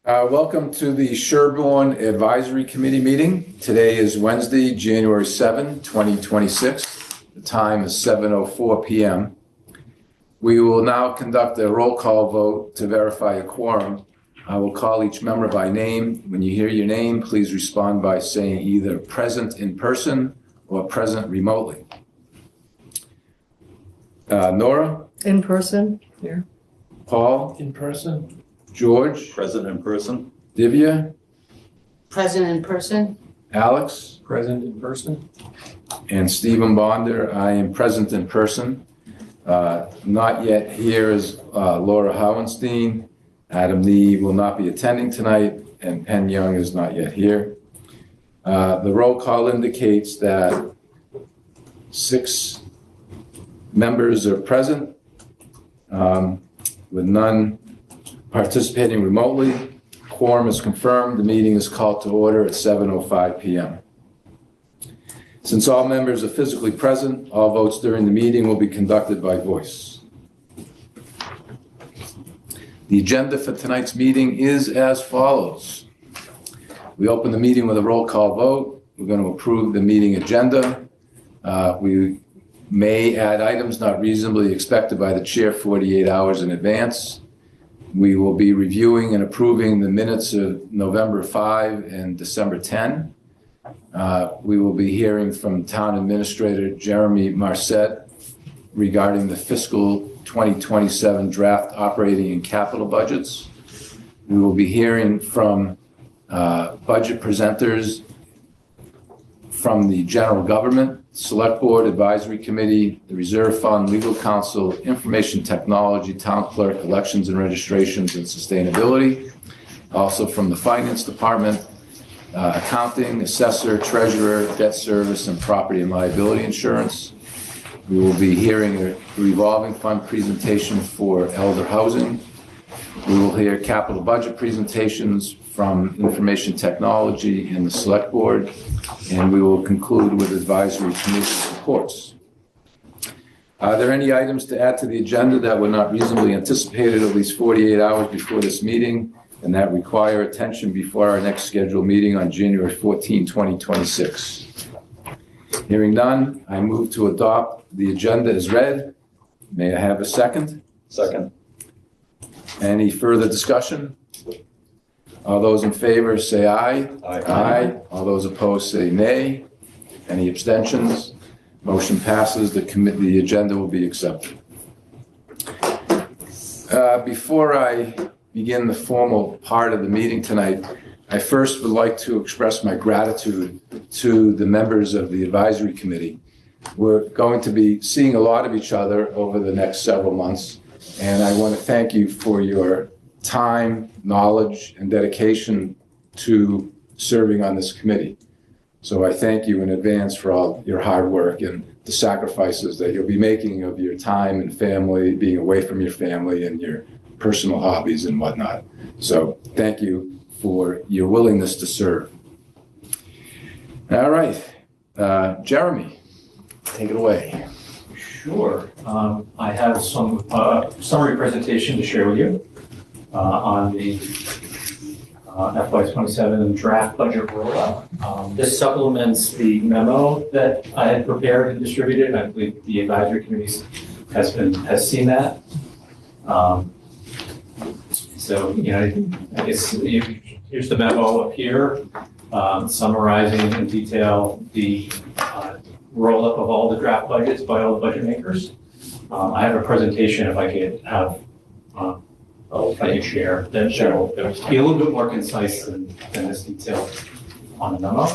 Welcome to the Sherborn Advisory Committee meeting. Today is Wednesday, January 7, 2026. The time is 7:04 p.m. We will now conduct a roll call vote to verify a quorum. I will call each member by name. When you hear your name, please respond by saying either present in person or present remotely. Nora? In person, here. Paul? In person. George? Present in person. Divya? Present in person. Alex? Present in person. And Stephen Bonder, I am present in person. Not yet here is Laura Howenstein. Adam Nee will not be attending tonight, and Penn Young is not yet here. The roll call indicates that 6 members are present, with none participating remotely. Quorum is confirmed. The meeting is called to order at 7:05 p.m. Since all members are physically present, all votes during the meeting will be conducted by voice. The agenda for tonight's meeting is as follows. We open the meeting with a roll call vote. We're going to approve the meeting agenda. We may add items not reasonably expected by the chair 48 hours in advance. We will be reviewing and approving the minutes of November 5 and December 10. We will be hearing from Town Administrator Jeremy Marcet regarding the fiscal 2027 draft operating and capital budgets. We will be hearing from budget presenters from the General Government, Select Board, Advisory Committee, the Reserve Fund, Legal Counsel, Information Technology, Town Clerk, Elections and Registrations, and Sustainability. Also from the Finance Department, Accounting, Assessor, Treasurer, Debt Service, and Property and Liability Insurance. We will be hearing a revolving fund presentation for elder housing. We will hear capital budget presentations from Information Technology and the Select Board, and we will conclude with advisory committee reports. Are there any items to add to the agenda that were not reasonably anticipated at least 48 hours before this meeting and that require attention before our next scheduled meeting on January 14, 2026? Hearing none, I move to adopt the agenda as read. May I have a second? Second. Any further discussion? All those in favor say aye. Aye. Aye. All those opposed say nay. Any abstentions? Motion passes. The agenda will be accepted. Before I begin the formal part of the meeting tonight, I first would like to express my gratitude to the members of the advisory committee. We're going to be seeing a lot of each other over the next several months, and I want to thank you for your time, knowledge, and dedication to serving on this committee. So I thank you in advance for all your hard work and the sacrifices that you'll be making of your time and family, being away from your family and your personal hobbies and whatnot. So thank you for your willingness to serve. All right, Jeremy, take it away. Sure. I have some summary presentation to share with you on the FY27 draft budget rollout. This supplements the memo that I had prepared and distributed. I believe the advisory committee has seen that. So, I guess here's the memo up here, summarizing in detail the roll-up of all the draft budgets by all the budget makers. I have a presentation if I could have, if I could share, then it'll be a little bit more concise than this detail on the memo.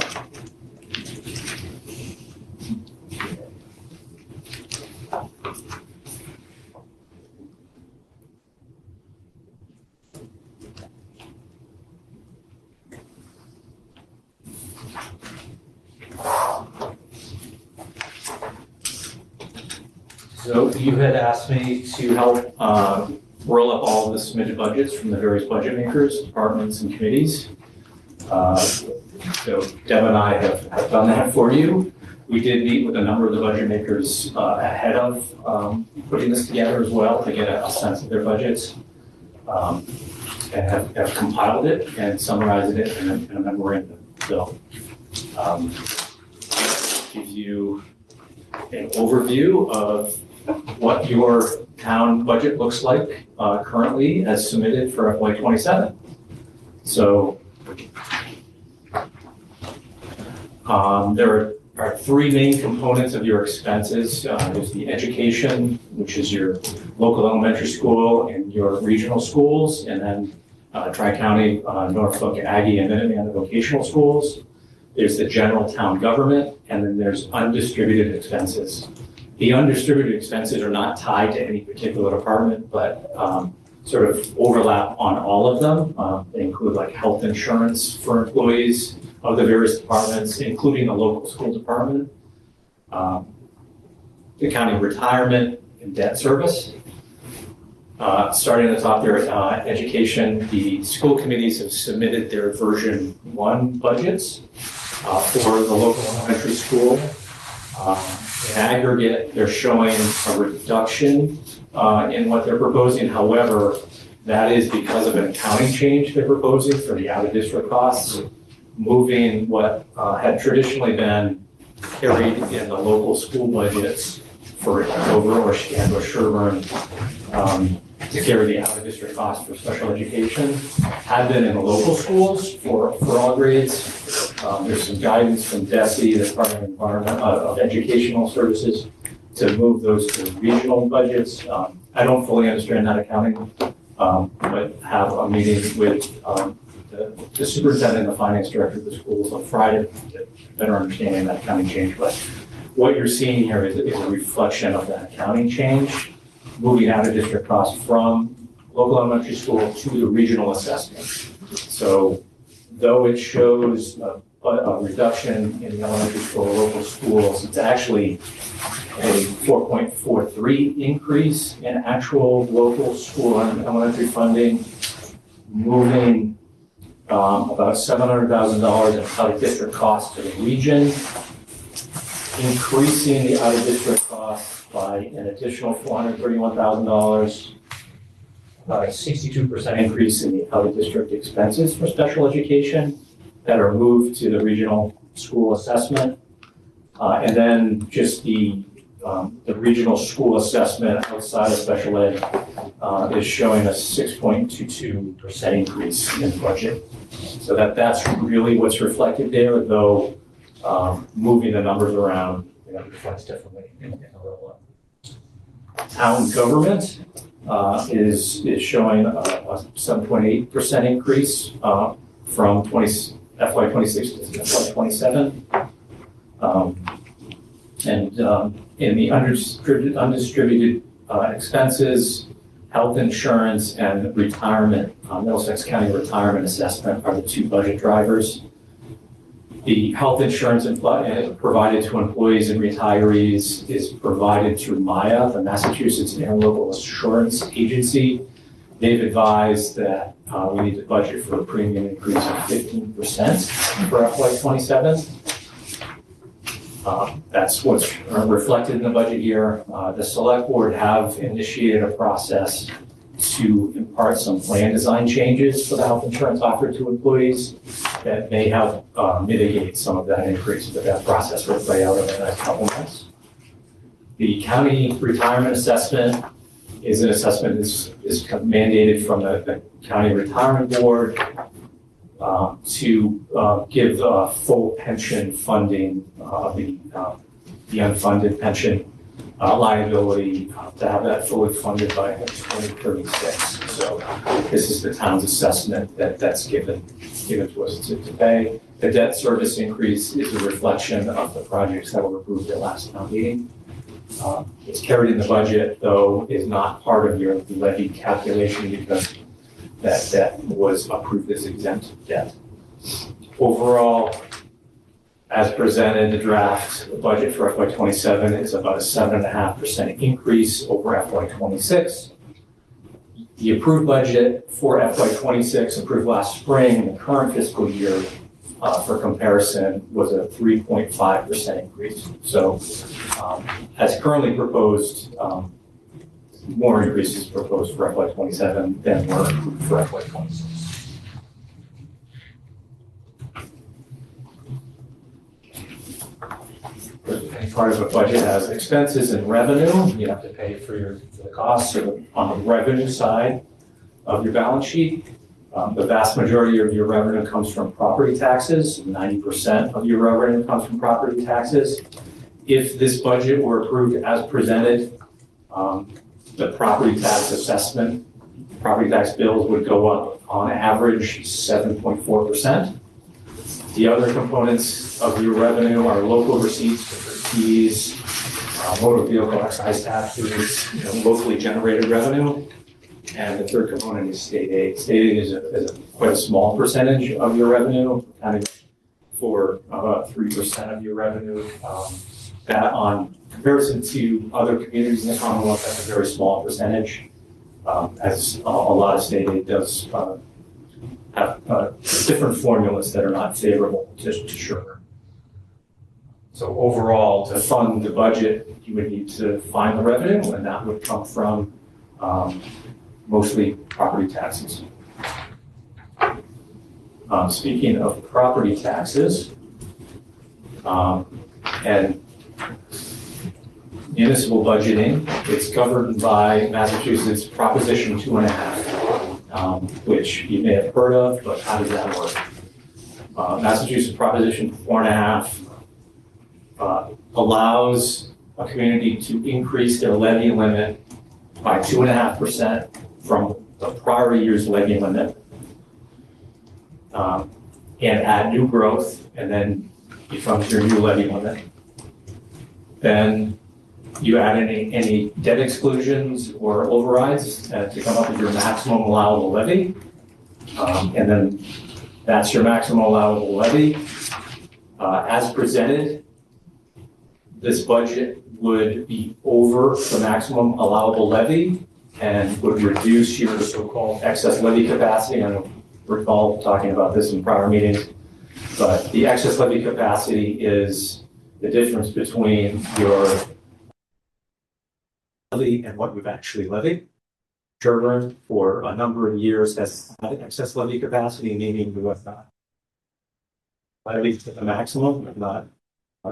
So you had asked me to help roll up all of the submitted budgets from the various budget makers, departments, and committees. So Deb and I have done that for you. We did meet with a number of the budget makers ahead of putting this together as well to get a sense of their budgets. and have compiled it and summarized it in a memorandum. So gives you an overview of what your town budget looks like currently as submitted for FY27. So there are three main components of your expenses. There's the education, which is your local elementary school and your regional schools, and then Tri-County, Norfolk, Aggie, and Minuteman vocational schools. There's the general town government, and then there's undistributed expenses. The undistributed expenses are not tied to any particular department, but sort of overlap on all of them. They include like health insurance for employees of the various departments, including the local school department, the county retirement and debt service. Starting at the top there, education, the school committees have submitted their version 1 budgets for the local elementary school. In aggregate, they're showing a reduction in what they're proposing. However, that is because of an accounting change they're proposing for the out-of-district costs, moving what had traditionally been carried in the local school budgets for Dover or Sherborn to carry the out-of-district costs for special education, had been in the local schools for all grades. There's some guidance from DESE, the Department of Educational Services, to move those to regional budgets. I don't fully understand that accounting, but have a meeting with the superintendent and the finance director of the schools on Friday to better understanding that accounting change. But what you're seeing here is a reflection of that accounting change, moving out of district costs from local elementary school to the regional assessment. So though it shows a reduction in the elementary school or local schools, it's actually a 4.43 increase in actual local school and elementary funding, moving about $700,000 in out-of-district costs to the region, increasing the out-of-district costs by an additional $431,000, about a 62% increase in the out-of-district expenses for special education that are moved to the regional school assessment, and then just the regional school assessment outside of special ed is showing a 6.22% increase in the budget. So that's really what's reflected there, though moving the numbers around reflects differently in the real life. Town government is showing a 7.8% increase from FY26 to FY27. And in the undistributed expenses, health insurance and retirement, Middlesex County retirement assessment are the two budget drivers. The health insurance provided to employees and retirees is provided through MIA, the Massachusetts Interlocal Assurance Agency. They've advised that we need to budget for a premium increase of 15% for FY27. That's what's reflected in the budget here. The select board have initiated a process to impart some plan design changes for the health insurance offered to employees that may help mitigate some of that increase, but that process will play out over the next couple months. The county retirement assessment is an assessment that is mandated from the county retirement board to give full pension funding of the unfunded pension liability to have that fully funded by 2036. So this is the town's assessment that's given to us to pay. The debt service increase is a reflection of the projects that were approved at last town meeting. It's carried in the budget, though is not part of your levy calculation because that debt was approved as exempt debt. Overall, as presented, the draft budget for FY27 is about a 7.5% increase over FY26. The approved budget for FY26, approved last spring in the current fiscal year, for comparison, was a 3.5% increase. So, as currently proposed, more increases proposed for FY '27 than were for FY '26. Any part of a budget has expenses and revenue. You have to pay for the costs. So on the revenue side of your balance sheet, the vast majority of your revenue comes from property taxes. 90% of your revenue comes from property taxes. If this budget were approved as presented, the property tax assessment, property tax bills would go up on average 7.4%. The other components of your revenue are local receipts, fees, motor vehicle excise taxes, locally generated revenue. And the third component is state aid. State aid is quite a small percentage of your revenue, kind of for about 3% of your revenue. That on comparison to other communities in the Commonwealth, that's a very small percentage, as a lot of state aid does have different formulas that are not favorable to Sherborn. So overall, to fund the budget, you would need to find the revenue, and that would come from mostly property taxes. Speaking of property taxes, and municipal budgeting, it's governed by Massachusetts Proposition 2.5, which you may have heard of, but how does that work? Massachusetts Proposition 4.5 allows a community to increase their levy limit by 2.5% from the prior year's levy limit, and add new growth, and then becomes your new levy limit. Then you add any debt exclusions or overrides to come up with your maximum allowable levy. And then that's your maximum allowable levy. As presented, this budget would be over the maximum allowable levy and would reduce your so-called excess levy capacity. I don't recall talking about this in prior meetings, but the excess levy capacity is the difference between your levy and what we've actually levied. Sherborn, for a number of years, has had excess levy capacity, meaning we have not levied to the maximum, have not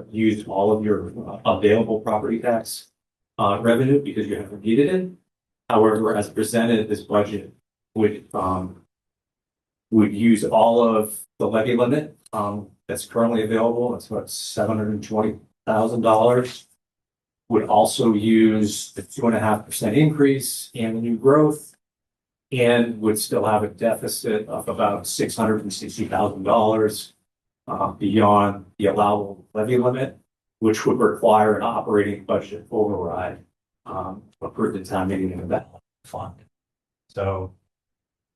used all of your available property tax revenue because you haven't needed it. However, as presented, this budget would use all of the levy limit that's currently available. That's about $720,000. Would also use the 2.5% increase and the new growth, and would still have a deficit of about $660,000 beyond the allowable levy limit, which would require an operating budget override approved at town meeting in the fund. So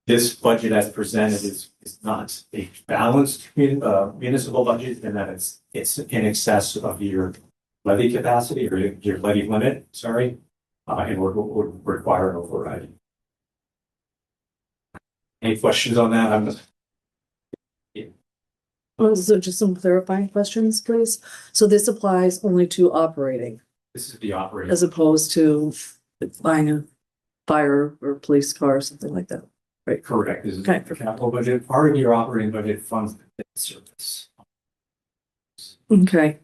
this budget as presented is not a balanced municipal budget, in that it's in excess of your levy capacity, or your levy limit, sorry, and would require an override. Any questions on that? So just some clarifying questions, please. So this applies only to operating, This is the operating. as opposed to buying a fire or police car or something like that, right? Correct. This is Okay. the capital budget. Part of your operating budget funds the debt service. Okay.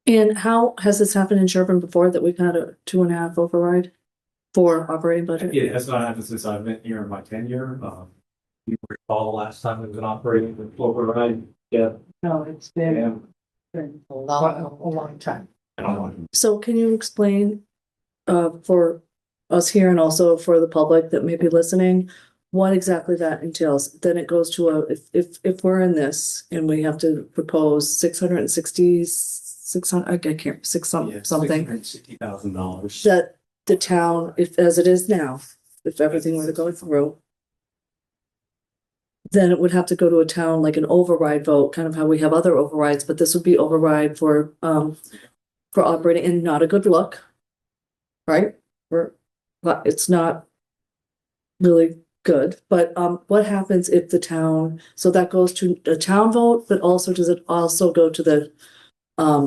And how has this happened in Sherborn before, that we've had a 2.5 override for operating budget? It has not happened since I've been here in my tenure. You recall the last time it was an operating override? Yeah. No, it's been Yeah. a long time. I don't know. So can you explain for us here and also for the public that may be listening, what exactly that entails? Then it goes to if we're in this and we have to propose 660, 600, I can't, something $660,000. that the town, if as it is now, if everything were to go through, then it would have to go to a town, like an override vote, kind of how we have other overrides, but this would be override for operating, and not a good look, right? But it's not really good. But what happens if the town, so that goes to a town vote, but also does it also go to the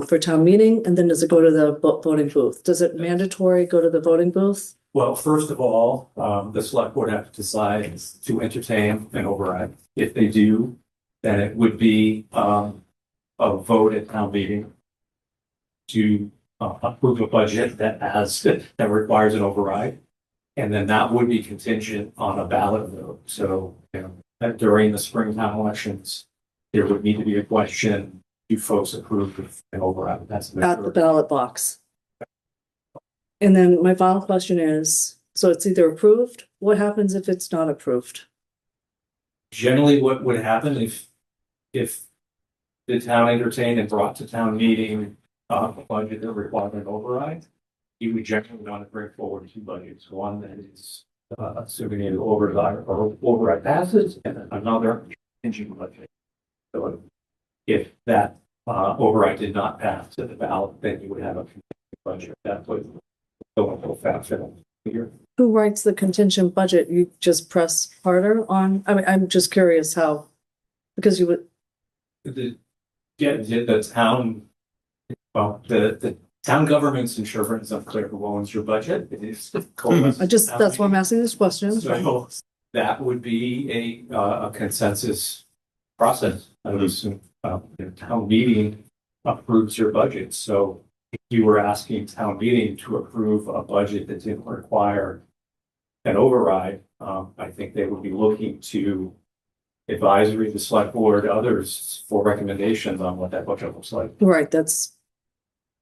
for town meeting, and then does it go to the voting booth? Does it mandatory go to the voting booth? Well, first of all, the select board have to decide to entertain an override. If they do, then it would be a vote at town meeting to approve a budget that requires an override. And then that would be contingent on a ballot vote. So, that during the spring town elections, there would need to be a question, do folks approve of an override? That's At the ballot box. And then my final question is, so it's either approved, what happens if it's not approved? Generally, what would happen if the town entertained and brought to town meeting a budget that required an override, you would generally want to bring forward two budgets. One that is assuming an override passes, and then another contingent budget. So if that override did not pass to the ballot, then you would have a contingent budget that would go into effect here. Who writes the contingent budget? You just press harder on, I mean, I'm just curious how, because you would, The town, well, the town government's in Sherborn is unclear who owns your budget. It is. that's why I'm asking this question. So that would be a consensus process. I would assume the town meeting approves your budget. So if you were asking town meeting to approve a budget that didn't require an override, I think they would be looking to advisory, the select board, others for recommendations on what that budget looks like. Right, that's,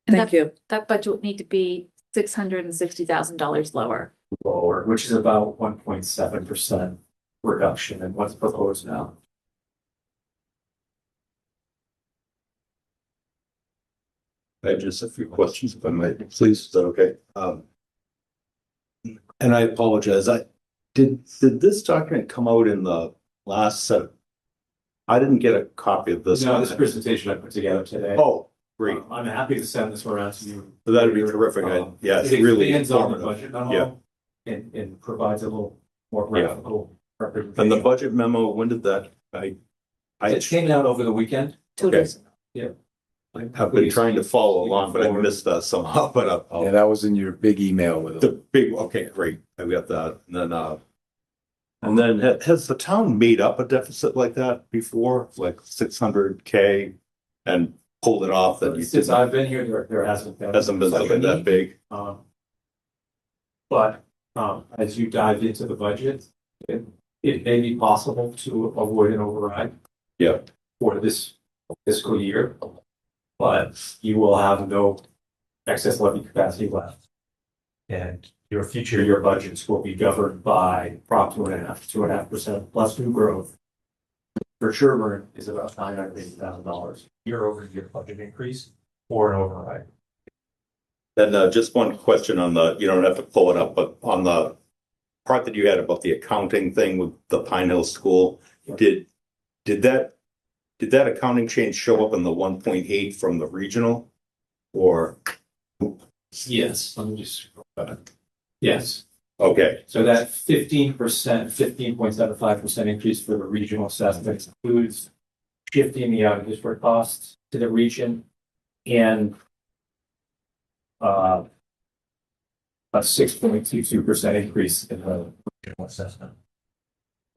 thank you. That budget would need to be $660,000 lower. Lower, which is about 1.7% reduction in what's proposed now. I have just a few questions, if I might, please. Is that okay? And I apologize. Did this document come out in the last set? I didn't get a copy of this. No, this presentation I put together today. Oh, great. I'm happy to send this around to you. That'd be terrific. Yeah, it's It really expands on the informative. budget memo and provides a little more graphical representation. And the budget memo, when did that? It came out over the weekend. 2 days. Have been trying to follow along, but I missed that somehow. But Yeah, that was in your big email with the it. big, okay, great. I got that. And then has the town made up a deficit like that before, like 600K, and pulled it off that you Since didn't? I've been here, there hasn't been. Hasn't been something that big. But as you dive into the budget, it may be possible to avoid an override. Yeah. For this fiscal year, but you will have no excess levy capacity left. And your future year budgets will be governed by Prop 2.5% plus new growth. For Sherborn is about $980,000 year-over-year budget increase or an override. Then just one question on you don't have to pull it up, but on the part that you had about the accounting thing with the Pine Hill School, did that accounting change show up in the 1.8 from the regional, or? Yes, let me just go back. Yes, Okay, so that 15%, 15.75% increase for the regional assessment includes shifting the out of district costs to the region and a 6.22% increase in the regional assessment.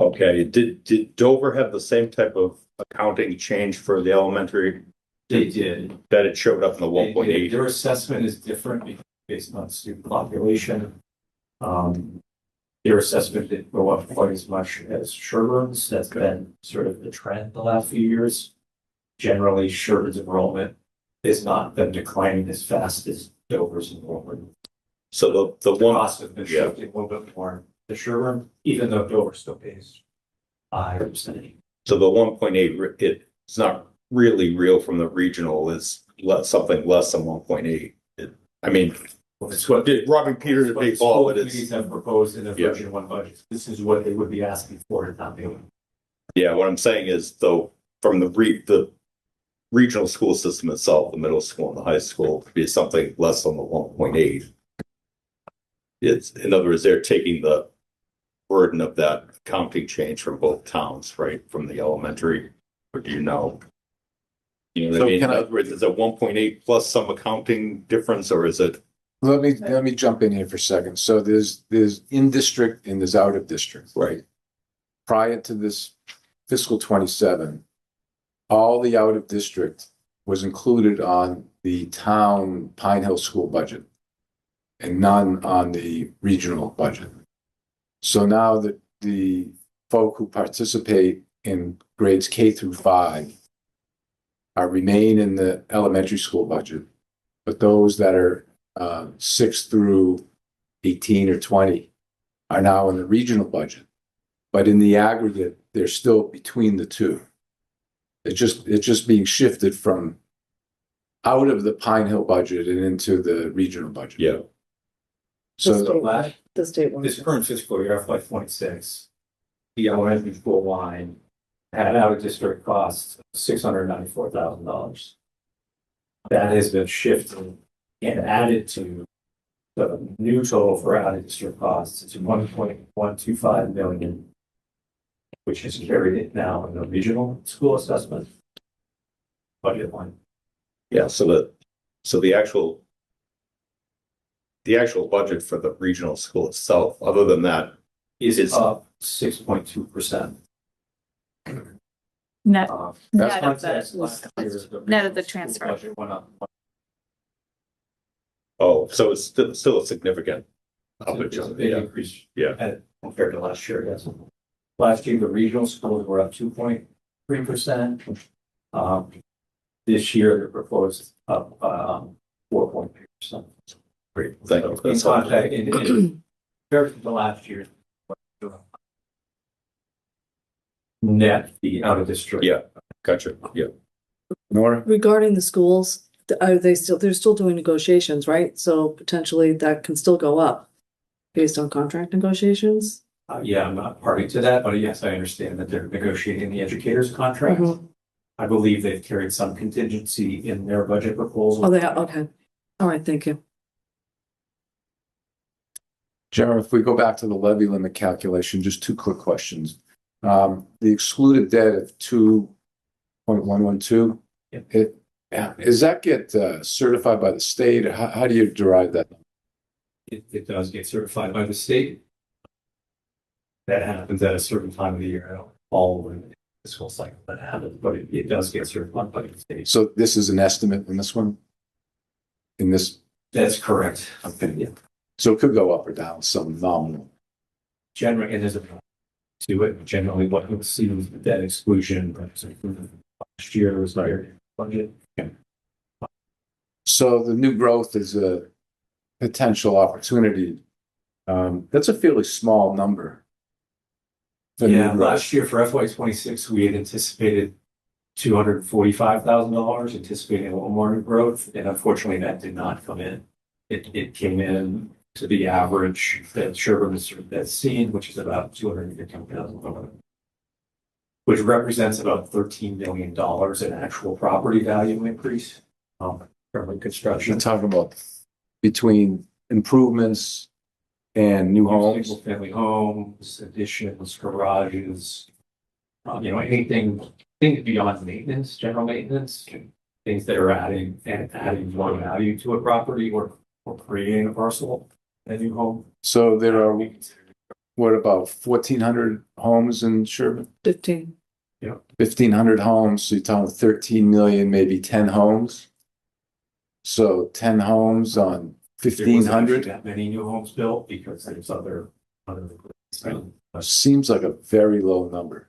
okay. Did Dover have the same type of accounting change for the elementary They did. that it showed up in the They did. 1.8? Their assessment is different based on student population. Their assessment didn't go up quite as much as Sherborn's. That's been sort of the trend the last few years. Generally, Sherborn's enrollment has not been declining as fast as Dover's enrollment. So the one, Costs have been shifting a little bit more to Sherborn, even though Dover still pays a higher percentage. so the 1.8, it's not really real from the regional, is something less than 1.8. I mean, It's what Robbie Peters what big school ball, but committees it's, have proposed in the Yeah. Virgin One budget. This is what they would be asking for at town meeting. yeah, what I'm saying is though, from the regional school system itself, the middle school and the high school, could be something less than the 1.8. It's, in other words, they're taking the burden of that accounting change from both towns, right, from the elementary, or do you know? You know what So I mean? In can I- other words, is it 1.8 plus some accounting difference, or is it Let me jump in here for a second. So there's in district and there's out of district. Right. Prior to this fiscal 27, all the out of district was included on the town Pine Hill School budget and none on the regional budget. So now that the folk who participate in grades K through 5 remain in the elementary school budget, but those that are 6 through 18 or 20 are now in the regional budget. But in the aggregate, they're still between the two. It's just being shifted from out of the Pine Hill budget and into the regional budget. Yeah. So last, The state one. this current fiscal year, FY 26, the elementary school line had out of district costs $694,000. That has been shifted and added to the new total for out of district costs. It's 1.125 million, which is carried it now in the regional school assessment budget line. Yeah, so the actual budget for the regional school itself, other than that, Is up 6.2%. Net, That's net of the, net of the transfer. Budget went up. oh, so it's still a significant It's a big increase. Yeah. Compared to last year, yes. Last year, the regional schools were up 2.3%. This year, they're proposed up 4.3%. Great, thank you. In contact, in compared to last year. Net, the out of district. Yeah. Gotcha, yeah. Nora? Regarding the schools, they're still doing negotiations, right? So potentially that can still go up based on contract negotiations. Yeah, I'm not party to that, but yes, I understand that they're negotiating the educators' contract. Mhm. I believe they've carried some contingency in their budget proposal. Oh, they are, okay. All right, thank you. Jeremy, if we go back to the levy limit calculation, just two quick questions. The excluded debt of 2.112, does that get certified by the state? Or how do you derive that? It does get certified by the state. That happens at a certain time of the year. I don't follow the fiscal cycle that happens, but it does get certified by the state. So this is an estimate in this one? In this, That's correct. okay. Yeah. So it could go up or down, some nominal. Generally, it is a to it. Generally, what you'll see is the debt exclusion. Last year was their budget. So the new growth is a potential opportunity. That's a fairly small number. for new Yeah, growth. last year for FY 26, we had anticipated $245,000, anticipating a little more growth, and unfortunately that did not come in. It came in to the average that Sherborn has seen, which is about $250,000, which represents about $13 million in actual property value increase from construction. You're talking about between improvements and new homes. Single family homes, additions, garages, anything beyond maintenance, general maintenance, things that are adding more value to a property or creating a parcel, a new home. So there are, what, about 1,400 homes in Sherborn? 15. 1,500 homes, so you're talking 13 million, maybe 10 homes. So 10 homes on There wasn't 1,500 that many new homes built because there's other. seems like a very low number.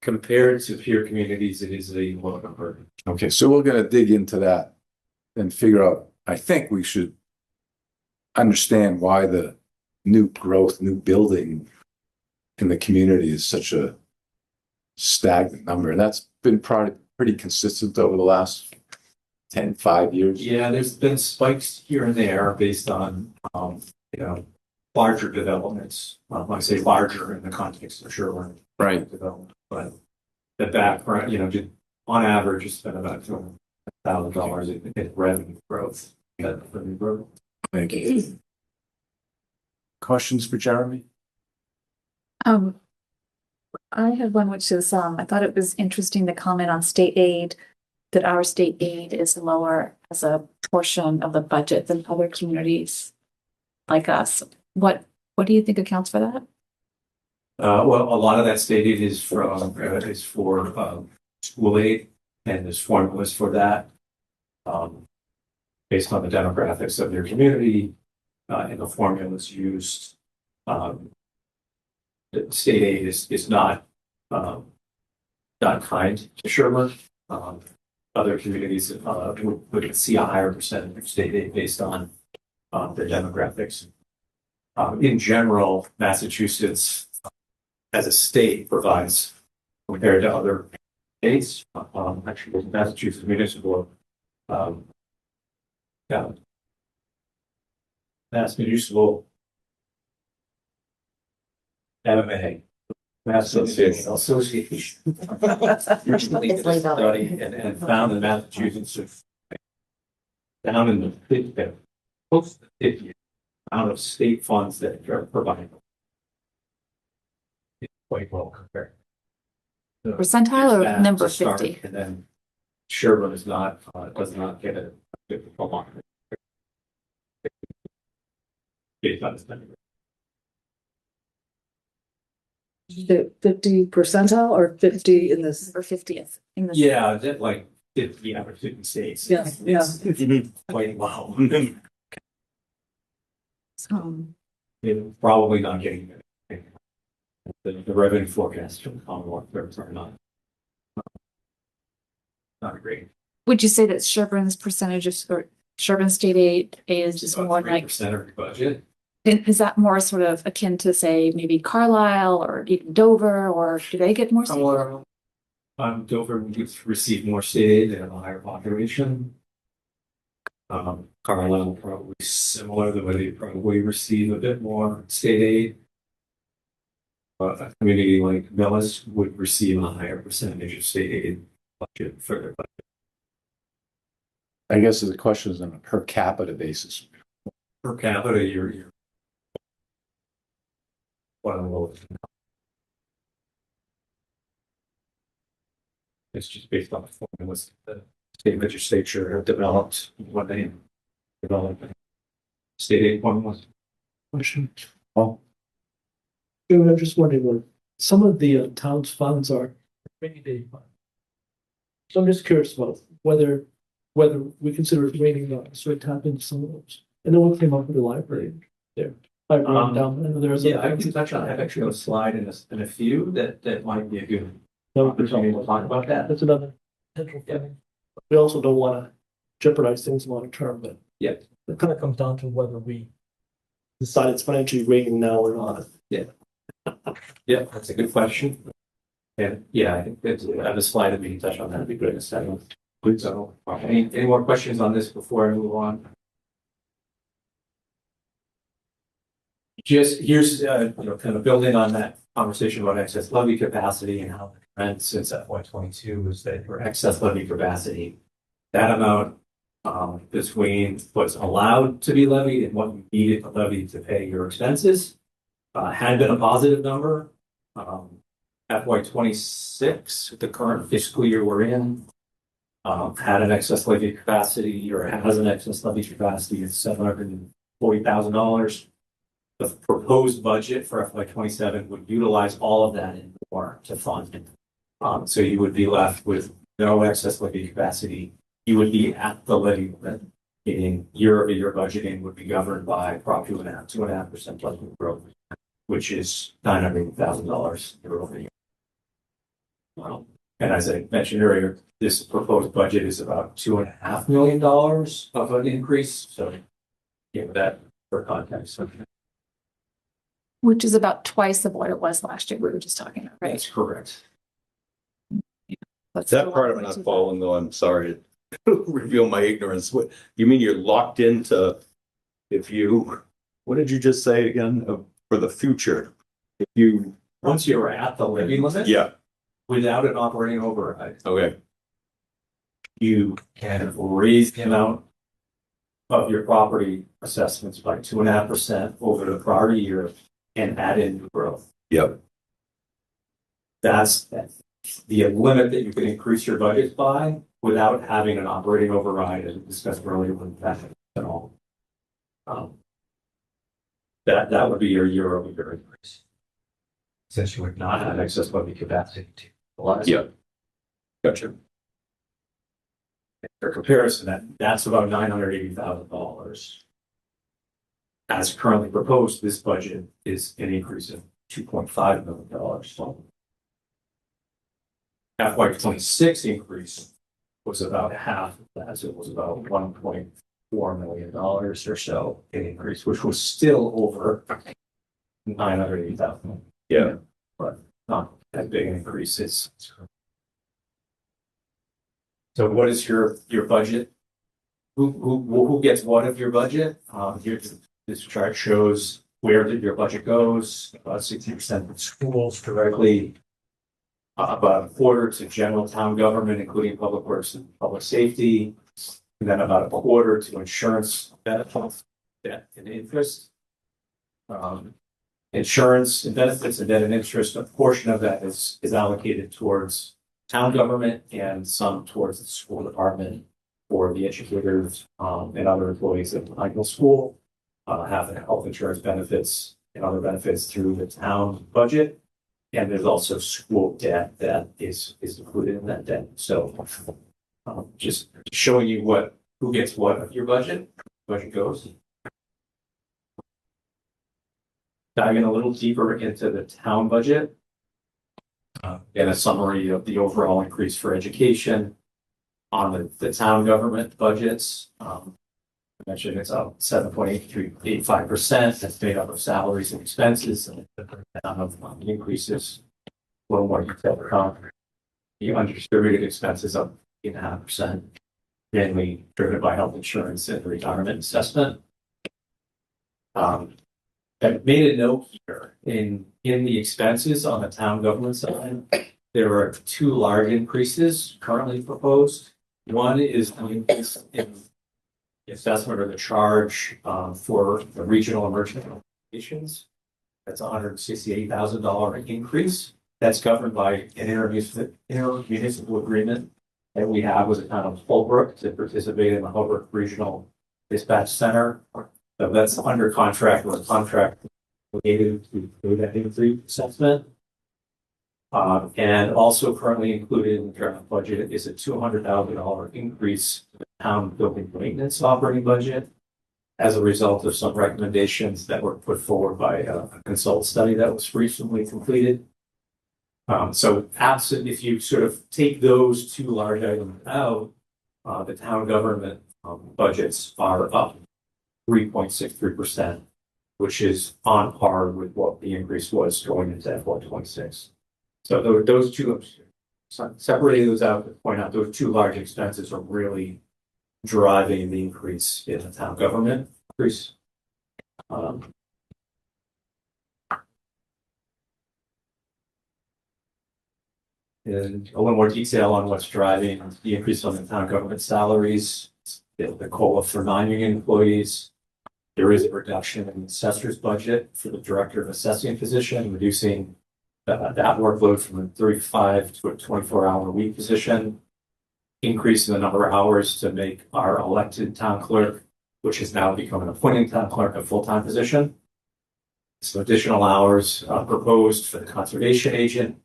Compared to peer communities, it is a low number. Okay, so we're gonna dig into that and figure out, I think we should understand why the new growth, new building in the community is such a stagnant number. And that's been pretty consistent over the last 5 years. Yeah, there's been spikes here and there based on, larger developments. I say larger in the context of Sherborn. Right. Development, but the background, on average, it's been about $200,000 in revenue growth. Thank you. Questions for Jeremy? I had one which is, I thought it was interesting, the comment on state aid that our state aid is lower as a portion of the budget than other communities like us. What do you think accounts for that? Well, a lot of that state aid is for school aid, and there's formulas for that. Based on the demographics of your community, and the formulas used. The state aid is not kind to Sherborn. Other communities would see a higher percentage of state aid based on the demographics. In general, Massachusetts as a state provides, compared to other states, actually Massachusetts municipal, Mass Municipal MMA, Mass Association. Recently did a study and found that Massachusetts down in the 50, close to 50 amount of state funds that are provided. It's quite well compared. So Percentile or it's bad number to start, 50? And then Sherborn does not get a good performance. Based on this number. 50 percentile or 50 in this? Number 50th. In the Yeah, that like 50 out of 50 states. Yeah, yeah. It's quite low. They're probably not getting it. The revenue forecast from the Commonwealth are not great. Would you say that Sherborn's percentage of, or Sherborn state aid is just more like, 3% of your budget. is that more sort of akin to say maybe Carlisle or even Dover, or do they get more? Somewhere, Dover would receive more state aid, they have a higher population. Carlisle probably similar, the way they probably receive a bit more state aid. A community like Millis would receive a higher percentage of state aid budget for their budget. I guess the question is on a per capita basis. Per capita, you're one of the lowest. It's just based on the formulas the state legislature have developed, what they developed. State aid formulas. Question. Oh, David, I'm just wondering, what some of the town's funds are rainy day funds. So I'm just curious about whether we consider it raining on, so it tap into some of those. And then what came up with the library there? Library down, I know there's. Yeah, I can touch on that. I actually have a slide in a few that might be a good No, opportunity to talk about that. that's another potential thing. We also don't want to jeopardize things long term, but. Yeah. It kind of comes down to whether we decide it's financially raining now or not. Yeah, that's a good question. And yeah, I think that's, I have a slide that we can touch on that. That'd be great in a second. So, any more questions on this before I move on? Just here's, kind of building on that conversation about excess levy capacity and how the trend since FY22 is that for excess levy capacity, that amount between what's allowed to be levied and what you needed to levy to pay your expenses had been a positive number. FY26, the current fiscal year we're in, had an excess levy capacity or has an excess levy capacity of $740,000. The proposed budget for FY27 would utilize all of that and more to fund it. So you would be left with no excess levy capacity. You would be at the levy limit, meaning year-over-year budgeting would be governed by Prop 2.5% budget growth, which is $900,000 year-over-year. And as I mentioned earlier, this proposed budget is about $2.5 million of an increase. So, that for context. Which is about twice of what it was last year. We were just talking about, right? That's correct. That's That still part a I'm lot not too following though, I'm sorry to reveal my ignorance. What, you mean you're locked into, what did you just say again, for the future? If you, Once you're at the levy limit, yeah, without an operating override, okay, you can raise the amount of your property assessments by 2.5% over the prior year and add in new growth. yep, That's the limit that you can increase your budget by. without having an operating override, as discussed earlier with that at all. That would be your year-over-year increase. Since you would not have excess levy capacity to utilize. Yeah. Gotcha. For comparison, that's about $980,000. As currently proposed, this budget is an increase of $2.5 million. So FY26 increase was about half of that. So it was about $1.4 million or so in increase, which was still over 980,000. Yeah. But not that big an increase. So what is your budget? Who gets what of your budget? Here, this chart shows where your budget goes. About 60% of schools directly, about a quarter to general town government, including public works and public safety, and then about a quarter to insurance benefits, debt and interest. Insurance and benefits and debt and interest, a portion of that is allocated towards town government and some towards the school department for the educators and other employees at the high school. Have the health insurance benefits and other benefits through the town budget. And there's also school debt that is included in that debt. So just showing you who gets what of your budget goes. Diving a little deeper into the town budget. And a summary of the overall increase for education on the town government budgets. I mentioned it's up 7.85%. That's made up of salaries and expenses and of increases. A little more detailed on the undistributed expenses up 8.5%, mainly driven by health insurance and retirement assessment. I made a note here in the expenses on the town government side. There are two large increases currently proposed. One is an increase in the assessment or the charge for the regional emergency applications. That's $168,000 increase. That's governed by an intermunicipal agreement that we have with the town of Holbrook to participate in the Holbrook Regional Dispatch Center. So that's under contract or contract related to that increase assessment. And also currently included in the draft budget is a $200,000 increase in the town building maintenance operating budget as a result of some recommendations that were put forward by a consult study that was recently completed. So absent, if you sort of take those two large items out, the town government budgets are up 3.63%, which is on par with what the increase was going into FY26. So those two, separating those out to point out those two large expenses are really driving the increase in the town government increase. And a little more detail on what's driving the increase on the town government salaries, the COLA for non-union employees. There is a reduction in the assessor's budget for the director of assessing position, reducing that workload from a 35 to a 24-hour week position, increasing the number of hours to make our elected town clerk, which has now become an appointing town clerk, a full-time position. Some additional hours proposed for the conservation agent,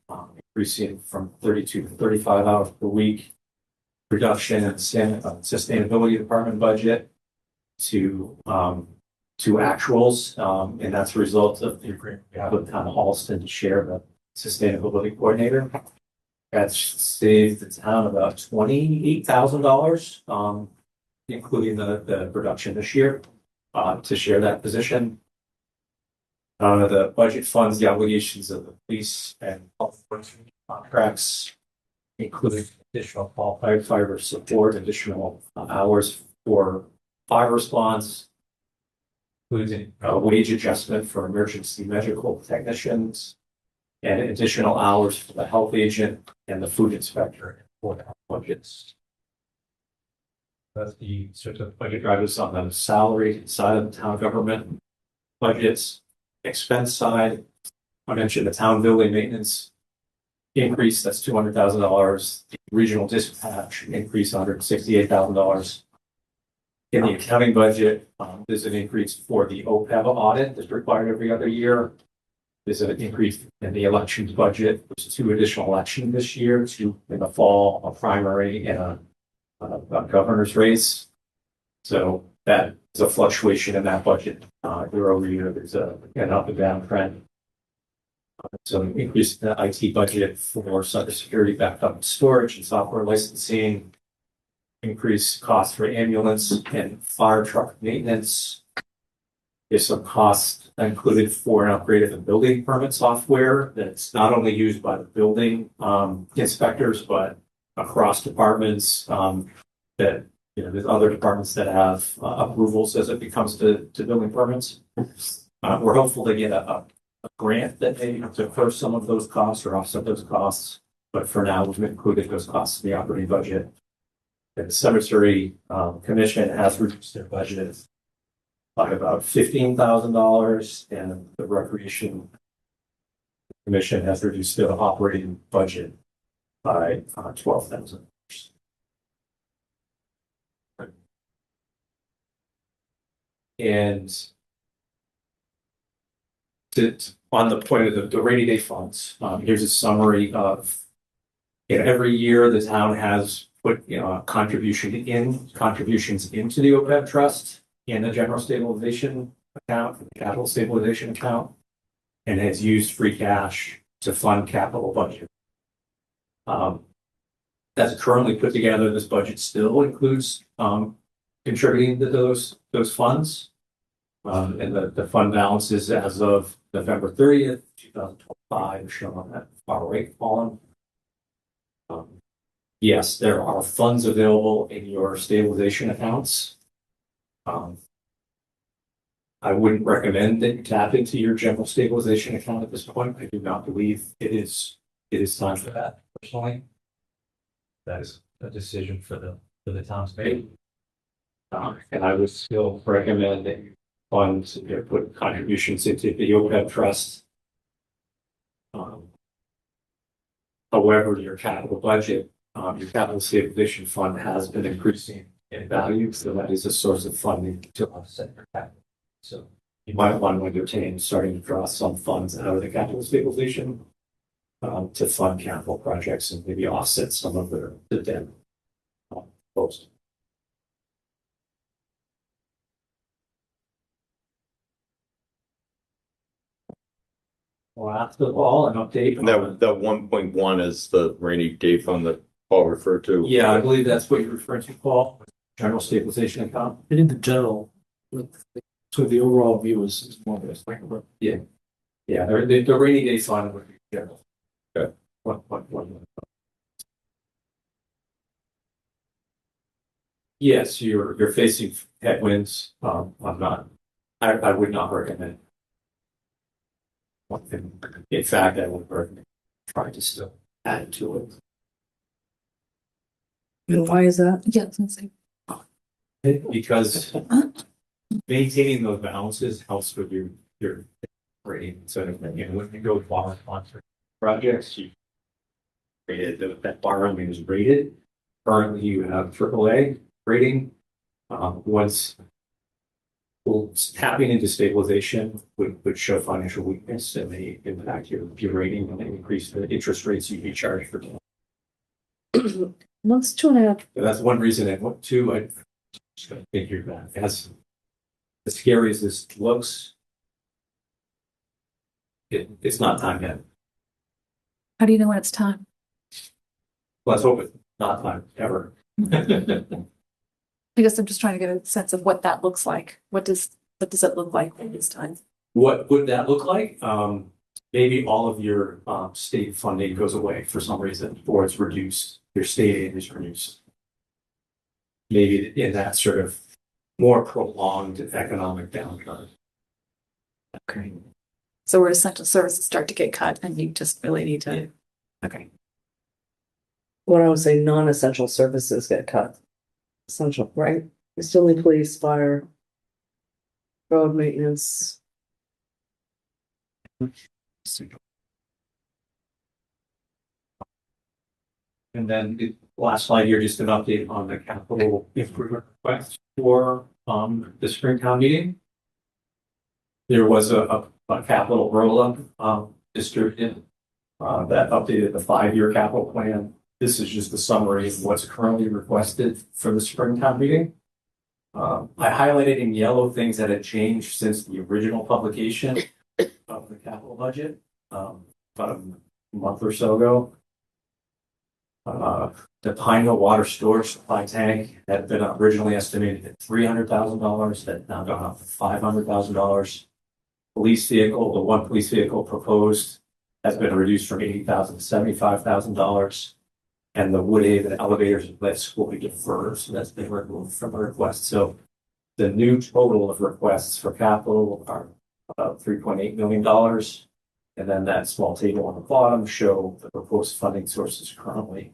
increasing from 32 to 35 hours per week. Reduction in the sustainability department budget to actuals, and that's a result of the agreement we have with town of Halston to share the sustainability coordinator. That's saved the town about $28,000, including the reduction this year, to share that position. The budget funds the obligations of the police and health enforcement contracts, including additional qualified fire support, additional hours for fire response, including wage adjustment for emergency medical technicians, and additional hours for the health agent and the food inspector for the budgets. That's the sort of budget drivers on the salary side of the town government budgets. Expense side, I mentioned the town building maintenance increase, that's $200,000. Regional dispatch increase, $168,000. In the accounting budget, there's an increase for the OPEB audit that's required every other year. There's an increase in the elections budget. There's 2 additional elections this year, 2 in the fall, a primary and a governor's race. So that is a fluctuation in that budget year over year. There's an up and down trend. So an increase in the IT budget for cybersecurity, backup and storage, and software licensing. Increased cost for ambulance and fire truck maintenance. There's some costs included for an upgrade of the building permit software that's not only used by the building inspectors, but across departments that, there's other departments that have approvals as it becomes to building permits. We're hopeful to get a grant that may defer some of those costs or offset those costs. But for now, we've included those costs in the operating budget. The cemetery commission has reduced their budget by about $15,000, and the recreation commission has reduced their operating budget by $12,000. And on the point of the rainy day funds, here's a summary of every year the town has put contributions into the OPEB trust and the general stabilization account, the capital stabilization account, and has used free cash to fund capital budget. As currently put together, this budget still includes contributing to those funds. And the fund balances as of November 30th, 2025, shown on that far right column. Yes, there are funds available in your stabilization accounts. I wouldn't recommend that you tap into your general stabilization account at this point. I do not believe it is time for that personally. That is a decision for the town to make. And I would still recommend that you fund, put contributions into the OPEB trust. However, your capital budget, your capital stabilization fund has been increasing in value, so that is a source of funding to offset your capital. So you might want to entertain starting to draw some funds out of the capital stabilization to fund capital projects and maybe offset some of the debt post. Last of all, an update. And that 1.1 is the rainy day fund that Paul referred to. Yeah, I believe that's what you're referring to, Paul. General stabilization account. I think the general, so the overall view is more of this. Yeah, the rainy day fund would be general. Okay. One. Yes, you're facing headwinds. I would not recommend. In fact, I would recommend trying to still add to it. And why is that? Yeah, I was gonna say. Because maintaining those balances helps with your rating. So when you go borrow sponsor projects, you rated that borrowing is rated. Currently, you have AAA rating. Once tapping into stabilization would show financial weakness and may impact your rating and increase the interest rates you'd be charged for. What's 2.5? So that's one reason. And two, I just gotta figure that as scary as this looks, it's not time yet. How do you know when it's time? Let's hope it's not time ever. I guess I'm just trying to get a sense of what that looks like. What does it look like when it's time? What would that look like? Maybe all of your state funding goes away for some reason, or it's reduced. Your state aid is reduced. Maybe in that sort of more prolonged economic downturn. Okay. So where essential services start to get cut and you just really need to, okay. What I would say, non-essential services get cut. Essential, right? We still need police, fire, road maintenance. And then the last slide here, just an update on the capital improvement request for the spring town meeting. There was a capital roll-up distributed that updated the 5-year capital plan. This is just a summary of what's currently requested for the spring town meeting. I highlighted in yellow things that had changed since the original publication of the capital budget about a month or so ago. The Pine Hill Water Storage Supply Tank had been originally estimated at $300,000, that now gone up to $500,000. Police vehicle, the one police vehicle proposed has been reduced from $80,000 to $75,000. And the Woodhaven elevators and lifts will be deferred, so that's been removed from the request. So the new total of requests for capital are about $3.8 million. And then that small table on the bottom show the proposed funding sources currently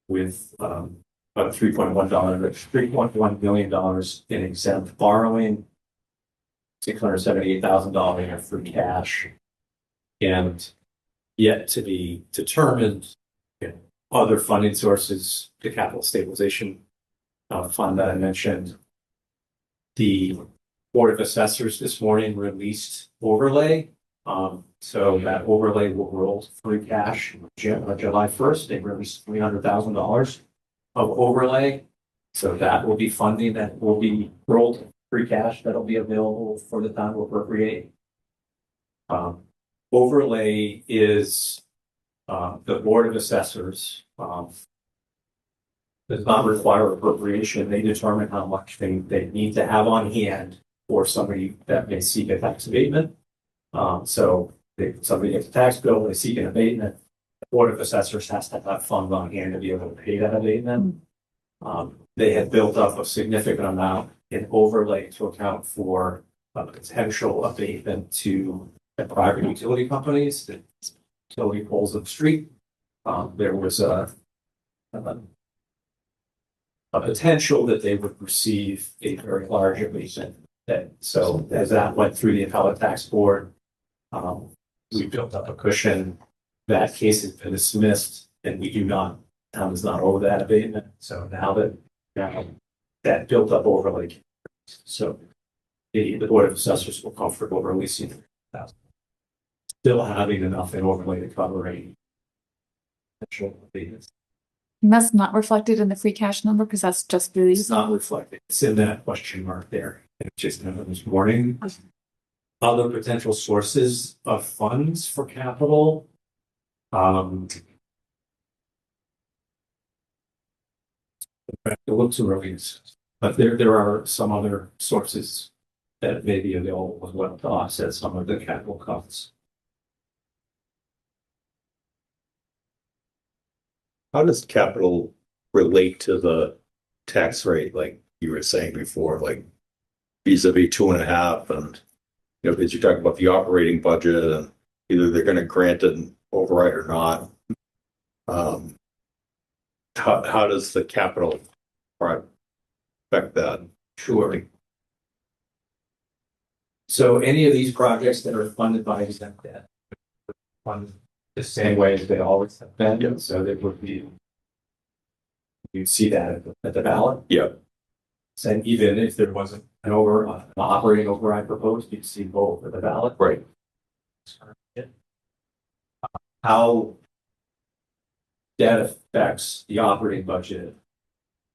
with about $3.1 million in exempt borrowing, $678,000 in free cash, and yet to be determined other funding sources, the capital stabilization fund that I mentioned. The Board of Assessors this morning released overlay. So that overlay will roll to free cash on July 1st. They released $300,000 of overlay. So that will be funding that will be rolled to free cash that'll be available for the town to appropriate. Overlay is the Board of Assessors does not require appropriation. They determine how much they need to have on hand for somebody that may seek a tax abatement. So if somebody gets a tax bill, they seek an abatement, the Board of Assessors has to have funds on hand to be able to pay that abatement. They had built up a significant amount in overlay to account for potential abatement to the private utility companies, the utility poles of the street. There was a potential that they would receive a very large abatement. So as that went through the appellate tax board, we built up a cushion. That case has been dismissed, and we do not, town does not owe that abatement. So now that built up overlay, so the Board of Assessors were comfortable releasing $1,000, still having enough in overlay to cover any potential abatements. And that's not reflected in the free cash number because that's just It's released. not reflected. It's in that question mark there. It's just this morning. Other potential sources of funds for capital. It looks early, but there are some other sources that may be available as well to offset some of the capital costs. How does capital relate to the tax rate, like you were saying before, like vis-a-vis 2.5, and because you're talking about the operating budget and either they're going to grant an override or not. How does the capital part affect that? Sure. So any of these projects that are funded by exempt debt, funded the same way as they always have been. Yeah. So there would be, you'd see that at the ballot. Yeah. And even if there wasn't an operating override proposed, you'd see both at the ballot. Right. How that affects the operating budget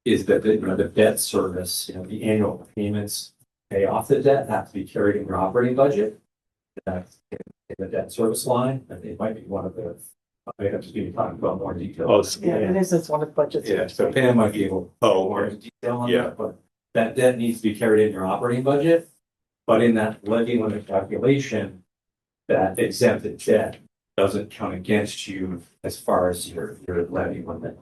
is that the debt service, the annual payments pay off the debt have to be carried in your operating budget. That's in the debt service line, and it might be one of the items we can talk about more detail. Oh, Yeah, it is, it's one of the budgets. Yeah, so Pam might be able to go more into detail on Yeah. that, but that debt needs to be carried in your operating budget. But in that levy limit calculation, that exempted debt doesn't count against you as far as your levy limit.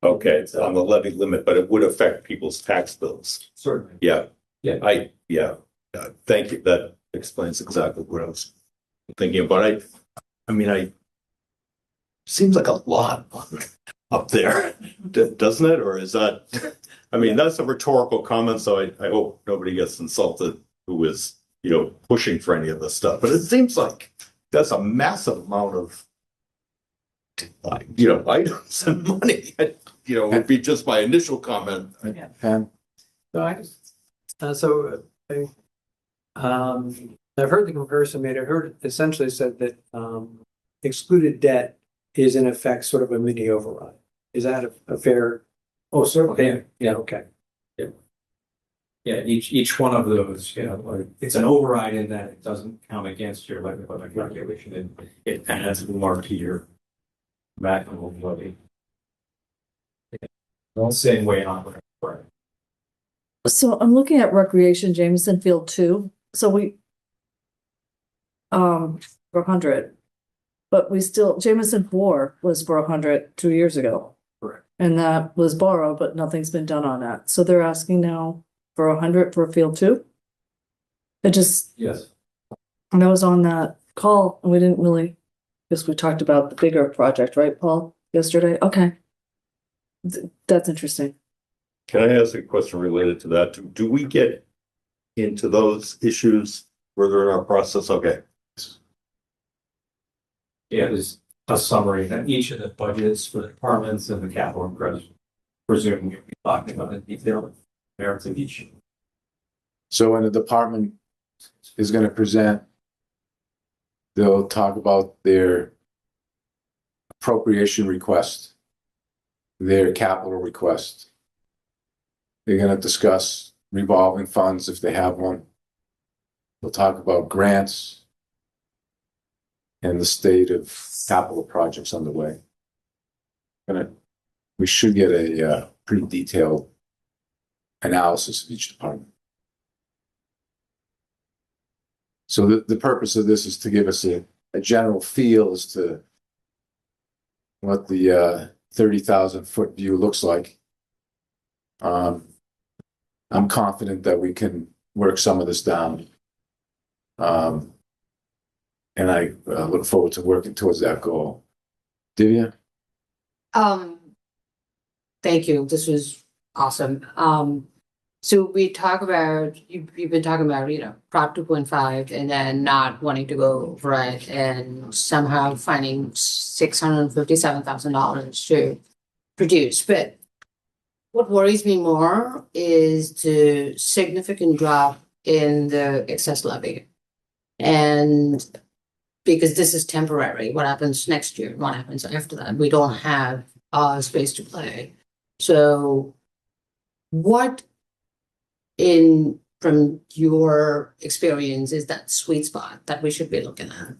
Okay, it's on the levy limit, but it would affect people's tax bills. Certainly. Yeah. Yeah. Thank you. That explains exactly what I was thinking about. I mean, seems like a lot up there, doesn't it? Or is that, I mean, that's a rhetorical comment, so I hope nobody gets insulted who is, pushing for any of this stuff. But it seems like that's a massive amount of items and money, would be just my initial comment. Pam? So I've heard the comparison made. I heard it essentially said that excluded debt is in effect sort of a mini override. Is that a fair? Oh, certainly. Yeah. Okay. Yeah, each one of those, it's an override in that it doesn't count against your levy calculation, and it adds more to your maximum levy. Same way on. So I'm looking at recreation, Jameson Field 2, so we for 100, but we still, Jameson 4 was for 100 2 years ago. Correct. And that was borrowed, but nothing's been done on that, so they're asking now for 100 for Field 2? It just, Yes. and I was on that call, and we didn't really, because we talked about the bigger project, right, Paul, yesterday? Okay. That's interesting. Can I ask a question related to that? Do we get into those issues further in our process? Okay. Yeah, there's a summary of each of the budgets for the departments and the capital and credit. Presuming you'll be talking about the detail merits of each. So when the department is going to present, they'll talk about their appropriation request, their capital request. They're going to discuss revolving funds if they have one. We'll talk about grants and the state of capital projects underway. We should get a pretty detailed analysis of each department. So the purpose of this is to give us a general feel as to what the 30,000-foot view looks like. I'm confident that we can work some of this down. And I look forward to working towards that goal. Divya? Thank you. This was awesome. So we talk about, you've been talking about, Prop 2.5 and then not wanting to go over it and somehow finding $657,000 to produce. But what worries me more is the significant drop in the excess levy. And because this is temporary, what happens next year? What happens after that? We don't have space to play. So what from your experience is that sweet spot that we should be looking at?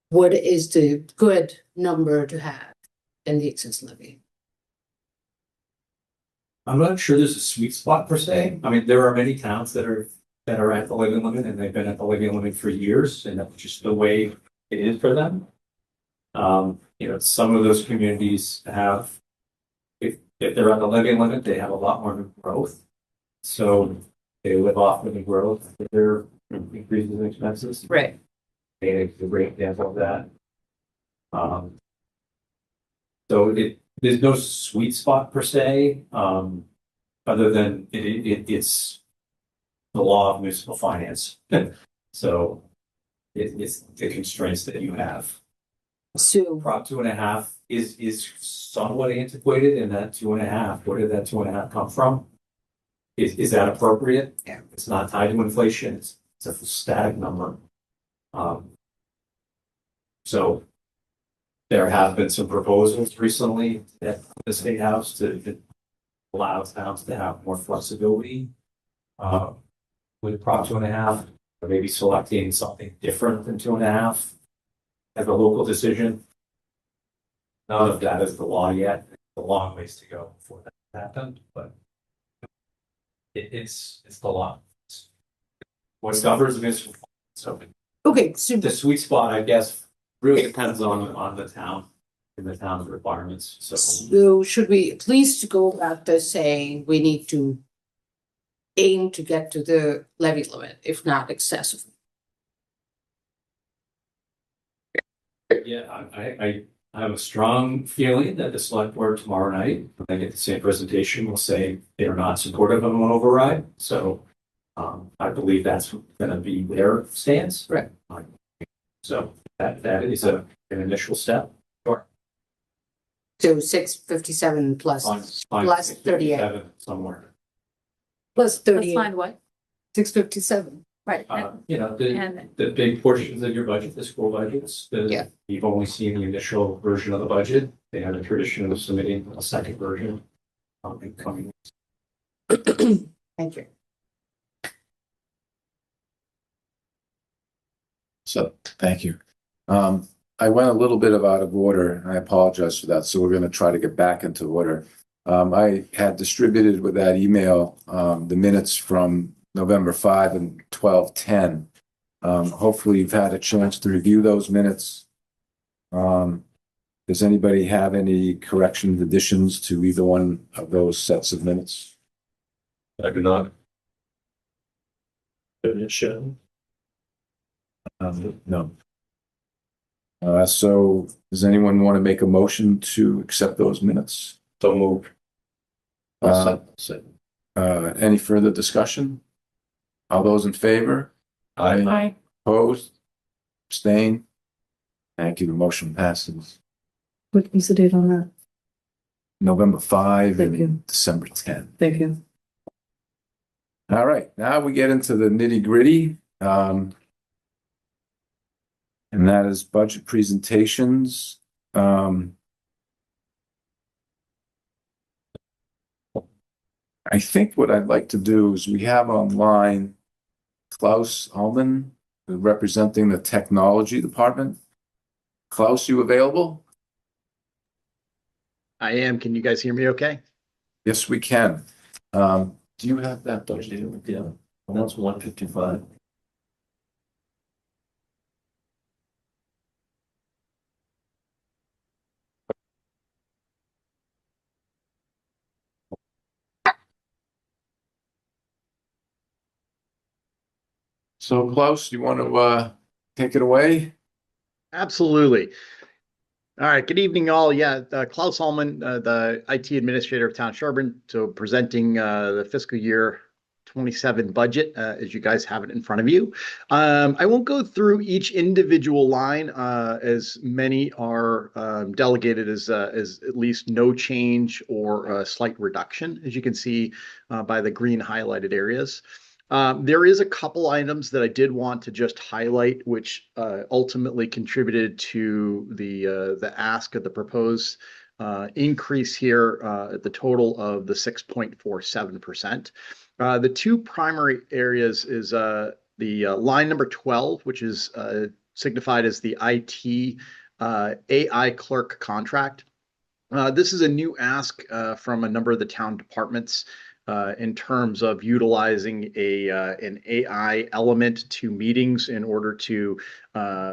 What is the good number to have in the excess levy? I'm not sure there's a sweet spot per se. I mean, there are many towns that are at the levy limit, and they've been at the levy limit for years, and that's just the way it is for them. Some of those communities have, if they're at the levy limit, they have a lot more growth. So they live off of the growth with their increases in expenses. Right. And it's a great example of that. So there's no sweet spot per se, other than it's the law of municipal finance. So it's the constraints that you have. So Prop 2.5 is somewhat antiquated in that 2.5. Where did that 2.5 come from? Is that appropriate? Yeah. It's not tied to inflation. It's a static number. So there have been some proposals recently at the State House to allow towns to have more flexibility with Prop 2.5, or maybe selecting something different than 2.5 as a local decision. None of that is the law yet. It's a long ways to go before that happens, but it's the law. What governs municipal. So okay, so the sweet spot, I guess, really depends on the town and the town's requirements. So should we at least go back to saying we need to aim to get to the levy limit, if not excessive? Yeah, I have a strong feeling that the select board tomorrow night, when they get the same presentation, will say they are not supportive of an override. So I believe that's going to be their stance. Right. So that is an initial step. So 657 plus line Plus 38. 657 somewhere. plus Let's 38, find what, 657. right, You know, and the big portions of your budget, the school budgets, Yeah. you've only seen the initial version of the budget. They have a tradition of submitting a second version. In coming. Thank you. So, thank you. I went a little bit out of order, and I apologize for that, so we're gonna try to get back into order. I had distributed with that email, the minutes from November 5 and 12/10. Hopefully you've had a chance to review those minutes. Does anybody have any corrections, additions to either one of those sets of minutes? I do not. No. So does anyone want to make a motion to accept those minutes? So moved. Any further discussion? All those in favor? I, Opposed? Abstain? Thank you. The motion passes. What was the date on that? November 5 Thank you. and December 10. Thank you. All right, now we get into the nitty gritty. And that is budget presentations. I think what I'd like to do is we have online Klaus Ullman representing the technology department. Klaus, you available? I am. Can you guys hear me okay? Yes, we can. Do you have that budget? Yeah, that's 155. So Klaus, you want to take it away? Absolutely. All right. Good evening, all. Yeah, Klaus Hallman, the IT administrator of Town Sherborn, so presenting the fiscal year 27 budget as you guys have it in front of you. I won't go through each individual line as many are delegated as at least no change or a slight reduction, as you can see by the green highlighted areas. There is a couple items that I did want to just highlight, which ultimately contributed to the ask of the proposed increase here at the total of the 6.47%. The two primary areas is the line number 12, which is signified as the IT AI clerk contract. This is a new ask from a number of the town departments in terms of utilizing an AI element to meetings in order to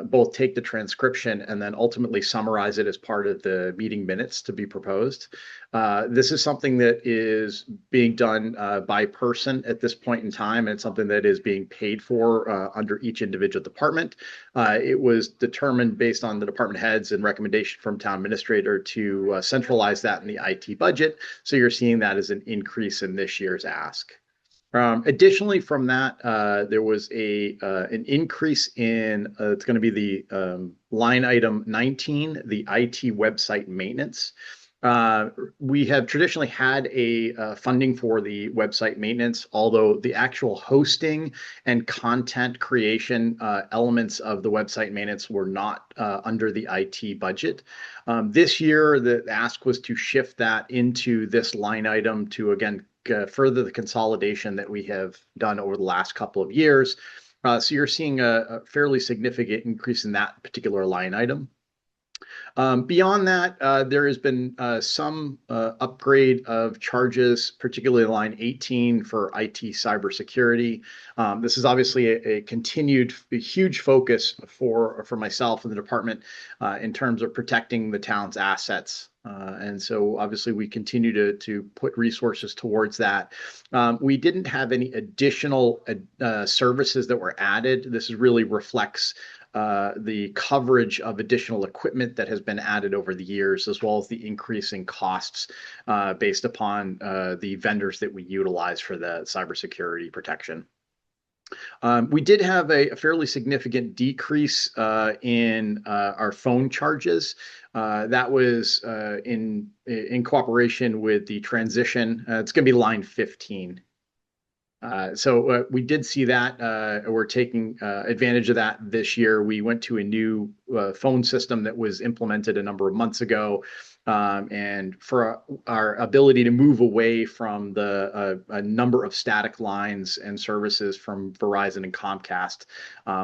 both take the transcription and then ultimately summarize it as part of the meeting minutes to be proposed. This is something that is being done by person at this point in time, and it's something that is being paid for under each individual department. It was determined based on the department heads and recommendation from town administrator to centralize that in the IT budget. So you're seeing that as an increase in this year's ask. Additionally, from that, there was an increase in it's going to be the line item 19, the IT website maintenance. We have traditionally had a funding for the website maintenance, although the actual hosting and content creation elements of the website maintenance were not under the IT budget. This year, the ask was to shift that into this line item to, again, further the consolidation that we have done over the last couple of years. So you're seeing a fairly significant increase in that particular line item. Beyond that, there has been some upgrade of charges, particularly line 18 for IT cybersecurity. This is obviously a continued huge focus for myself and the department in terms of protecting the town's assets. And so obviously we continue to put resources towards that. We didn't have any additional services that were added. This really reflects the coverage of additional equipment that has been added over the years, as well as the increasing costs based upon the vendors that we utilize for the cybersecurity protection. We did have a fairly significant decrease in our phone charges. That was in cooperation with the transition. It's going to be line 15. So we did see that. We're taking advantage of that this year. We went to a new phone system that was implemented a number of months ago. And for our ability to move away from a number of static lines and services from Verizon and Comcast,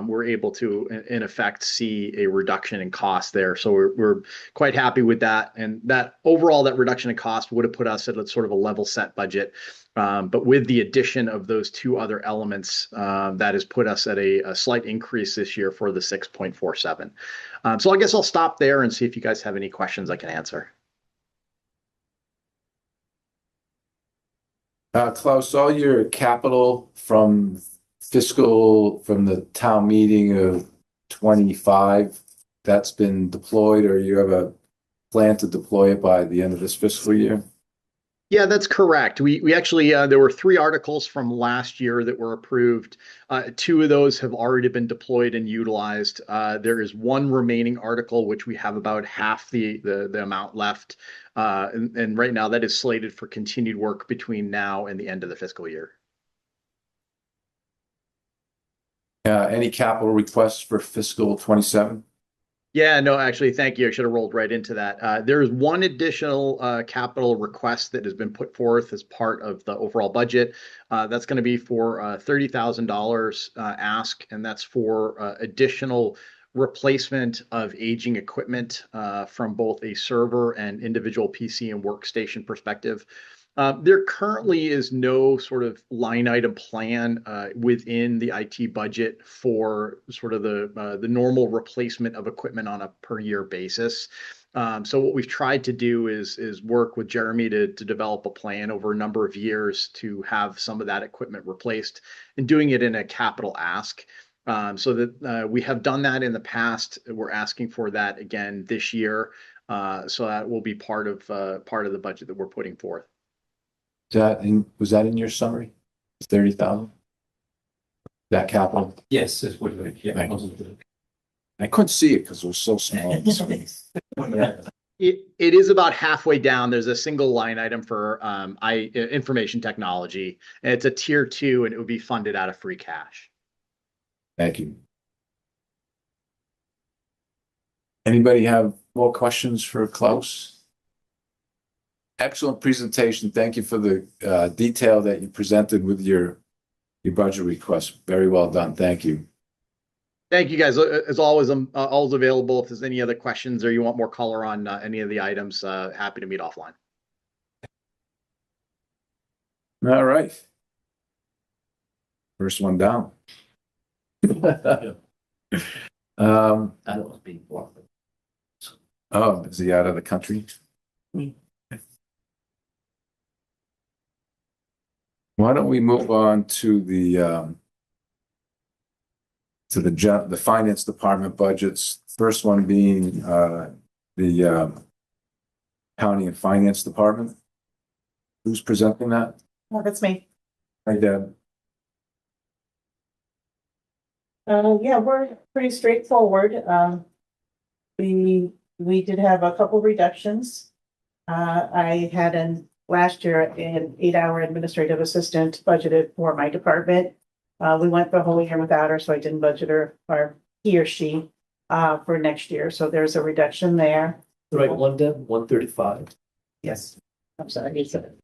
we're able to, in effect, see a reduction in cost there. So we're quite happy with that. And that overall, that reduction in cost would have put us at a sort of a level set budget. But with the addition of those two other elements, that has put us at a slight increase this year for the 6.47. So I guess I'll stop there and see if you guys have any questions I can answer. Klaus, all your capital from the town meeting of 25, that's been deployed, or you have a plan to deploy it by the end of this fiscal year? Yeah, that's correct. We actually, there were 3 articles from last year that were approved. 2 of those have already been deployed and utilized. There is 1 remaining article, which we have about half the amount left. And right now that is slated for continued work between now and the end of the fiscal year. Any capital requests for fiscal 27? Yeah, no, actually, thank you. I should have rolled right into that. There is 1 additional capital request that has been put forth as part of the overall budget. That's going to be for $30,000 ask, and that's for additional replacement of aging equipment from both a server and individual PC and workstation perspective. There currently is no sort of line item plan within the IT budget for sort of the normal replacement of equipment on a per year basis. So what we've tried to do is work with Jeremy to develop a plan over a number of years to have some of that equipment replaced and doing it in a capital ask. So that we have done that in the past. We're asking for that again this year. So that will be part of the budget that we're putting forth. Was that in your summary? 30,000? That capital? Yes, it would be. Yeah. Thank I couldn't see it because it was so small. It is about halfway down. There's a single line item for information technology, and it's a tier 2, and it would be funded out of free cash. Thank you. Anybody have more questions for Klaus? Excellent presentation. Thank you for the detail that you presented with your budget request. Very well done. Thank you. Thank you, guys. As always, I'm always available if there's any other questions or you want more color on any of the items. Happy to meet offline. All right. First one down. Oh, is he out of the country? Why don't we move on to the finance department budgets? First one being the county and finance department. Who's presenting that? Well, that's me. Hi, Deb. Yeah, we're pretty straightforward. We did have a couple reductions. I had last year an 8-hour administrative assistant budgeted for my department. We went the whole year without her, so I didn't budget her, or he or she, for next year. So there's a reduction there. Right, 135. Yes, I'm sorry, you said it.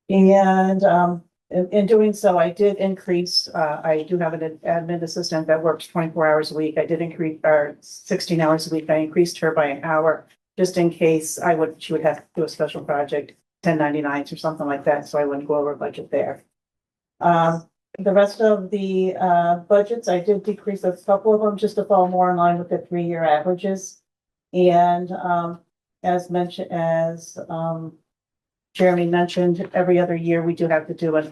And in doing so, I did increase, I do have an admin assistant that works 24 hours a week. I did increase, 16 hours a week. I increased her by an hour just in case she would have to do a special project, 1099s or something like that. So I wouldn't go over budget there. The rest of the budgets, I did decrease a couple of them just to fall more in line with the 3-year averages. And as mentioned, Jeremy mentioned, every other year we do have to do an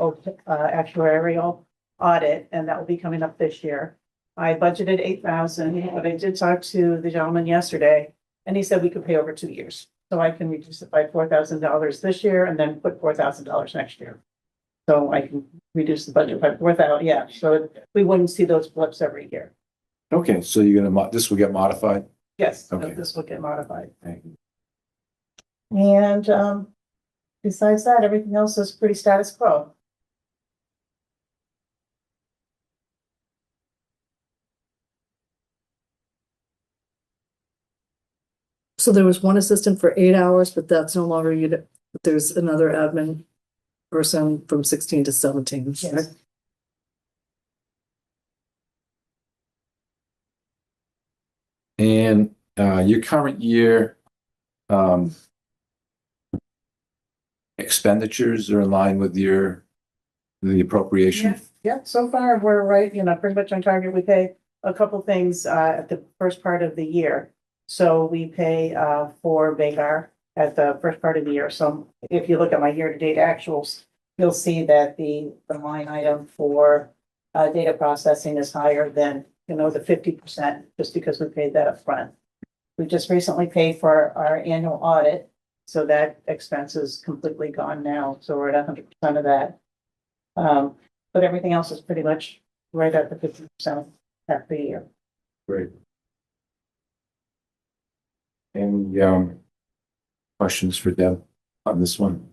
actuarial audit, and that will be coming up this year. I budgeted 8,000, but I did talk to the gentleman yesterday, and he said we could pay over 2 years. So I can reduce it by $4,000 this year and then put $4,000 next year. So I can reduce the budget by 4,000, yeah, so we wouldn't see those blips every year. Okay, so you're gonna, this will get modified? Yes, Okay. this will get modified. Thank you. And besides that, everything else is pretty status quo. So there was one assistant for 8 hours, but that's no longer you. There's another admin person from 16 to 17. Yes. Right? And your current year expenditures are in line with the appropriation? Yeah, so far we're right, pretty much on target. We pay a couple things at the first part of the year. So we pay for Vagar at the first part of the year. So if you look at my year-to-date actuals, you'll see that the line item for data processing is higher than, the 50%, just because we paid that up front. We just recently paid for our annual audit, so that expense is completely gone now. So we're at 100% of that. But everything else is pretty much right at the 50% after the year. Great. Any questions for Deb on this one?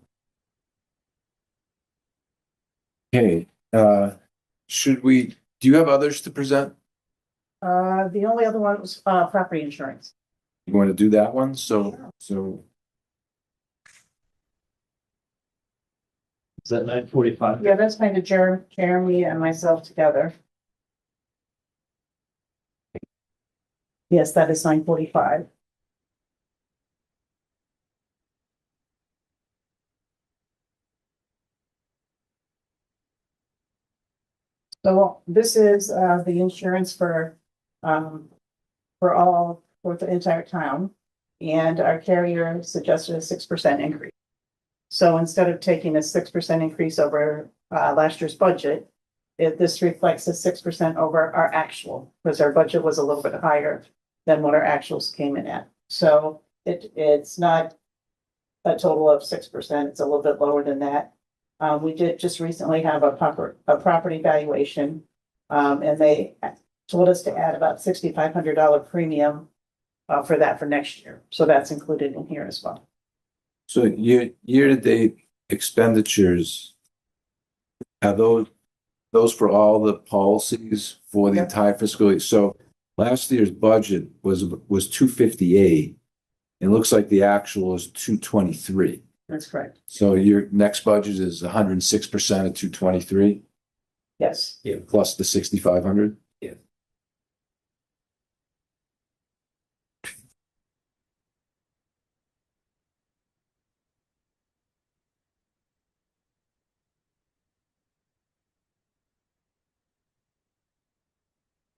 Okay, do you have others to present? The only other one was property insurance. You want to do that one? So Is that 9:45? Yeah, that's kind of Jeremy and myself together. Yes, that is 9:45. So this is the insurance for the entire town. And our carrier suggested a 6% increase. So instead of taking a 6% increase over last year's budget, this reflects a 6% over our actual, because our budget was a little bit higher than what our actuals came in at. So it's not a total of 6%, it's a little bit lower than that. We did just recently have a property valuation, and they told us to add about $6,500 premium for that for next year. So that's included in here as well. So year-to-date expenditures, are those for all the policies for the Yeah. entire fiscal year? So last year's budget was 258. It looks like the actual is 223. That's correct. So your next budget is 106% of 223 Yes. plus the 6,500? Yeah.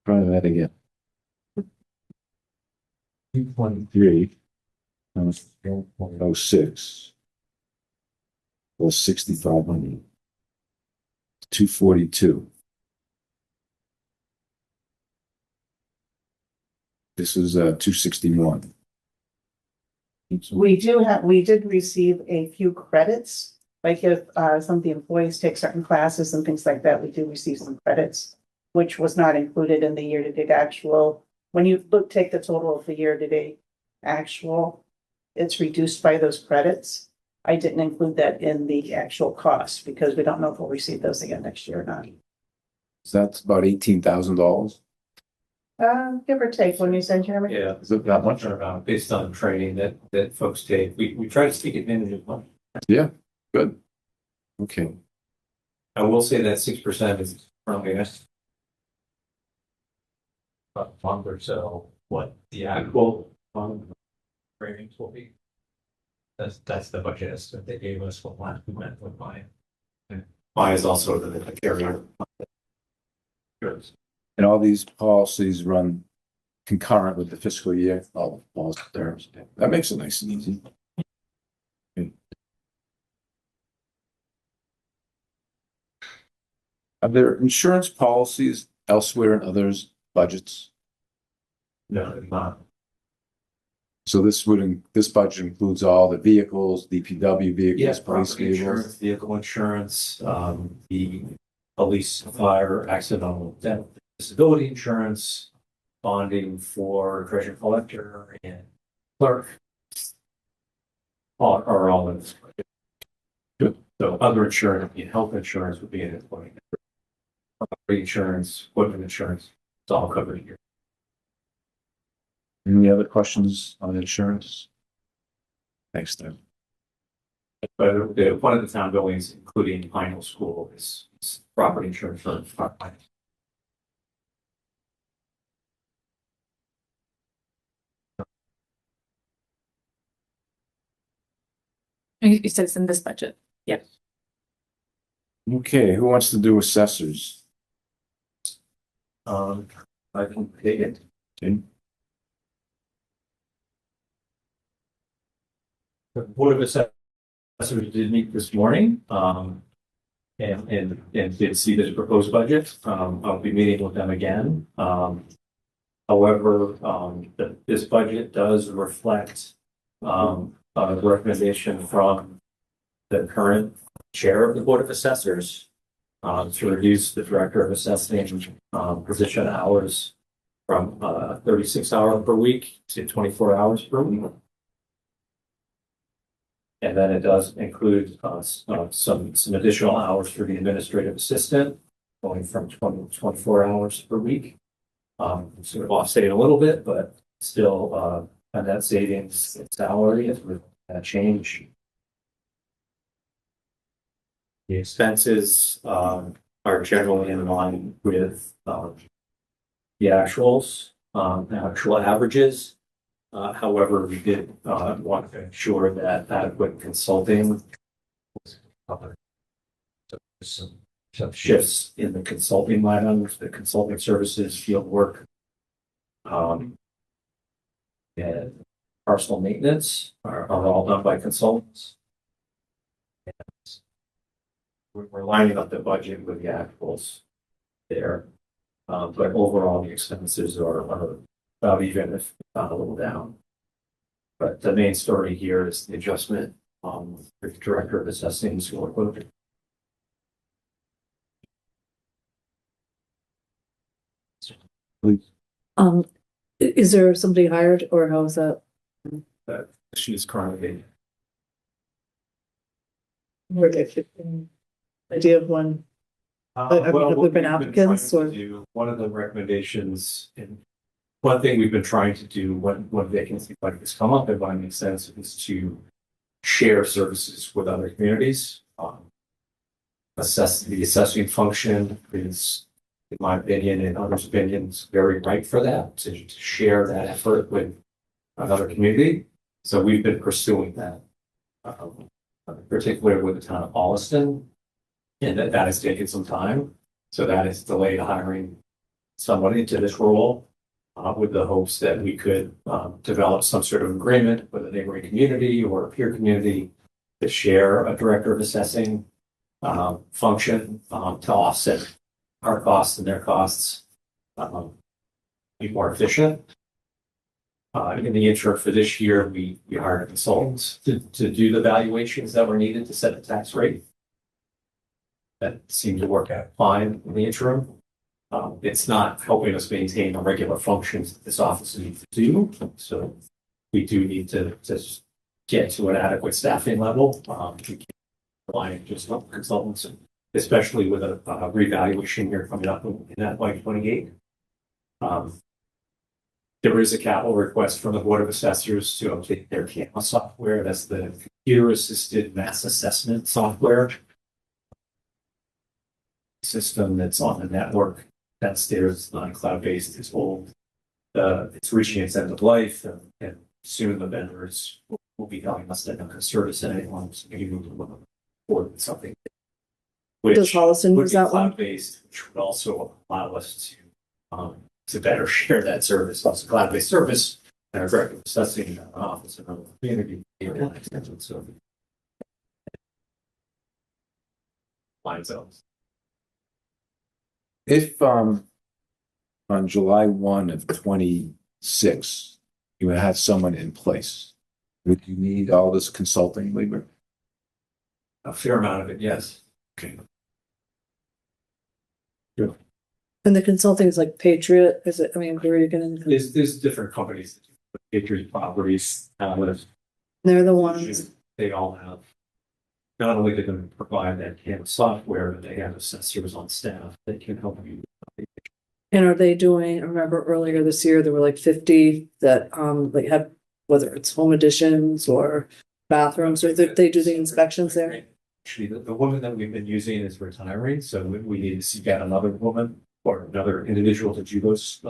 Try that again. 223 minus 1.06 plus 6,500. 242. This is 261. We did receive a few credits, like if some of the employees take certain classes and things like that, we do receive some credits, which was not included in the year-to-date actual. When you take the total of the year-to-date actual, it's reduced by those credits. I didn't include that in the actual cost because we don't know if we'll receive those again next year or not. So that's about $18,000. Give or take, when you said, Jeremy? Yeah. Is it that much? Based on training that folks take, we try to take advantage of one. Yeah, good. Okay. I will say that 6% is probably us. About a month or so, what the actual ratings will be. That's the budget estimate they gave us what last we went with mine. And mine is also the carrier. Good. And all these policies run concurrent with the fiscal year, all the policy terms. That makes it nice and easy. Okay. Are there insurance policies elsewhere in others' budgets? No, it's not. So this budget includes all the vehicles, DPW vehicles, Yes, police property vehicles. insurance, vehicle insurance, the police, fire, accidental death, disability insurance, bonding for treasure collector and clerk. Are all in this budget. Good. So other insurance, health insurance would be an employee. Property insurance, equipment insurance, it's all covered here. Any other questions on insurance? Thanks, Tim. But one of the town buildings, including Pine School, is property insurance for fire. You said it's in this budget. Okay, who wants to do assessors? I can take it. Okay. The Board of Assessors did meet this morning, and did see the proposed budget. I'll be meeting with them again. However, this budget does reflect, a recommendation from the current chair of the Board of Assessors, to reduce the Director of Assessing, position hours from, 36 hours per week to 24 hours per week. And then it does include some additional hours for the administrative assistant, going from 20 to 24 hours per week. Sort of offsetting a little bit, but still a net savings in salary is a change. The expenses are generally in line with the actuals, actual averages. However, we did want to ensure that adequate consulting was covered. So there's some shifts in the consulting line items, the consulting services, field work, and personal maintenance are all done by consultants. And we're lining up the budget with the actuals there. But overall, the expenses are about even, if not a little down. But the main story here is the adjustment for the Director of Assessing School Equipment. Is there somebody hired or how is that? She is currently Idea of one? Have there been what we've been applicants trying or? to do, one of the recommendations, and one thing we've been trying to do when vacancy like this come up, if it makes sense, is to share services with other communities. The assessing function is, in my opinion and others' opinions, very right for that, to share that effort with another community. So we've been pursuing that, particularly with the town of Holliston. And that has taken some time. So that has delayed hiring someone into this role, with the hopes that we could develop some sort of agreement with a neighboring community or a peer community to share a Director of Assessing function to offset our costs and their costs, be more efficient. In the interim for this year, we hired consultants to do the valuations that were needed to set the tax rate. That seemed to work out fine in the interim. It's not helping us maintain the regular functions that this office needs to do. So we do need to get to an adequate staffing level. We can't rely on just consultants, especially with a revaluation here coming up in that 2028. There is a capital request from the Board of Assessors to update their CAMA software. That's the computer-assisted mass assessment software system that's on the network. Downstairs, non-cloud-based, is old. It's reaching its end of life, and soon the vendors will be telling us they're not going to service it anymore. So maybe we will look for something Does Holliston would use be that one? cloud-based, which would also allow us to better share that service. It's a cloud-based service, and our Director of Assessing in our office and our community. So lines up. If on July 1 of 26, you had someone in place. Would you need all this consulting labor? A fair amount of it, yes. Okay. And the consulting is like Patriot, is it, I mean, where are you getting? There's different companies, Patriot Properties, They're the ones, they all have. Not only they're going to provide that kind of software, but they have assessors on staff that can help you. and are they doing, I remember earlier this year, there were like 50 that, like had, whether it's home additions or bathrooms, or they do the inspections there? Actually, the woman that we've been using is retiring, so we need to seek out another woman or another individual to do those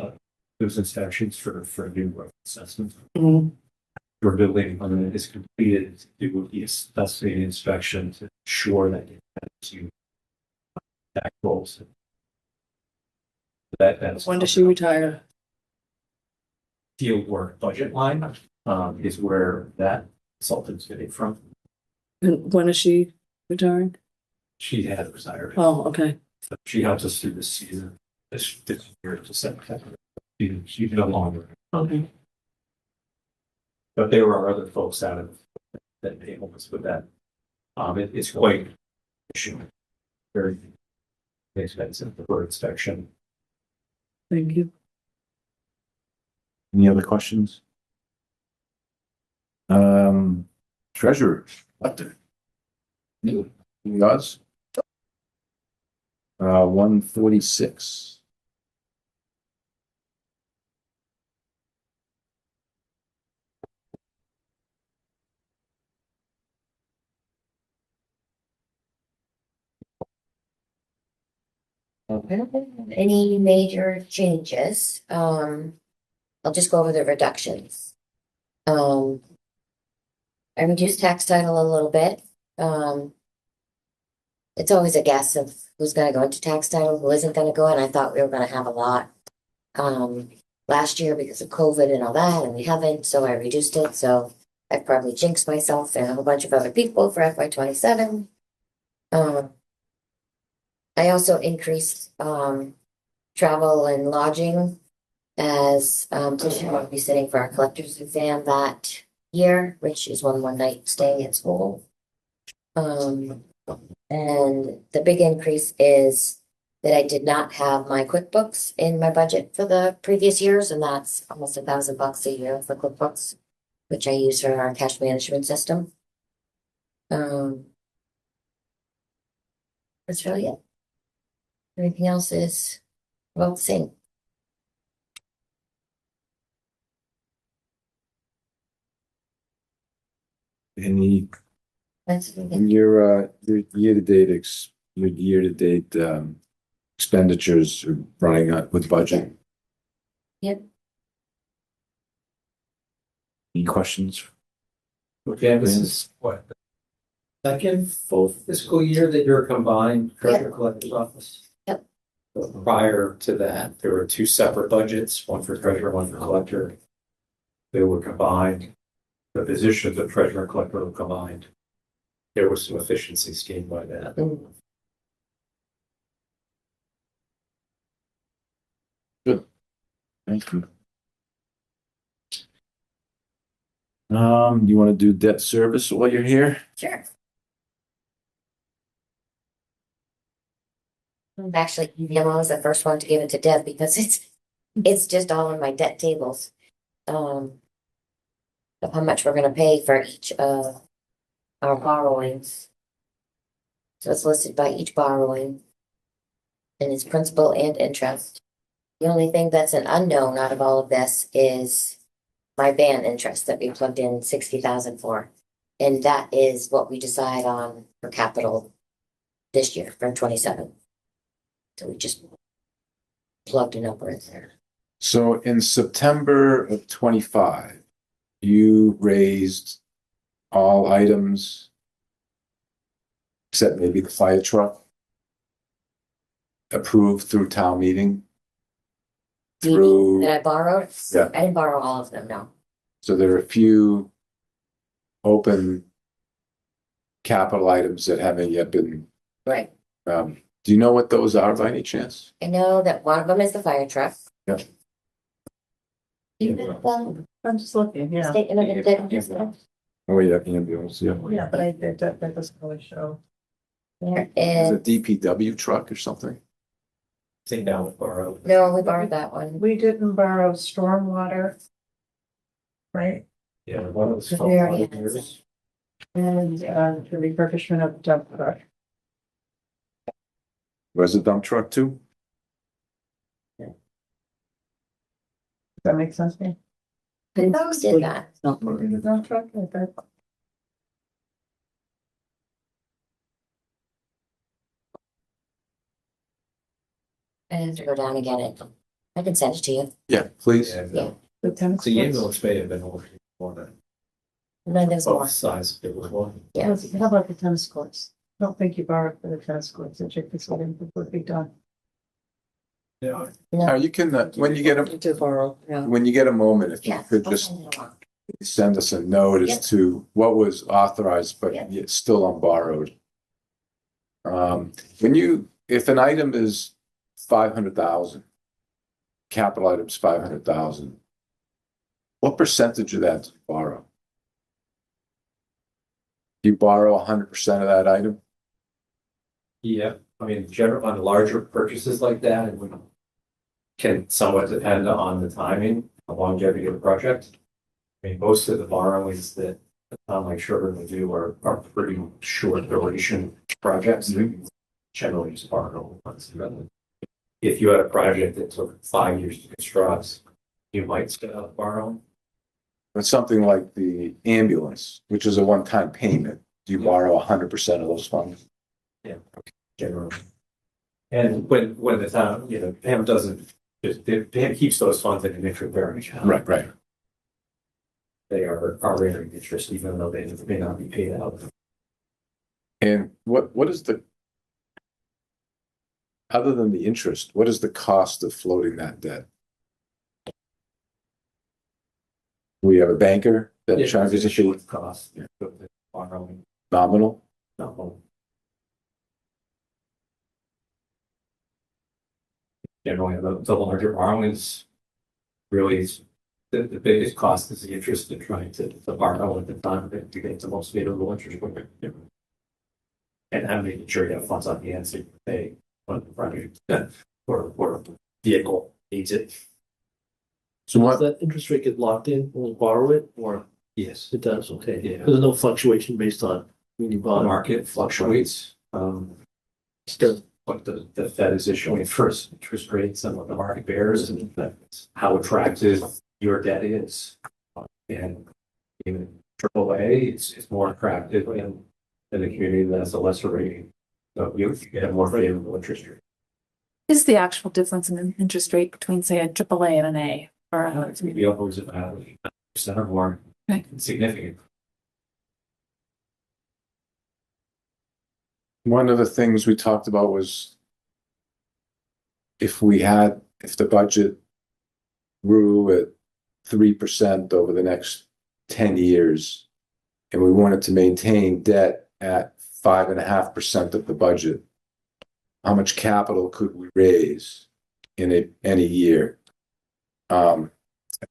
inspections for new growth assessment. Mhm. Your building permit is completed, it will be a specific inspection to ensure that you tax goals. That's When does she retire? field work budget line, is where that consultant's getting from. And when is she retiring? She had retired. Oh, okay. So she helps us through this season, this year to September. She's no longer, Okay. but there are other folks out of that may help us with that. It's quite very expensive for inspection. Thank you. Any other questions? Treasurer, Lecter. Yours? 146. I don't have any major changes. I'll just go over the reductions. I reduced tax title a little bit. It's always a guess of who's gonna go into tax title, who isn't gonna go, and I thought we were gonna have a lot. Last year because of COVID and all that, and we haven't, so I reduced it, so I've probably jinxed myself and a whole bunch of other people for FY 27. I also increased travel and lodging as Tisha will be sitting for our collector's exam that year, which is one night stay at school. And the big increase is that I did not have my QuickBooks in my budget for the previous years, and that's almost $1,000 a year for QuickBooks, which I use for our cash management system. That's really it. Everything else is about the same. Any, That's your year-to-date expenditures are running out with budget? Yep. Any questions? Okay, this is what? The second full fiscal year that you're combined treasurer collector's office? Yep. Prior to that, there were two separate budgets, one for treasurer, one for collector. They were combined. The positions of treasurer and collector were combined. There was some efficiencies gained by that. Thank you. You want to do debt service while you're here? Sure. Actually, I was the first one to give it to Deb because it's just all in my debt tables. Of how much we're gonna pay for each of our borrowings. So it's listed by each borrowing. And it's principal and interest. The only thing that's an unknown out of all of this is my van interest that we plugged in 60,000 for. And that is what we decide on for capital this year for 27. So we just plugged a number in there. So in September of 25, you raised all items except maybe the fire truck approved through town meeting. Through, That I borrowed? Yeah. I didn't borrow all of them, no. so there are a few open capital items that haven't yet been, Right. do you know what those are by any chance? I know that one of them is the fire truck. Yeah. Well, I'm just looking, yeah. Statement of intent. Oh, yeah, ambulance, yeah. Yeah, but that doesn't really show. There Is is, it DPW truck or something? Take down with borrow. no, we borrowed that one. We didn't borrow stormwater. Right, Yeah, one of the We already had years. and the refurbishment of the dump truck. Was it dump truck too? Does that make sense to me? Who did that? The dump truck, I bet. I have to go down and get it. I can send it to you. Yeah, please. Yeah. The tennis The courts. ambulance may have been over more than No, there's more. both sides. It was one. Yeah. How about the tennis courts? I don't think you borrowed for the tennis courts, that your facility would be done. Yeah. You can, when you get a, To borrow, yeah. when you get a moment, if you Yeah. could I'll just send it along. send us a note Yeah. as to what was authorized, but Yeah. it's still on borrowed. If an item is 500,000, capital item's 500,000, what percentage of that do you borrow? Do you borrow 100% of that item? Yeah, I mean, general, on larger purchases like that, it would can somewhat depend on the timing, the longevity of the project. I mean, most of the borrowings that a town like Sherborn would do are pretty short duration projects. Generally just borrow funds. If you had a project that took 5 years to construct, you might still have borrowing. But something like the ambulance, which is a one-time payment, do you borrow 100% of those funds? Generally. And when the town, Pam doesn't, Pam keeps those funds in an interest-bearing account. Right. They are earning interest even though they may not be paid out. And what is the, other than the interest, what is the cost of floating that debt? We have a banker that charges a fee, Cost. Borrowing, nominal. no. Generally, the larger borrowings really is the biggest cost is the interest in trying to borrow at the time to get the most favorable interest rate. And I'm making sure you have funds on hand so you can pay when the project or vehicle needs it. So What- does that interest rate get locked in when we borrow it, or Yes. it does, okay? Yeah. There's no fluctuation based on when you The bought it. market fluctuates. Still, What the Fed is issuing first interest rates and what the market bears and how attractive your debt is. And even AAA, it's more attractive in the community that has a lesser rating. So you get a more favorable interest rate. Is the actual difference in interest rate between, say, a AAA and an A? Or It's gonna be upwards of 9% or more. Okay. Significant. One of the things we talked about was if the budget grew at 3% over the next 10 years, and we wanted to maintain debt at 5.5% of the budget, how much capital could we raise in any year?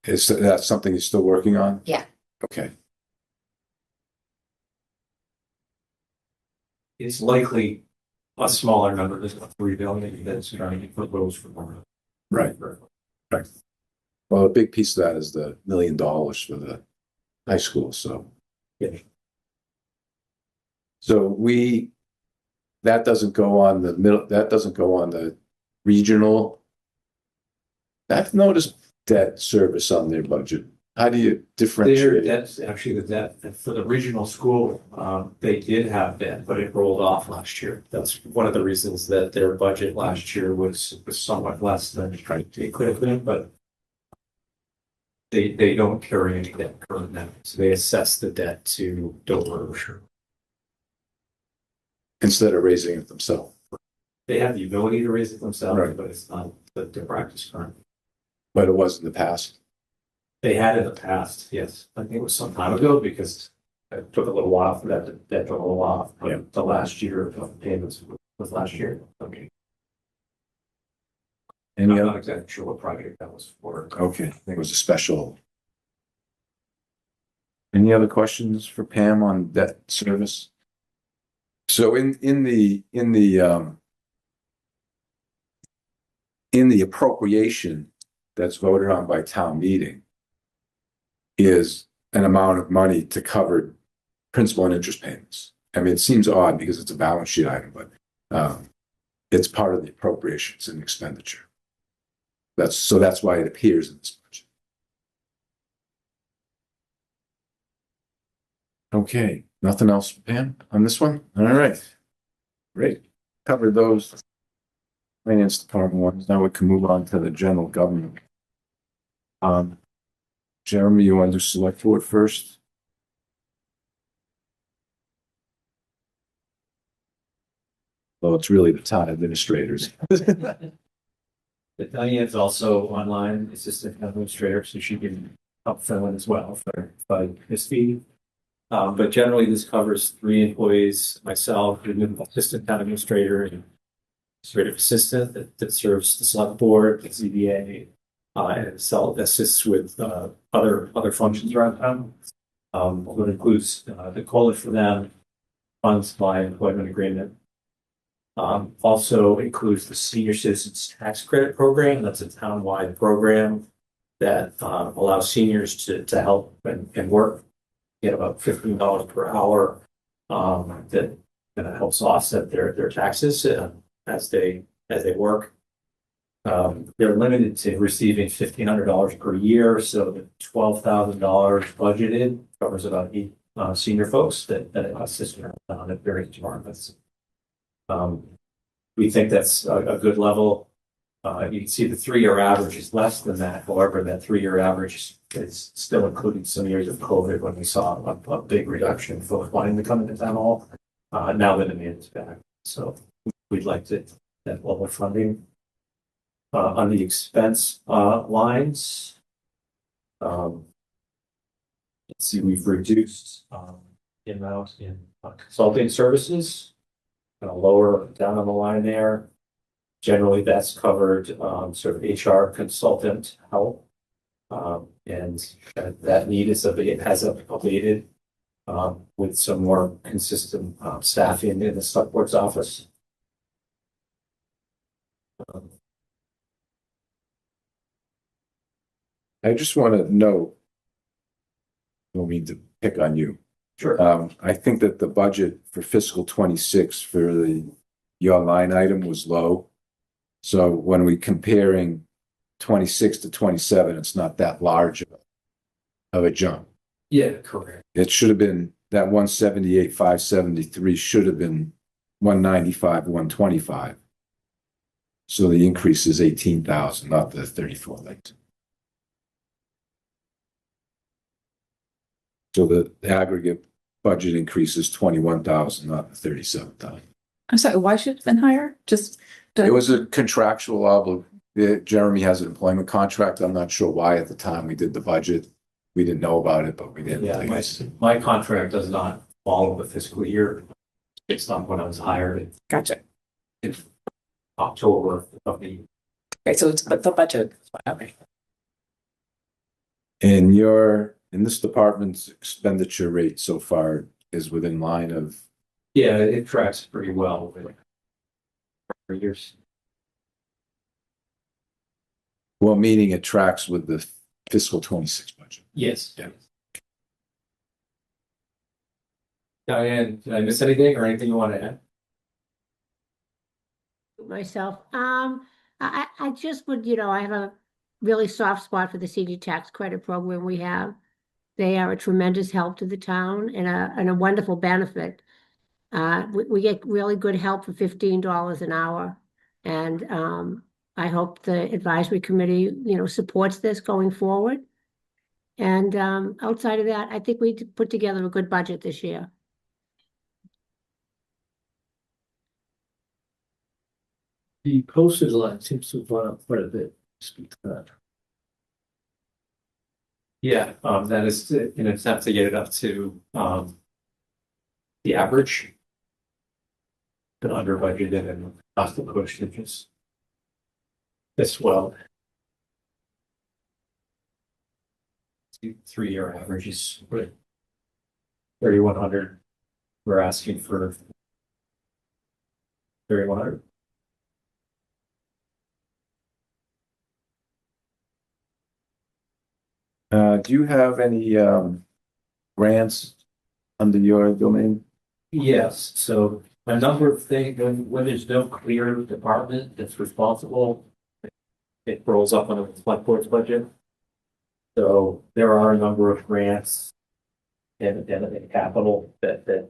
Is that something you're still working on? Yeah. Okay. It's likely a smaller number than 3 billion that's trying to put those for more. Right. Well, a big piece of that is the $1 million for the high school, so. Yeah. So that doesn't go on the middle, that doesn't go on the regional. I've noticed debt service on their budget. How do you differentiate? That's actually the debt for the regional school. They did have debt, but it rolled off last year. That's one of the reasons that their budget last year was somewhat less than it could have been, but they don't carry any debt current now. So they assess the debt to Dover. Instead of raising it themselves. They have the ability to raise it themselves, Right. but it's not the practice currently. But it was in the past. They had in the past, yes. I think it was some time ago because it took a little while for that to roll off. Yeah. The last year of payments was last year. Okay. And Any I'm other? not exactly sure what project that was for. Okay, I think it was a special. Any other questions for Pam on debt service? So in the appropriation that's voted on by town meeting is an amount of money to cover principal and interest payments. I mean, it seems odd because it's a balance sheet item, but it's part of the appropriations and expenditure. That's why it appears in this budget. Okay, nothing else, Pam, on this one? All right. Great. Covered those finance department ones. Now we can move on to the general government. Jeremy, you want to do select board first? Well, it's really the town administrators. But Diane's also online assistant administrator, so she can help fill in as well for his fee. But generally, this covers 3 employees: myself, the assistant town administrator, and administrative assistant that serves the select board, the ZBA, and assists with other functions around town. What includes the COLA for them, funds by employment agreement. Also includes the Senior Citizens Tax Credit Program. That's a town-wide program that allows seniors to help and work, get about $15 per hour. That helps offset their taxes as they work. They're limited to receiving $1,500 per year, so the $12,000 budgeted covers about 8 senior folks that assist on at various departments. We think that's a good level. You can see the 3-year average is less than that. However, that 3-year average is still including some years of COVID when we saw a big reduction in folks wanting to come into town hall. Now the demand is back. So we'd like that level of funding. On the expense lines, let's see, we've reduced the amount in consulting services. Lower down on the line there. Generally, that's covered sort of HR consultant help. And that need has updated with some more consistent staffing in the select board's office. I just want to note, I don't mean to pick on you. Sure. I think that the budget for fiscal 26 for your line item was low. So when we comparing 26 to 27, it's not that large of a jump. Yeah, correct. It should have been that 178, 573 should have been 195, 125. So the increase is 18,000, not the 34 like. So the aggregate budget increase is 21,000, not the 37,000. I'm sorry, why should it have been higher? It was a contractual obligation. Jeremy has an employment contract. I'm not sure why at the time we did the budget. We didn't know about it, but we didn't. Yeah, my contract does not follow the fiscal year. It's not when I was hired. Gotcha. In October of the. Okay, so it's the budget. Okay. And in this department's expenditure rate so far is within line of. Yeah, it tracks pretty well for years. Well, meaning it tracks with the fiscal 26 budget. Yes. Yeah. Diane, did I miss anything or anything you want to add? Myself, I just would, I have a really soft spot for the senior tax credit program we have. They are a tremendous help to the town and a wonderful benefit. We get really good help for $15 an hour. And I hope the advisory committee, supports this going forward. And outside of that, I think we put together a good budget this year. The postage line seems to have gone up quite a bit. Speak to that. Yeah, that is in an attempt to get it up to the average. Been under budgeted and cost of postage as well. 3-year averages. 3,100. We're asking for 3,100. Do you have any grants under your domain? Yes, so a number of things, when there's no clear department that's responsible, it rolls up on the select board's budget. So there are a number of grants and capital that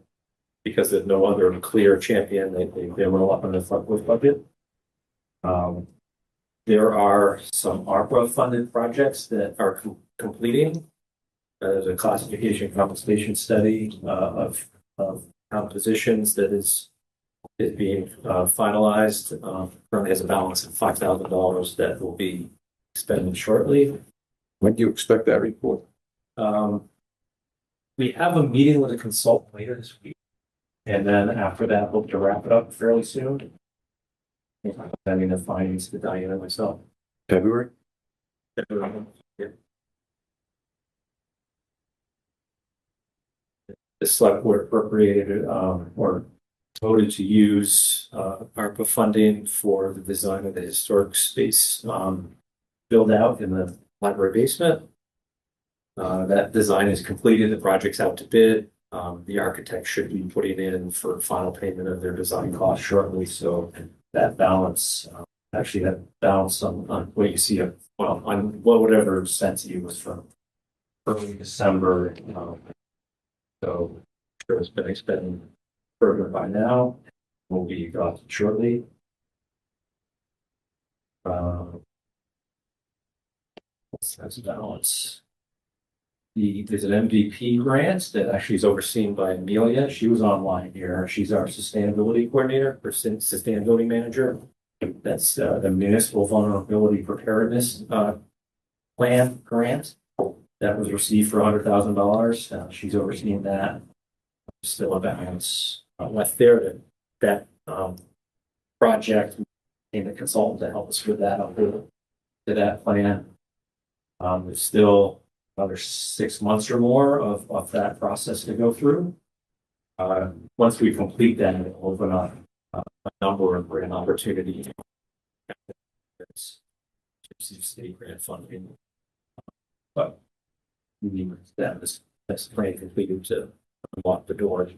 because there's no other clear champion, they roll up on the select board's budget. There are some ARPA funded projects that are completing. There's a classification compensation study of positions that is being finalized. Currently has a balance of $5,000 that will be expended shortly. When do you expect that report? We have a meeting with a consultant later this week. And then after that, hope to wrap it up fairly soon. Sending the findings to Diana and myself. February? Yeah. The select board appropriated or voted to use ARPA funding for the design of the historic space build out in the library basement. That design is completed. The project's out to bid. The architect should be putting in for final payment of their design costs shortly. So that balance, actually that balance on what you see, well, on whatever sent to you was from early December. So sure it's been expended further by now. Will be got shortly. That's balance. There's an MVP grant that actually is overseen by Amelia. She was online here. She's our sustainability coordinator or sustainability manager. That's the municipal vulnerability preparedness plan grant that was received for $100,000. She's overseeing that. Still a balance left there. That project and the consultant to help us with that to that plan. There's still another 6 months or more of that process to go through. Once we complete that, it'll open up a number of grant opportunities. State grant funding. But we need that's plan completed to unlock the door.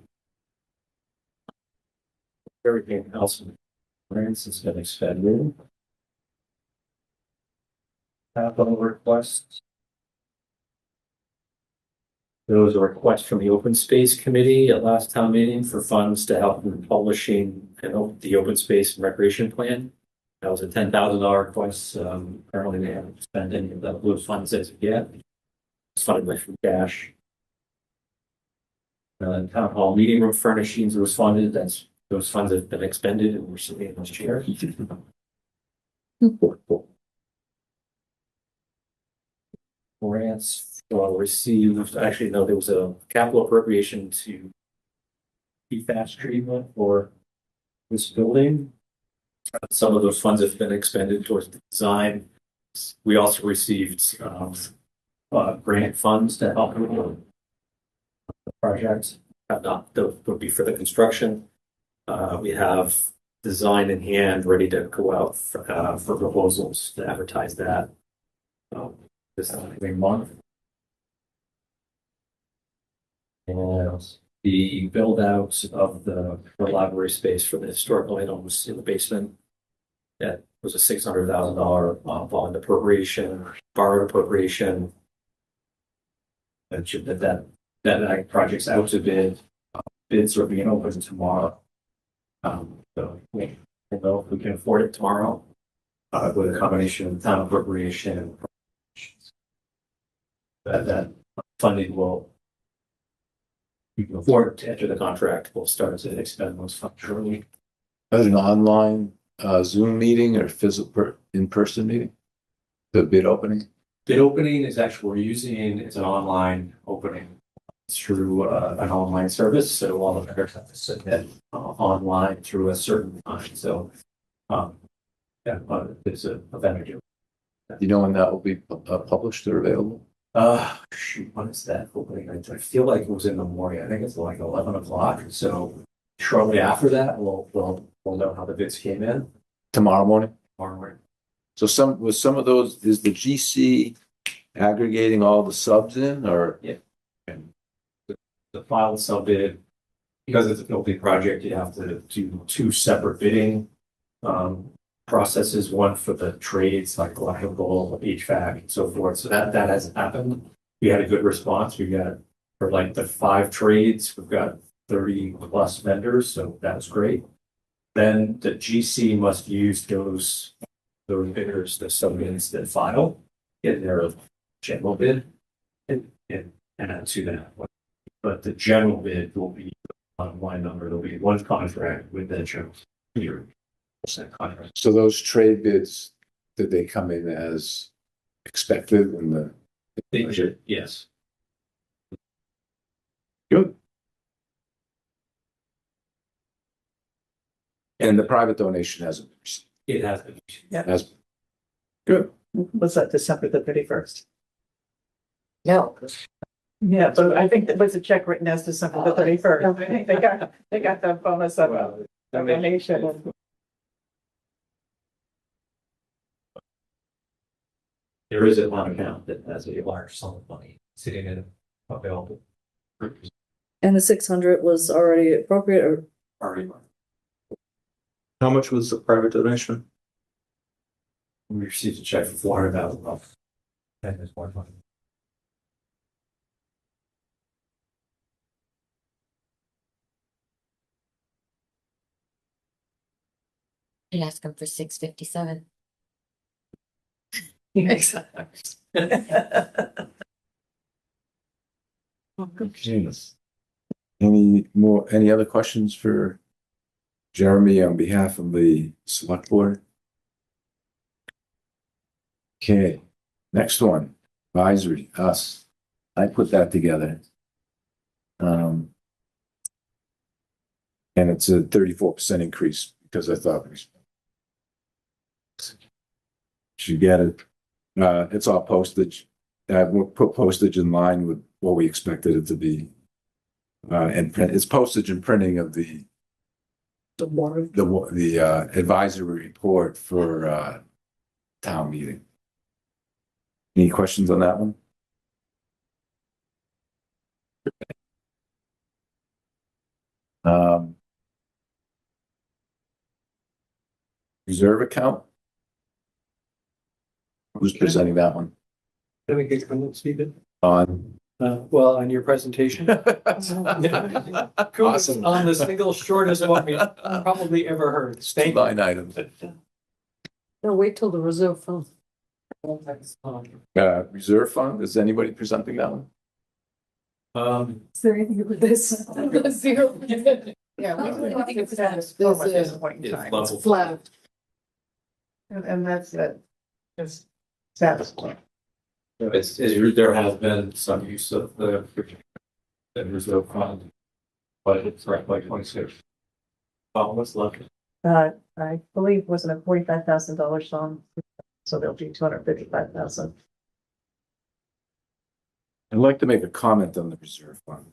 Everything else in grants has been expended. Capital requests. There was a request from the Open Space Committee at last town meeting for funds to help in publishing the Open Space and Recreation Plan. That was a $10,000 request. Apparently they haven't spent any of those funds as of yet. It's funded by free cash. Town hall meeting room furnishings was funded. Those funds have been expended and we're sitting in those chairs. Grants received, actually, no, there was a capital appropriation to PFAS treatment for this building. Some of those funds have been expended towards the design. We also received grant funds to help with the project. That would be for the construction. We have design in hand ready to go out for proposals to advertise that this coming month. And the build out of the library space for the historical items in the basement. That was a $600,000 bond appropriation, borrowed appropriation. That project's out to bid. Bids are being opened tomorrow. So we don't know if we can afford it tomorrow with a combination of town appropriation and that funding will, we can afford to enter the contract. We'll start to expend those funds shortly. Is it an online Zoom meeting or physical in-person meeting? The bid opening? Bid opening is actually we're using, it's an online opening. It's through an online service, so all the vendors have to submit online through a certain time. So, yeah, it's a vendor. Do you know when that will be published or available? Shoot, when is that opening? I feel like it was in the morning. I think it's like 11 o'clock. So shortly after that, we'll know how the bids came in Tomorrow morning? tomorrow morning. So some of those, is the GC aggregating all the subs in or? Yeah. The final sub bid, because it's a building project, you have to do two separate bidding processes, one for the trades like electrical, HVAC, and so forth. So that hasn't happened. We had a good response. We got for like the 5 trades, we've got 30 plus vendors, so that's great. Then the GC must use those bidders, the sub bids that file in their general bid and add to that. But the general bid will be on one number. There'll be one contract with the general here. Contract. So those trade bids, did they come in as expected in the budget? Yes. Good. And the private donation hasn't, It has been. has, good. Was that December the 31st? No, Yeah, but I think that was a check written as December the 31st. I think they got the bonus of Well, donation. there is one account that has a large sum of money sitting in available. And the 600 was already appropriate or Already. How much was the private donation? We received a check for $400,000. And there's more money. I'd ask him for 657. Exactly. Any other questions for Jeremy on behalf of the select board? Okay, next one, advisory, us. I put that together. And it's a 34% increase because I thought we should get it. It's all postage. We'll put postage in line with what we expected it to be. And it's postage and printing of the warrant? the advisory report for town meeting. Any questions on that one? Reserve account? Who's presenting that one? Let me get comment, Stephen. On. Well, on your presentation. Awesome. On the single shortest one we probably ever heard. Thank you. Line item. No, wait till the reserve fund. Reserve fund, is anybody presenting that one? Is there anything with this? Zero. Yeah, I think it's status this quo at this is- point in It's time. level. Flat. And that's it. Just status quo. There has been some use of the reserve fund, but it's right by 26. What's left? I believe wasn't a $45,000 song, so there'll be 255,000. I'd like to make a comment on the reserve fund.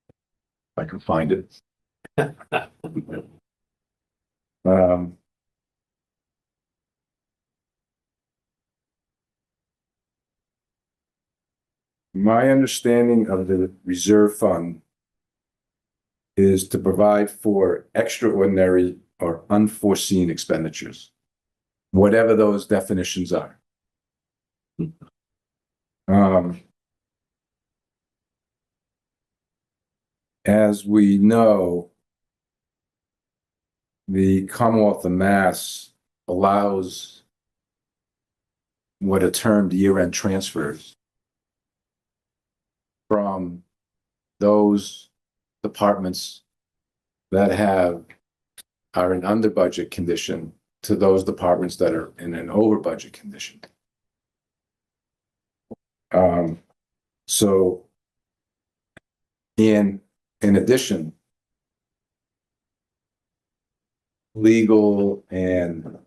If I can find it. My understanding of the reserve fund is to provide for extraordinary or unforeseen expenditures, whatever those definitions are. As we know, the Commonwealth of Mass allows what are termed year-end transfers from those departments that are in under budget condition to those departments that are in an over budget condition. So in addition, legal and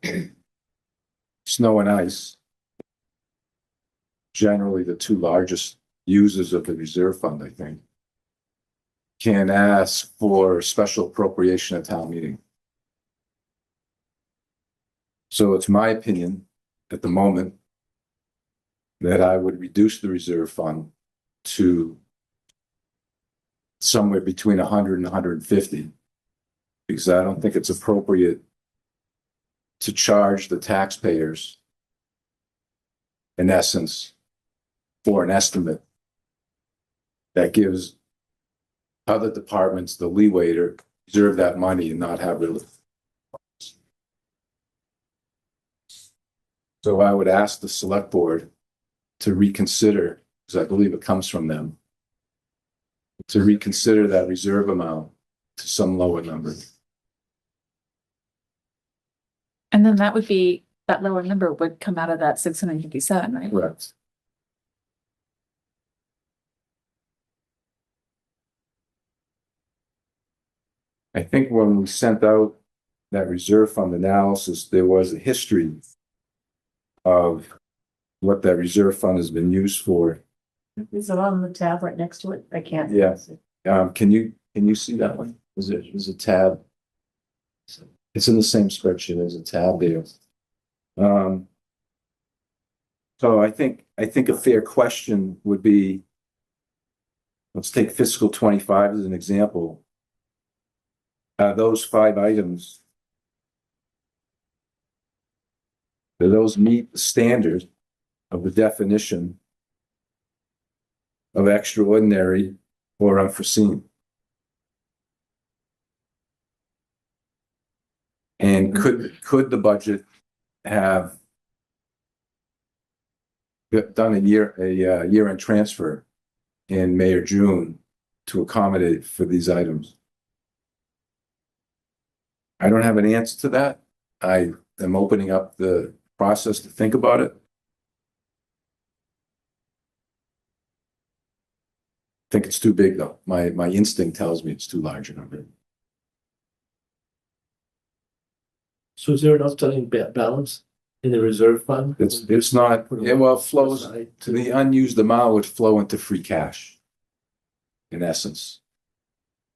snow and ice generally the two largest users of the reserve fund, I think, can ask for special appropriation at town meeting. So it's my opinion at the moment that I would reduce the reserve fund to somewhere between 100 and 150, because I don't think it's appropriate to charge the taxpayers, in essence, for an estimate that gives other departments the leeway to reserve that money and not have it. So I would ask the select board to reconsider, because I believe it comes from them, to reconsider that reserve amount to some lower number. And then that would be, that lower number would come out of that 657, right? Correct. I think when we sent out that reserve fund analysis, there was a history of what that reserve fund has been used for. Is it on the tab right next to it? I can't. Yeah. Can you see that one? There's a tab. It's in the same spreadsheet. There's a tab there. So I think a fair question would be, let's take fiscal 25 as an example. Those 5 items, do those meet the standard of the definition of extraordinary or unforeseen? And could the budget have done a year-end transfer in May or June to accommodate for these items? I don't have an answer to that. I am opening up the process to think about it. I think it's too big, though. My instinct tells me it's too large a number. So is there an outstanding balance in the reserve fund? It's not, well, it flows to the unused amount would flow into free cash, in essence.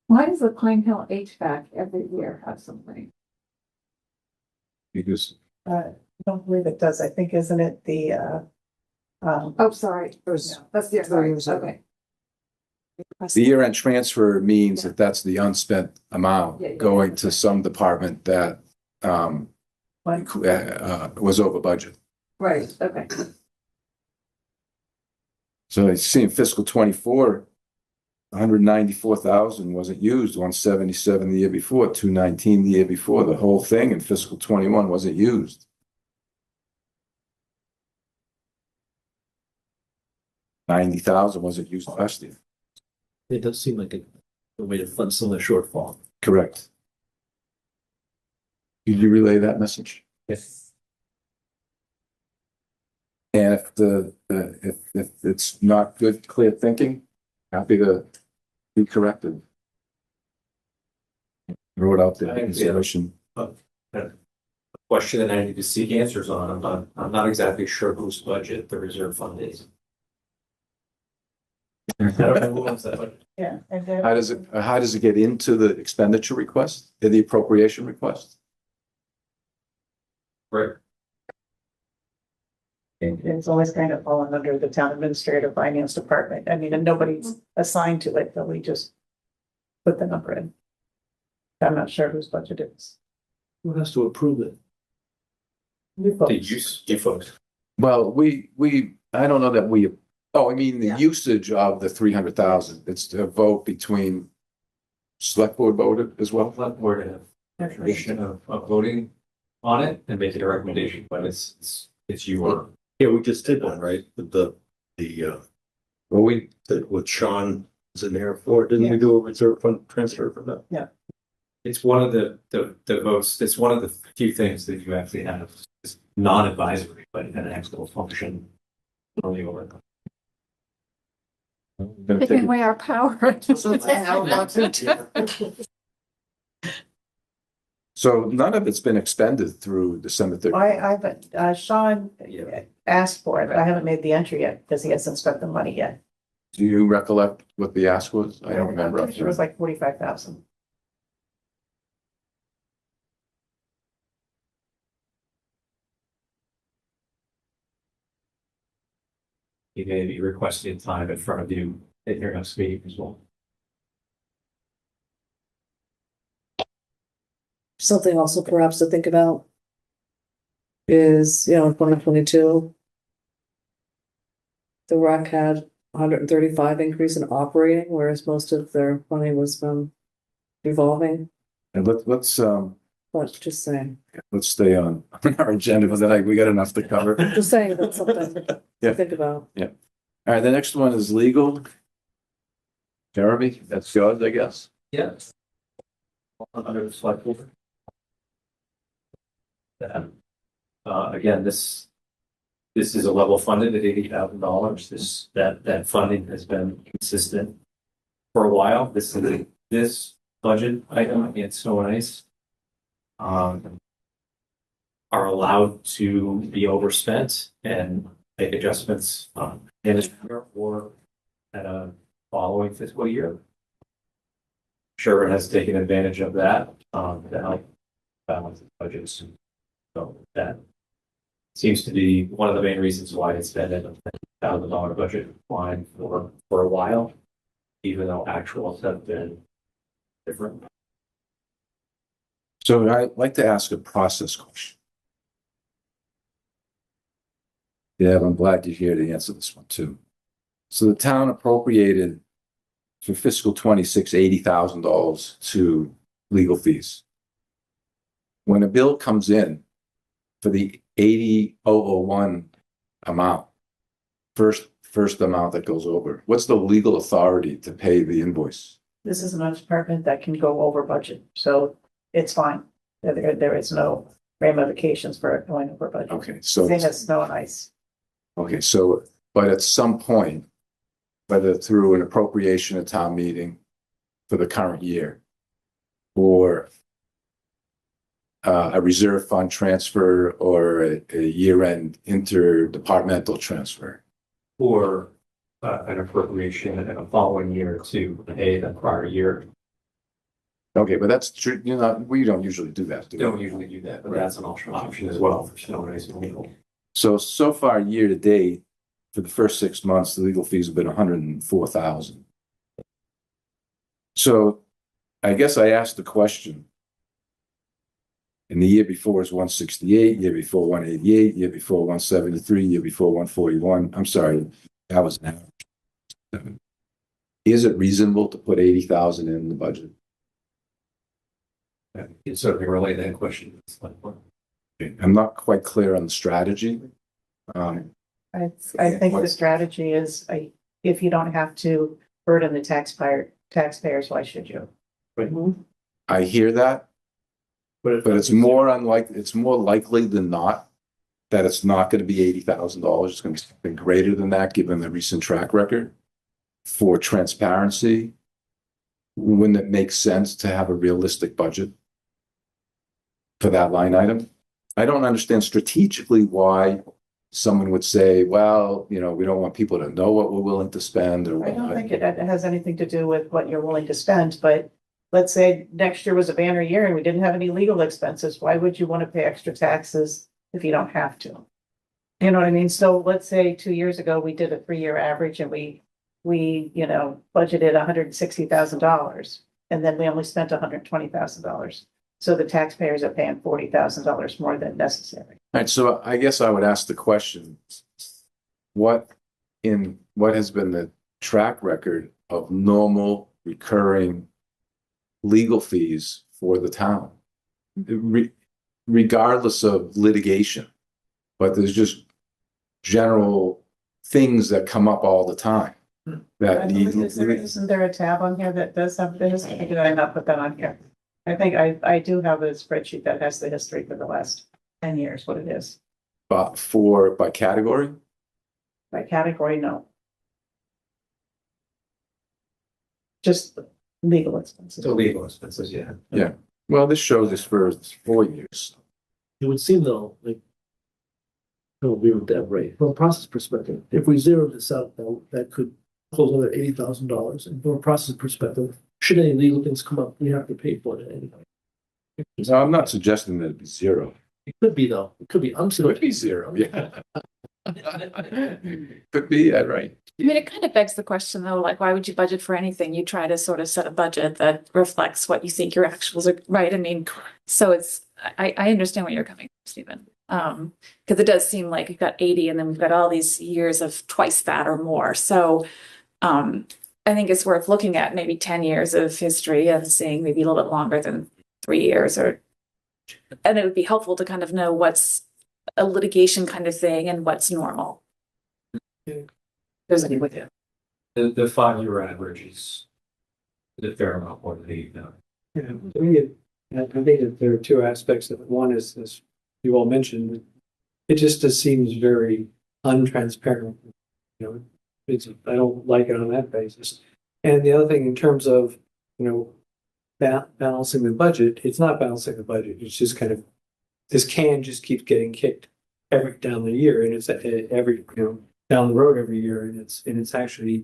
Why does the Pine Hill HVAC every year have something? Because I don't believe it does. I think, isn't it the, Oh, sorry. That's the, sorry, okay. the year-end transfer means that that's the unspent amount going to some department that was over budget. Right, okay. So I see in fiscal 24, 194,000 wasn't used, 177 the year before, 219 the year before. The whole thing in fiscal 21 wasn't used. $90,000 wasn't used last year. It does seem like a way to fund some of the shortfall. Correct. Did you relay that message? Yes. And if it's not good, clear thinking, happy to be corrected. Throw it out there. Consideration. Question that I need to seek answers on. I'm not exactly sure whose budget the reserve fund is. I don't know who owns that budget. yeah. And How does it get into the expenditure request, the appropriation request? Right. It's always kind of fallen under the town administrator finance department. I mean, and nobody's assigned to it, but we just put the number in. I'm not sure whose budget it is. Who has to approve it? You folks. You folks. Well, I don't know that we, I mean, the usage of the 300,000, it's a vote between select board voted as well. Select board have tradition of voting on it and making a recommendation, but it's your. Yeah, we just did one, right? With Well, what Sean was in there for. Didn't we do a reserve fund transfer for that? Yeah. It's one of the votes. It's one of the few things that you actually have. It's non-advisory, but an actual function on the order. Taking away our power. So none of it's been expended through December 30th. Sean asked for it, but I haven't made the entry yet because he hasn't spent the money yet. Do you recollect what the ask was? I don't remember. It was like 45,000. You may be requesting time in front of you at your next meeting as well. Something also perhaps to think about is, in 2022, the RAC had 135 increase in operating, whereas most of their money was from revolving. And let's But just saying, stay on our agenda for tonight. We got enough to cover. just saying that's something to Yeah. think about. All right, the next one is legal. Jeremy, that's yours, I guess. Yes. Under the select board. Again, this is a level funded at $80,000. That funding has been consistent for a while. This budget item in snow and ice are allowed to be overspent and make adjustments in a year or at a following fiscal year. Sherborn has taken advantage of that to help balance the budgets. So that seems to be one of the main reasons why it's been in a $1,000 budget line for a while, even though actuals have been different. So I'd like to ask a process question. Yeah, I'm glad you're here to answer this one too. So the town appropriated for fiscal 26, $80,000 to legal fees. When a bill comes in for the 80,001 amount, first amount that goes over, what's the legal authority to pay the invoice? This is a department that can go over budget, so it's fine. There is no ramifications for it going over budget. Okay, so. Same as snow and ice. Okay, so, but at some point, whether through an appropriation at town meeting for the current year, or a reserve fund transfer, or a year-end interdepartmental transfer. Or an appropriation in a following year to pay the prior year. Okay, but that's true, we don't usually do that, do we? Don't usually do that, but that's an option as well for snow and ice and legal. So far, year to date, for the first 6 months, the legal fees have been 104,000. So I guess I asked the question. And the year before is 168, year before 188, year before 173, year before 141. I'm sorry, that was an average. Is it reasonable to put 80,000 in the budget? You certainly relay that question to the select board. I'm not quite clear on the strategy. I think the strategy is, if you don't have to burden the taxpayers, why should you? I hear that, but it's more likely than not that it's not going to be $80,000. It's going to be something greater than that, given the recent track record. For transparency, wouldn't it make sense to have a realistic budget for that line item? I don't understand strategically why someone would say, well, we don't want people to know what we're willing to spend. Or I don't think it has anything to do with what you're willing to spend, but let's say next year was a banner year and we didn't have any legal expenses. Why would you want to pay extra taxes if you don't have to? You know what I mean? So let's say 2 years ago, we did a 3-year average and we budgeted $160,000 and then we only spent $120,000. So the taxpayers are paying $40,000 more than necessary. All right, so I guess I would ask the question, what has been the track record of normal recurring legal fees for the town? Regardless of litigation, but there's just general things that come up all the time. That Isn't there a tab on here that does have the history? Did I not put that on here? I think I do have a spreadsheet that has the history for the last 10 years, what it is. by category? By category, no. Just legal expenses. So legal expenses, yeah. Yeah. Well, this shows us for 4 years. It would seem though, like I agree with that, right? From a process perspective, if we zero this out, that could close another $80,000. And from a process perspective, should any legal things come up, we have to pay for it anyway. So I'm not suggesting that it'd be zero. It could be though. It could be. I'm It sorry. could be zero, yeah. Could be, yeah, right. I mean, it kind of begs the question though, like, why would you budget for anything? You try to sort of set a budget that reflects what you think your actuals are, right? I mean, so I understand where you're coming from, Stephen. Because it does seem like you've got 80 and then we've got all these years of twice that or more. So, I think it's worth looking at maybe 10 years of history and seeing maybe a little bit longer than 3 years and it would be helpful to kind of know what's a litigation kind of thing and what's normal. There's any with you. The 5-year average is a fair amount more than 80 now. Yeah, I think that there are two aspects of it. One is, as you all mentioned, it just seems very untransparent. You know, I don't like it on that basis. And the other thing, in terms of, balancing the budget, it's not balancing the budget. It's just kind of, this can just keeps getting kicked down the year, and it's down the road every year, and it's actually,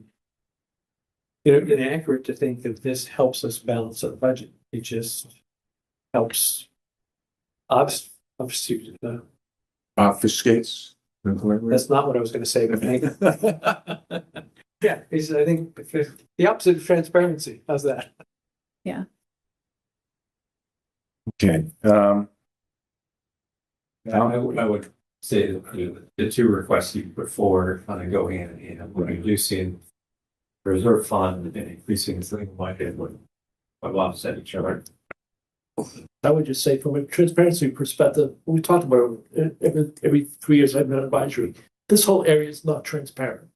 inaccurate to think that this helps us balance our budget. It just helps obfuscate. Obfuscates. That's not what I was going to say, but yeah, I think the opposite of transparency. How's that? Yeah. Okay. I would say that the two requests you put forward kind of go hand in hand. We're reducing the reserve fund and increasing the legal budget would offset each other. I would just say from a transparency perspective, we talked about it every 3 years I've been on advisory. This whole area is not transparent.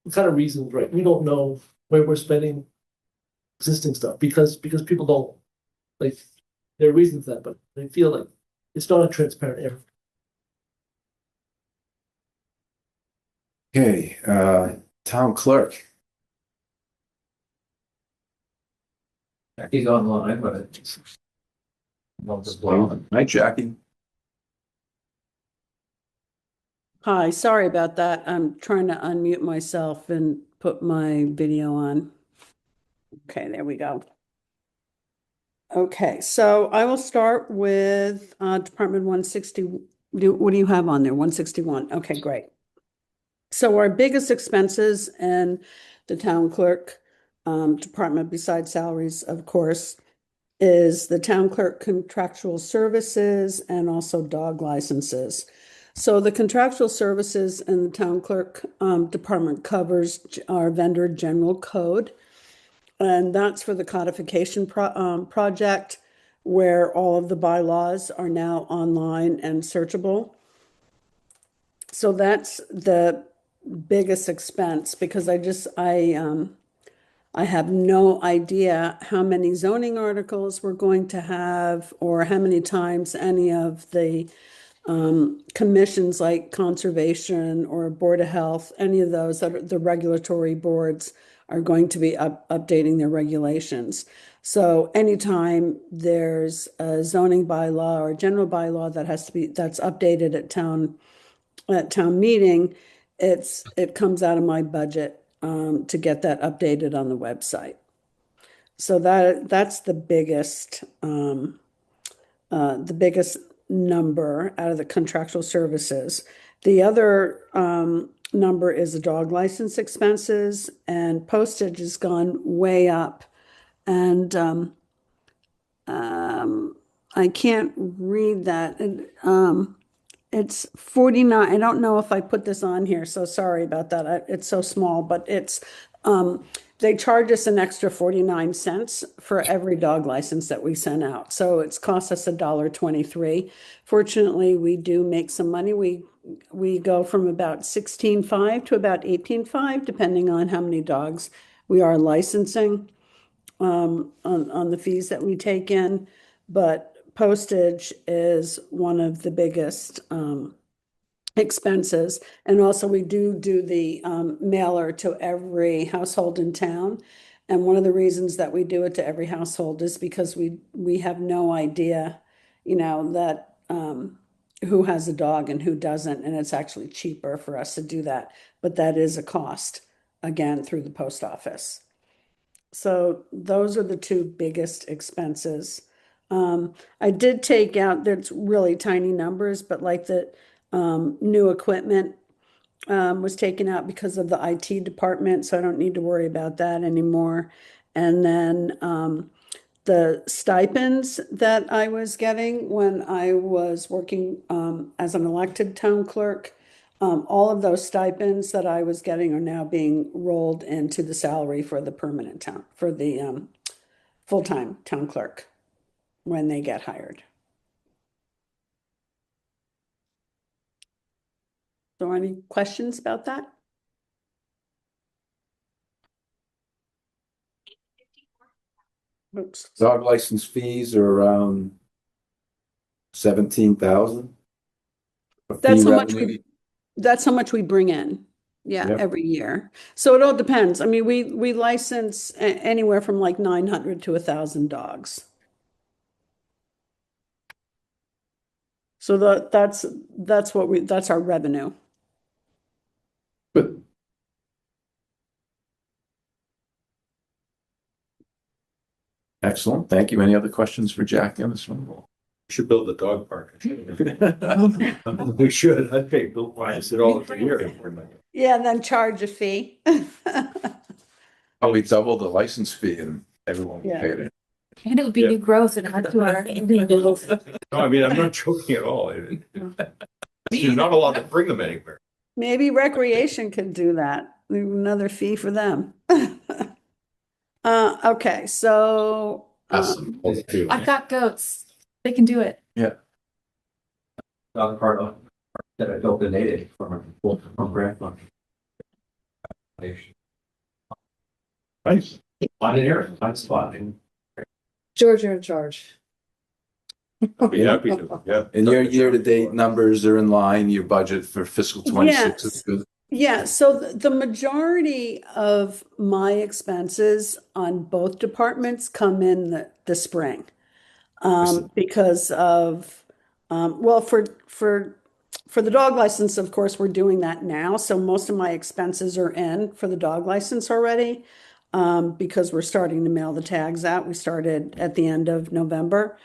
What kind of reasons, right? We don't know where we're spending existing stuff because people don't like. There are reasons for that, but they feel like it's not a transparent area. Okay, town clerk. He's online, but Hi, Jackie. Hi, sorry about that. I'm trying to unmute myself and put my video on. Okay, there we go. Okay, so I will start with Department 160. What do you have on there? 161. Okay, great. So our biggest expenses in the town clerk department, besides salaries, of course, is the town clerk contractual services and also dog licenses. So the contractual services in the town clerk department covers our vendor general code. And that's for the codification project where all of the bylaws are now online and searchable. So that's the biggest expense because I have no idea how many zoning articles we're going to have or how many times any of the commissions like conservation or Board of Health, any of those that are the regulatory boards are going to be updating their regulations. So anytime there's a zoning bylaw or a general bylaw that's updated at town meeting, it comes out of my budget to get that updated on the website. So that's the biggest number out of the contractual services. The other number is the dog license expenses, and postage has gone way up. And I can't read that. It's 49. I don't know if I put this on here, so sorry about that. It's so small, but it's they charge us an extra 49 cents for every dog license that we send out. So it's cost us $1.23. Fortunately, we do make some money. We go from about 16.5 to about 18.5, depending on how many dogs we are licensing on the fees that we take in. But postage is one of the biggest expenses. And also we do the mailer to every household in town. And one of the reasons that we do it to every household is because we have no idea, that who has a dog and who doesn't, and it's actually cheaper for us to do that. But that is a cost, again, through the post office. So those are the two biggest expenses. I did take out, there's really tiny numbers, but like the new equipment was taken out because of the IT department, so I don't need to worry about that anymore. And then the stipends that I was getting when I was working as an elected town clerk, all of those stipends that I was getting are now being rolled into the salary for the permanent town, for the full-time town clerk when they get hired. So any questions about that? Oops. Dog license fees are around 17,000. That's how much we bring in. Yeah, Yep. every year. So it all depends. I mean, we license anywhere from like 900 to 1,000 dogs. So that's our revenue. Good. Excellent. Thank you. Any other questions for Jack on this one? We should build a dog park. We should. I'd pay Bill Wise it all every year. Yeah, and then charge a fee. Oh, we doubled the license fee and everyone Yeah. paid it. And it would be new growth and add to our. No, I mean, I'm not joking at all. You're not allowed to bring them anywhere. Maybe recreation could do that. Another fee for them. Okay, so Awesome. I've got goats. They can do it. Dog park that I donated from grandma. Nice. On an area, on spot. George, you're in charge. I'd be happy to, yeah. And your year-to-date numbers are in line, your budget for fiscal 26 is good. yeah, so the majority of my expenses on both departments come in the spring. Because of, well, for the dog license, of course, we're doing that now. So most of my expenses are in for the dog license already, because we're starting to mail the tags out. We started at the end of November.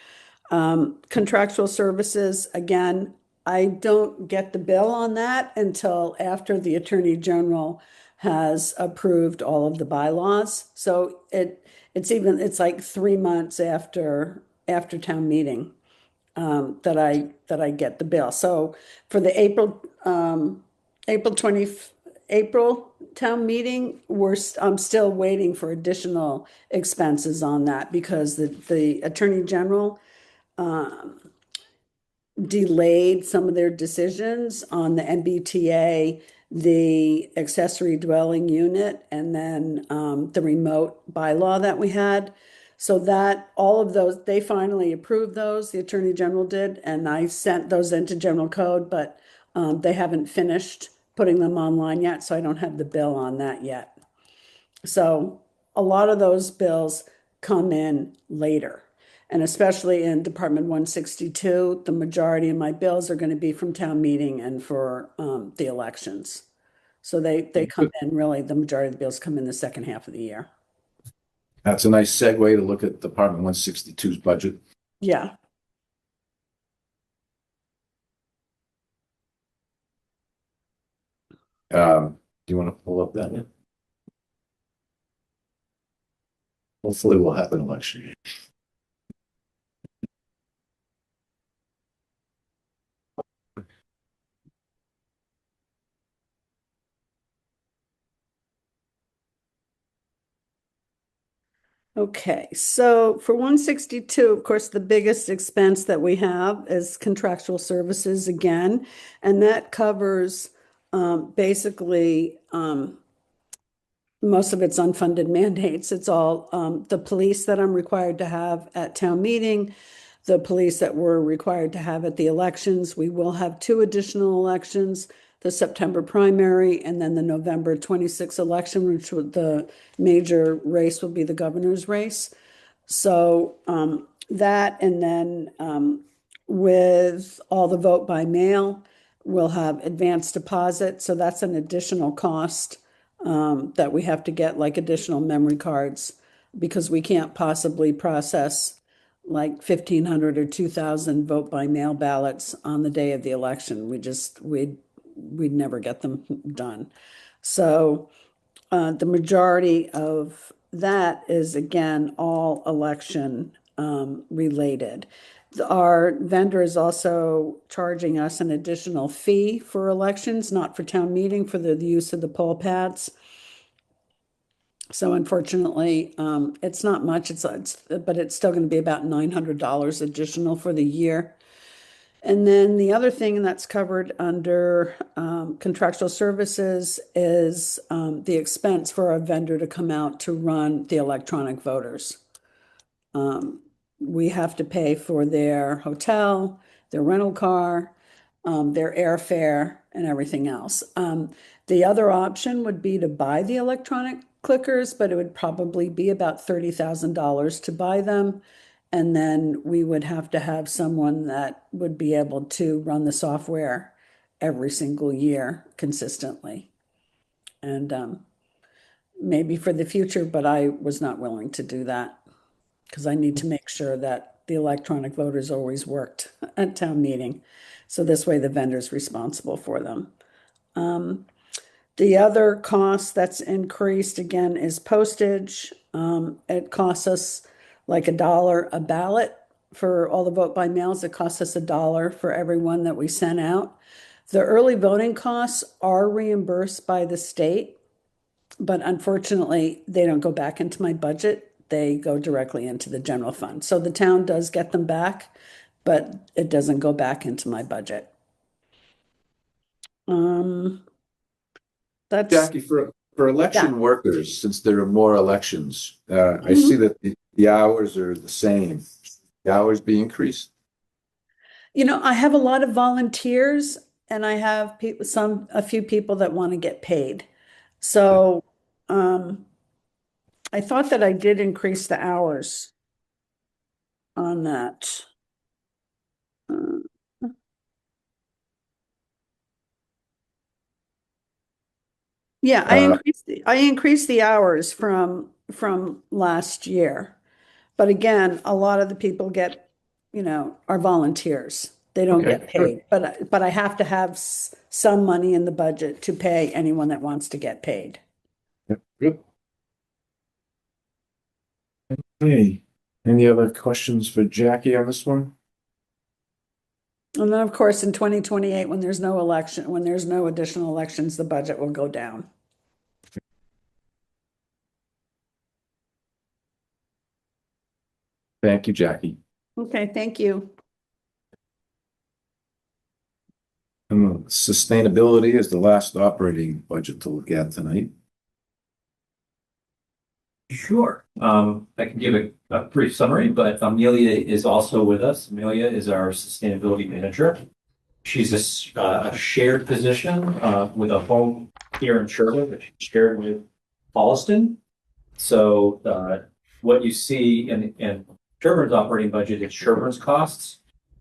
Contractual services, again, I don't get the bill on that until after the Attorney General has approved all of the bylaws. So it's like 3 months after town meeting that I get the bill. So for the April town meeting, I'm still waiting for additional expenses on that because the Attorney General delayed some of their decisions on the MBTA, the accessory dwelling unit, and then the remote bylaw that we had. So that all of those, they finally approved those, the Attorney General did, and I sent those into General Code, but they haven't finished putting them online yet, so I don't have the bill on that yet. So a lot of those bills come in later. And especially in Department 162, the majority of my bills are going to be from town meeting and for the elections. So they come in, really, the majority of the bills come in the second half of the year. That's a nice segue to look at Department 162's budget. Yeah. Do you want to pull up that one? Hopefully we'll have an election. Okay, so for 162, of course, the biggest expense that we have is contractual services again, and that covers basically most of it's unfunded mandates. It's all the police that I'm required to have at town meeting, the police that we're required to have at the elections. We will have 2 additional elections, the September primary and then the November 26th election, which the major race will be the governor's race. So that, and then with all the vote by mail. We'll have advanced deposit, so that's an additional cost that we have to get, like additional memory cards, because we can't possibly process like 1,500 or 2,000 vote by mail ballots on the day of the election. We'd never get them done. So the majority of that is, again, all election related. Our vendor is also charging us an additional fee for elections, not for town meeting, for the use of the poll pads. So unfortunately, it's not much, but it's still going to be about $900 additional for the year. And then the other thing that's covered under contractual services is the expense for a vendor to come out to run the electronic voters. We have to pay for their hotel, their rental car, their airfare, and everything else. The other option would be to buy the electronic clickers, but it would probably be about $30,000 to buy them. And then we would have to have someone that would be able to run the software every single year consistently. And maybe for the future, but I was not willing to do that because I need to make sure that the electronic voters always worked at town meeting. So this way the vendor's responsible for them. The other cost that's increased again is postage. It costs us like $1 a ballot for all the vote by mails. It costs us $1 for every one that we sent out. The early voting costs are reimbursed by the state, but unfortunately, they don't go back into my budget. They go directly into the general fund. So the town does get them back, but it doesn't go back into my budget. That's Jackie, for election workers, since there are more elections, I see that the hours are the same. The hours be increased? I have a lot of volunteers and I have a few people that want to get paid. So, I thought that I did increase the hours on that. Yeah, I increased the hours from last year. But again, a lot of the people are volunteers. They don't Okay, get paid, but I have to have some money in the budget to pay anyone that wants to get paid. Yep, good. Okay, any other questions for Jackie on this one? And then, of course, in 2028, when there's no election, when there's no additional elections, the budget will go down. Thank you, Jackie. Okay, thank you. Sustainability is the last operating budget to look at tonight. Sure. I can give a brief summary, but Amelia is also with us. Amelia is our sustainability manager. She's a shared position with a home here in Sherborn, which is shared with Holliston. So what you see in Sherborn's operating budget is Sherborn's costs,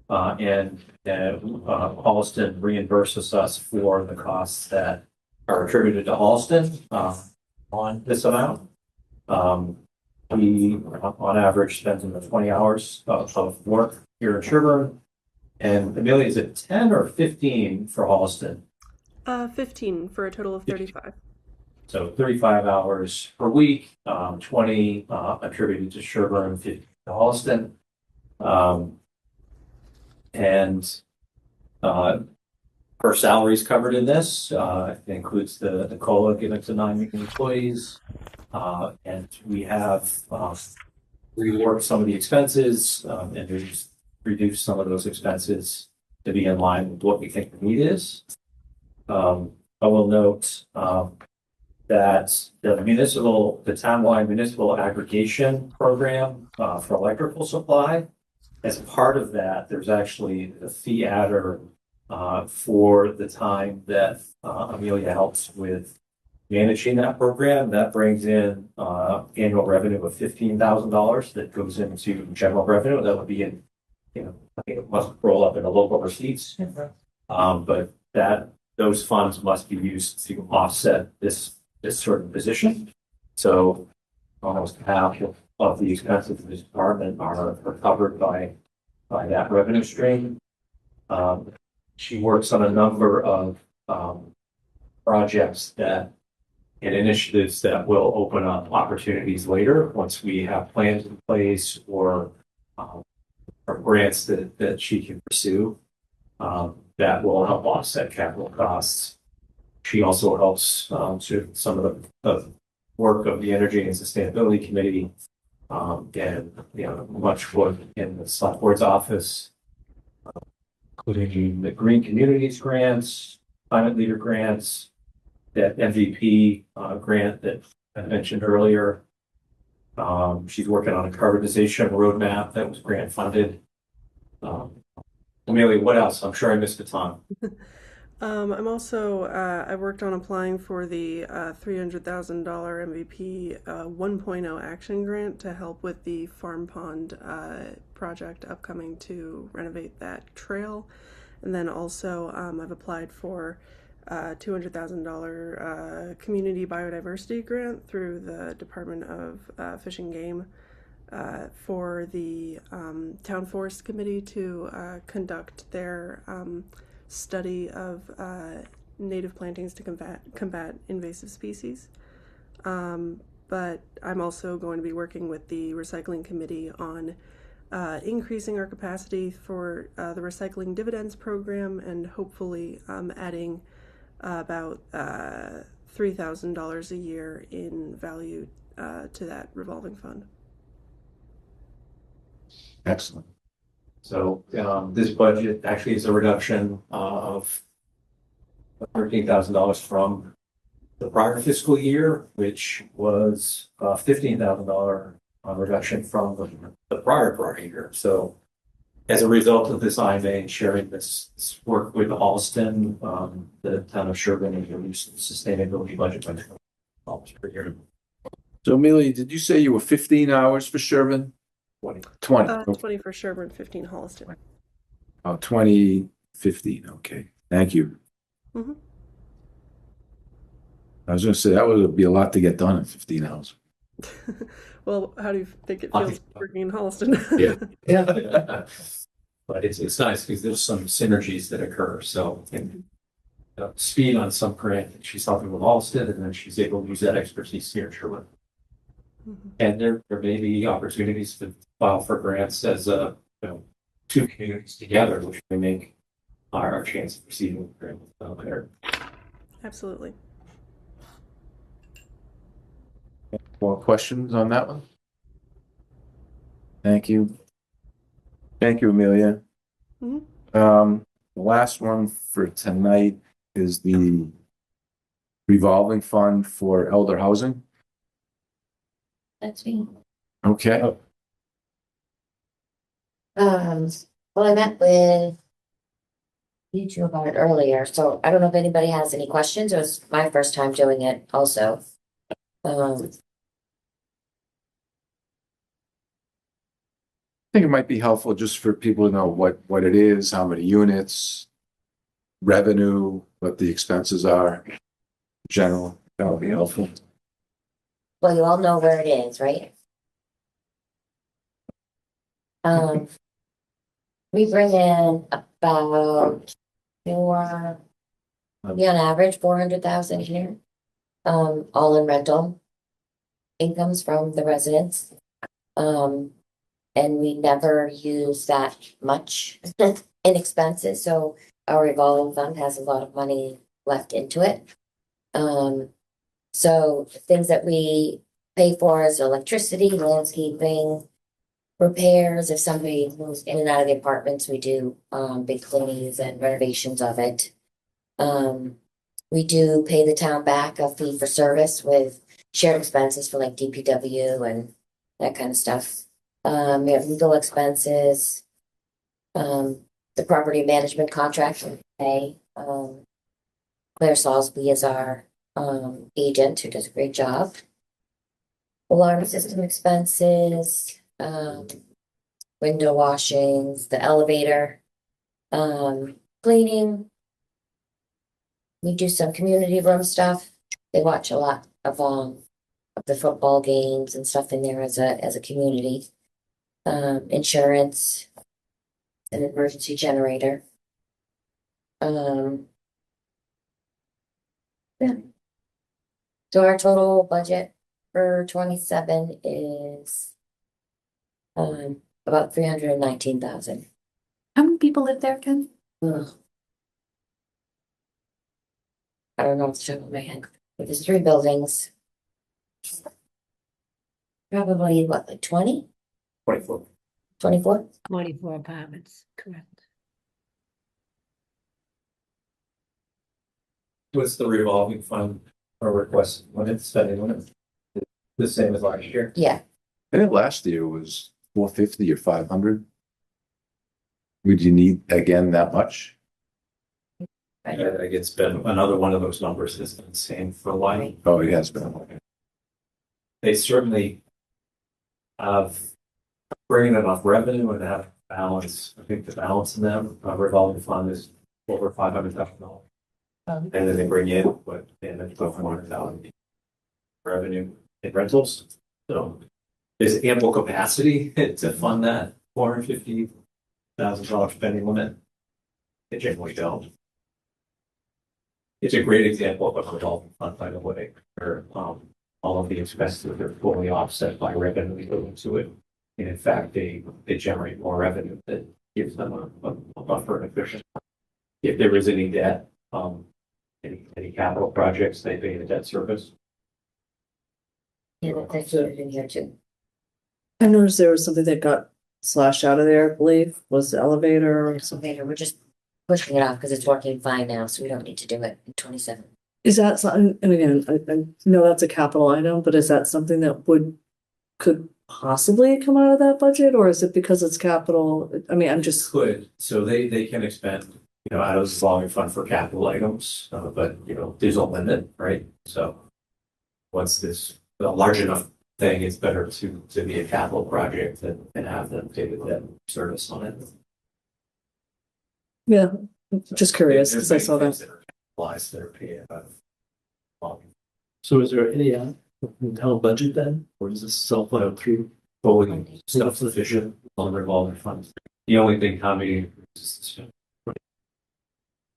and Holliston reimburses us for the costs that are attributed to Holliston on this amount. We, on average, spend in the 20 hours of work here in Sherborn. And Amelia, is it 10 or 15 for Holliston? 15 for a total of 35. So 35 hours per week, 20 attributed to Sherborn, 50 to Holliston. And her salary is covered in this. It includes the COLA given to non-union employees. And we have reworked some of the expenses and reduce some of those expenses to be in line with what we think the need is. I will note that the townwide municipal aggregation program for electrical supply, as part of that, there's actually a fee adder for the time that Amelia helps with managing that program. That brings in annual revenue of $15,000 that goes into general revenue. That would be in I think it must roll up into local receipts. But those funds must be used to offset this certain position. So almost half of the expenses of this department are covered by that revenue stream. She works on a number of projects and initiatives that will open up opportunities later once we have plans in place or grants that she can pursue that will help offset capital costs. She also helps to some of the work of the Energy and Sustainability Committee and much work in the select board's office, including the Green Communities grants, Climate Leader grants, that MVP grant that I mentioned earlier. She's working on a carbonization roadmap that was grant funded. Amelia, what else? I'm sure I missed a ton. I'm also, I worked on applying for the $300,000 MVP 1.0 action grant to help with the Farm Pond project upcoming to renovate that trail. And then also I've applied for $200,000 community biodiversity grant through the Department of Fish and Game for the Town Forest Committee to conduct their study of native plantings to combat invasive species. But I'm also going to be working with the Recycling Committee on increasing our capacity for the Recycling Dividends Program and hopefully adding about $3,000 a year in value to that revolving fund. Excellent. So this budget actually is a reduction of $13,000 from the prior fiscal year, which was a $15,000 reduction from the prior year. So as a result of this IMA sharing this work with Alston, the town of Sherborn has reduced the sustainability budget by $20 per year. So Amelia, did you say you were 15 hours for Sherborn? 20. 20 for Sherborn, 15 Holliston. Oh, 2015. Okay. Thank you. Mm-hmm. I was going to say that would be a lot to get done in 15 hours. Well, how do you think it feels working in Holliston? Yeah. But it's nice because there's some synergies that occur. So speed on some grant, she's helping with Alston, and then she's able to use that expertise here in Sherwood. Mm-hmm. And there may be opportunities to file for grants as two communities together, which may make our chance of receiving grants better. Absolutely. More questions on that one? Thank you. Thank you, Amelia. Mm-hmm. The last one for tonight is the revolving fund for elder housing. That's me. Okay. Well, I met with you two about it earlier, so I don't know if anybody has any questions. It was my first time doing it also. I think it might be helpful just for people to know what it is, how many units, revenue, what the expenses are, in general. That would be helpful. Well, you all know where it is, right? We bring in about on average 400,000 a year, all in rental incomes from the residents. And we never use that much in expenses, so our revolving fund has a lot of money left into it. So things that we pay for is electricity, landscaping, repairs. If somebody moves in and out of the apartments, we do big cleanings and renovations of it. We do pay the town back a fee for service with shared expenses for like DPW and that kind of stuff. We have legal expenses, the property management contract we pay. Claire Salisbury is our agent who does a great job. Alarm system expenses, window washings, the elevator, cleaning. We do some community room stuff. They watch a lot of the football games and stuff in there as a community. Insurance, an emergency generator. Yeah. So our total budget for 27 is about 319,000. How many people live there, Ken? I don't know off the top of my head, but there's 3 buildings. Probably what, like 20? 24. 24? 24 apartments, correct. What's the revolving fund or request limit, spending limit? The same as last year? Yeah. I think last year was 450 or 500. Would you need again that much? I think it's been another one of those numbers that's been the same for a while. Oh, it has been. They certainly have bringing enough revenue and have balance. I think the balance in them revolving fund is over $500,000. And then they bring in what they end up with $400,000 revenue in rentals. So there's ample capacity to fund that $450,000 spending limit. They generally don't. It's a great example of a revolving fund, by the way, where all of the expenses are fully offset by revenue going to it. And in fact, they generate more revenue that gives them a buffer and efficient. If there is any debt, any capital projects, they pay the debt service. Yeah, that's in here too. I noticed there was something that got slashed out of there, I believe, was the elevator or something. Elevator, we're just pushing it off because it's working fine now, so we don't need to do it in 27. Is that something, and again, I know that's a capital item, but is that something that could possibly come out of that budget, or is it because it's capital? I mean, I'm just. Could, so they can expend, out of the revolving fund for capital items, but, there's a limit, right? So once this, a large enough thing, it's better to be a capital project and have them pay the debt service on it. Yeah, just curious, because I saw that. That are paid out of So is there any town budget then, or is this self-funded through? fully self-sufficient on revolving funds. The only thing coming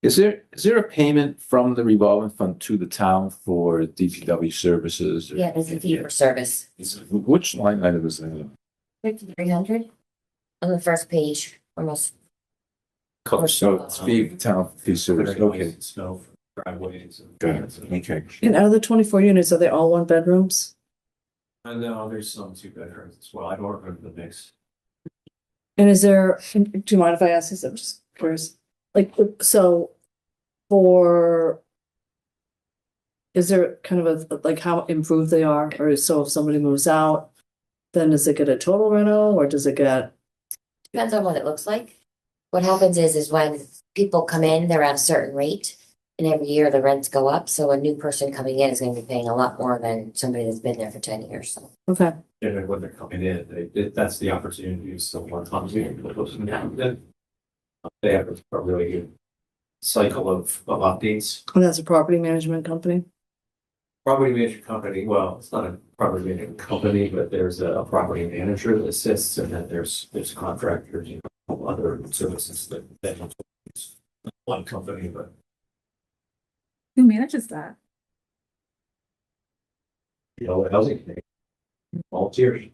Is there a payment from the revolving fund to the town for DPW services? Yeah, there's a fee for service. Which line item is that? 300 on the first page, almost. So it's fee town fee service, okay. Snow for driveways. Got it, okay. And out of the 24 units, are they all 1 bedrooms? And no, there's some 2 bedrooms as well. I don't remember the mix. And is there, do you mind if I ask this? I'm just curious. Like, so is there kind of like how improved they are? Or so if somebody moves out, then does it get a total rental or does it get? Depends on what it looks like. What happens is when people come in, they're at a certain rate. And every year the rents go up. So a new person coming in is going to be paying a lot more than somebody that's been there for 10 years. So. Okay. And when they're coming in, that's the opportunity to use someone comes in, they have a really good cycle of updates. And that's a property management company? Property management company, well, it's not a property management company, but there's a property manager that assists, and then there's contractors, other services that one company, but. Who manages that? Housing committee, volunteers.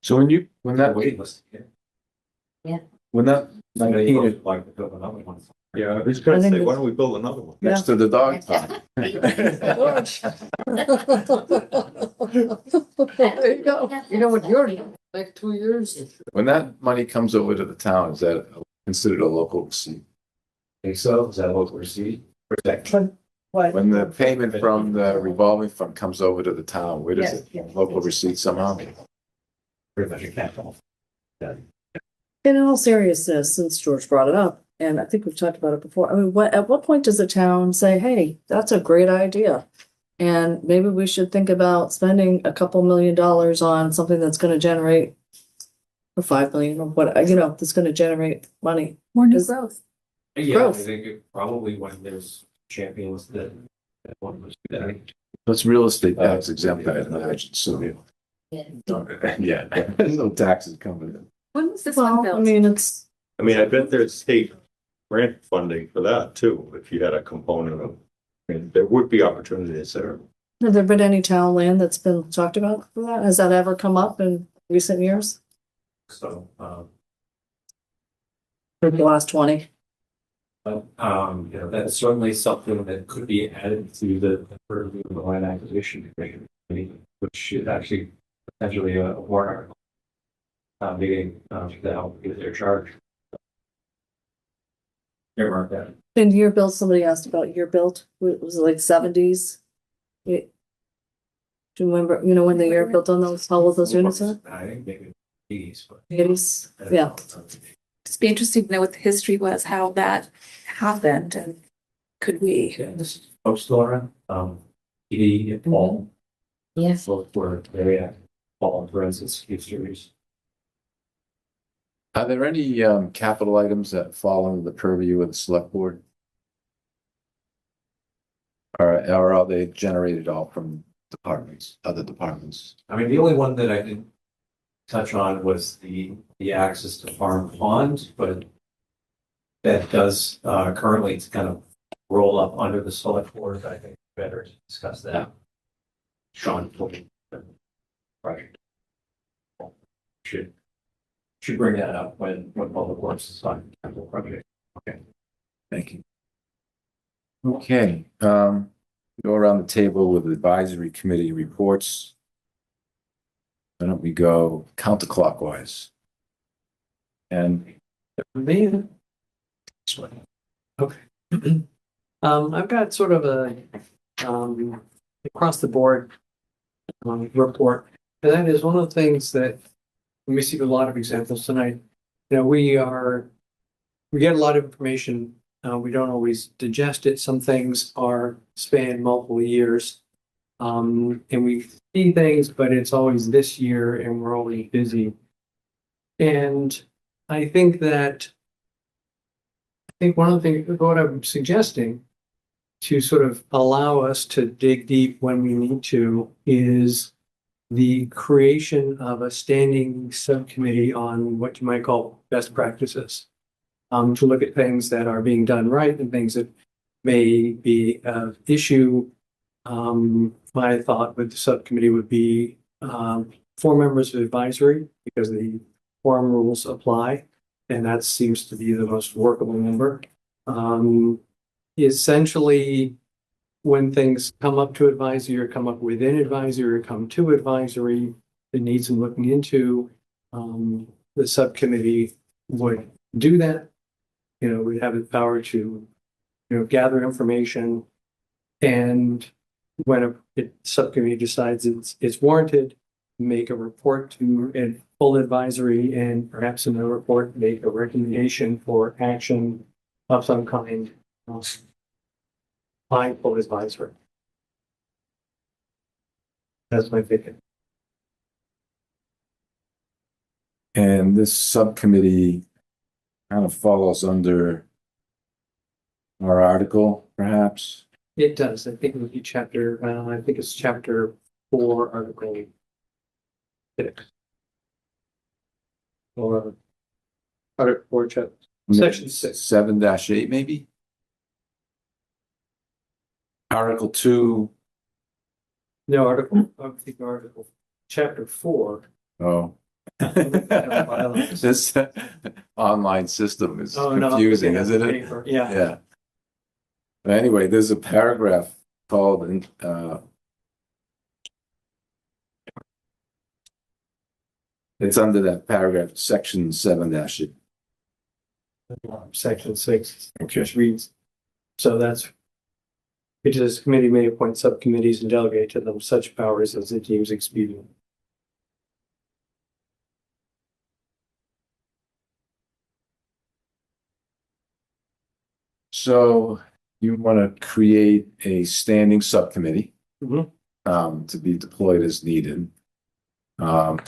So when that waiting list, Yeah. When that like 19 like to build another one. Yeah, I was gonna I think say, why it's- don't we build another one? next to the dog park. There you go. You know what, you're like 2 years. When that money comes over to the town, is that considered a local receipt? Think so? Is that what we're seeing? What? When the payment from the revolving fund comes over to the town, where does Yes, yes. it, local receipt somehow? Pretty much a capital. And in all seriousness, since George brought it up, and I think we've talked about it before, I mean, at what point does the town say, hey, that's a great idea? And maybe we should think about spending a couple $1 million on something that's gonna generate or 5 million or what, that's gonna generate money. More new Is- growth. Yeah, I Growth. think probably when there's champions that want to do that. It's real estate tax exempt, I imagine, so. Yeah, there's no taxes coming in. When was this one Well, I built? mean, it's, I mean, I bet there's state grant funding for that too, if you had a component of, I mean, there would be opportunities there. have there been any town land that's been talked about for that? Has that ever come up in recent years? So, For the last 20? but, that's certainly something that could be added to the purview of the land acquisition committee, which should actually potentially a warrant article. Meeting, to help with their charge. Earmark that. In year built, somebody asked about year built, was it like 70s? Do you remember, when the year built on those, how old those units are? I think maybe 80s, but. 80s, yeah. It'd be interesting to know what the history was, how that happened, and could we? Yeah, this is folks Laura, Edie and Paul, Yes. both were very active. Paul, for instance, histories. Are there any capital items that fall under the purview of the select board? Or are they generated all from departments, other departments? I mean, the only one that I didn't touch on was the access to farm pond, but that does currently kind of roll up under the select board. I think better to discuss that. Sean told me the project should bring that up when public works is on capital project. Okay, thank you. Okay, go around the table with advisory committee reports. Why don't we go counterclockwise? And Me? Okay. I've got sort of a, across the board, report. And that is one of the things that we see a lot of examples tonight. We get a lot of information. We don't always digest it. Some things are span multiple years. And we see things, but it's always this year and we're always busy. And I think one of the things, what I'm suggesting to sort of allow us to dig deep when we need to is the creation of a standing subcommittee on what you might call best practices. To look at things that are being done right and things that may be of issue. My thought with the subcommittee would be 4 members of advisory because the forum rules apply, and that seems to be the most workable number. Essentially, when things come up to advisory or come up within advisory or come to advisory, it needs some looking into. The subcommittee would do that. We'd have the power to, gather information, and when a subcommittee decides it's warranted, make a report to a full advisory, and perhaps in the report, make a recommendation for action of some kind by full advisory. That's my thinking. And this subcommittee kind of follows under our article, perhaps? It does. I think it would be I think it's chapter 4, article 6. Or article 4, section 6. 7-8, maybe? Article 2. No, I think article, chapter 4. Oh. This online system is confusing, isn't it? Yeah. Yeah. Anyway, there's a paragraph called it's under that paragraph, section 7-8. Section 6, Okay. which reads, so that's, it says committee may appoint subcommittees and delegate to them such powers as it deems expedient. So you want to create a standing subcommittee to be deployed as needed. Um,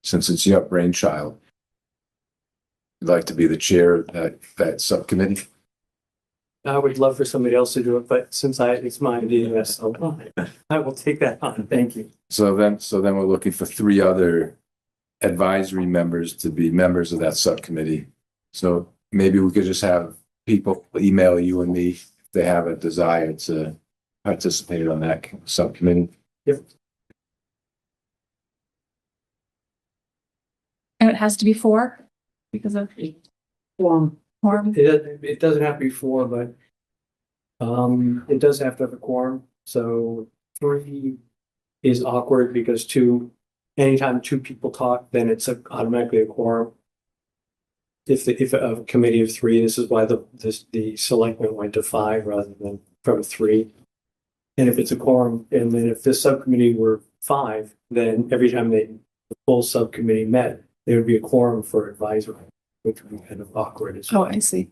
since it's your brainchild, you'd like to be the chair of that subcommittee? I would love for somebody else to do it, but since it's my idea, so I will take that on. Thank you. So then we're looking for 3 other advisory members to be members of that subcommittee. So maybe we could just have people email you and me if they have a desire to participate on that subcommittee. Yep. And it has to be 4 because of Quorum. quorum. It doesn't have to be 4, but it does have to have a quorum. So 3 is awkward because anytime 2 people talk, then it's automatically a quorum. If a committee of 3, this is why the selectmen went to 5 rather than from 3. And if it's a quorum, and then if this subcommittee were 5, then every time the full subcommittee met, there would be a quorum for advisory, which would be kind of awkward as well. Oh, I see.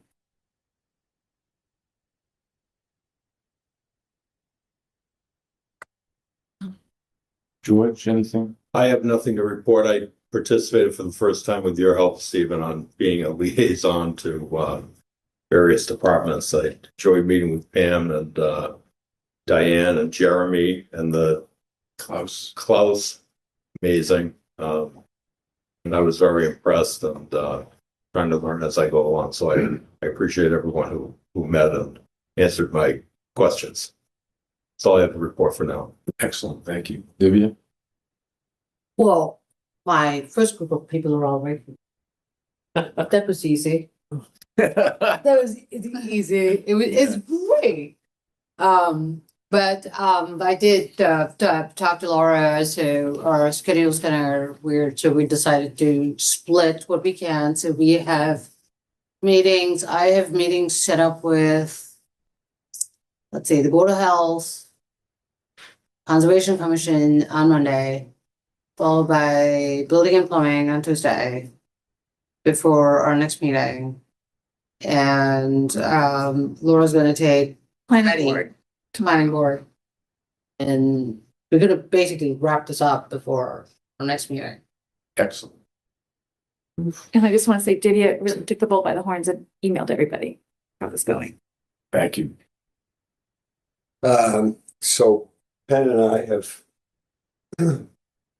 George, anything? I have nothing to report. I participated for the first time with your help, Stephen, on being a liaison to various departments. I enjoyed meeting with Pam and Diane and Jeremy and the Klaus. Amazing. And I was very impressed and trying to learn as I go along. So I appreciate everyone who met and answered my questions. That's all I have to report for now. Excellent, thank you. Divya? Well, my first group of people are all right. That was easy. That was easy. It's great. But I did talk to Laura, so our schedule's kind of weird, so we decided to split what we can. So we have meetings. I have meetings set up with, let's see, the Board of Health, Conservation Commission on Monday, followed by Building and Plumbing on Tuesday before our next meeting. And Laura's going to take Planning board. Planning board. And we're going to basically wrap this up before our next meeting. Excellent. And I just want to say, Divya really took the bull by the horns and emailed everybody how this going. Thank you. So Penn and I have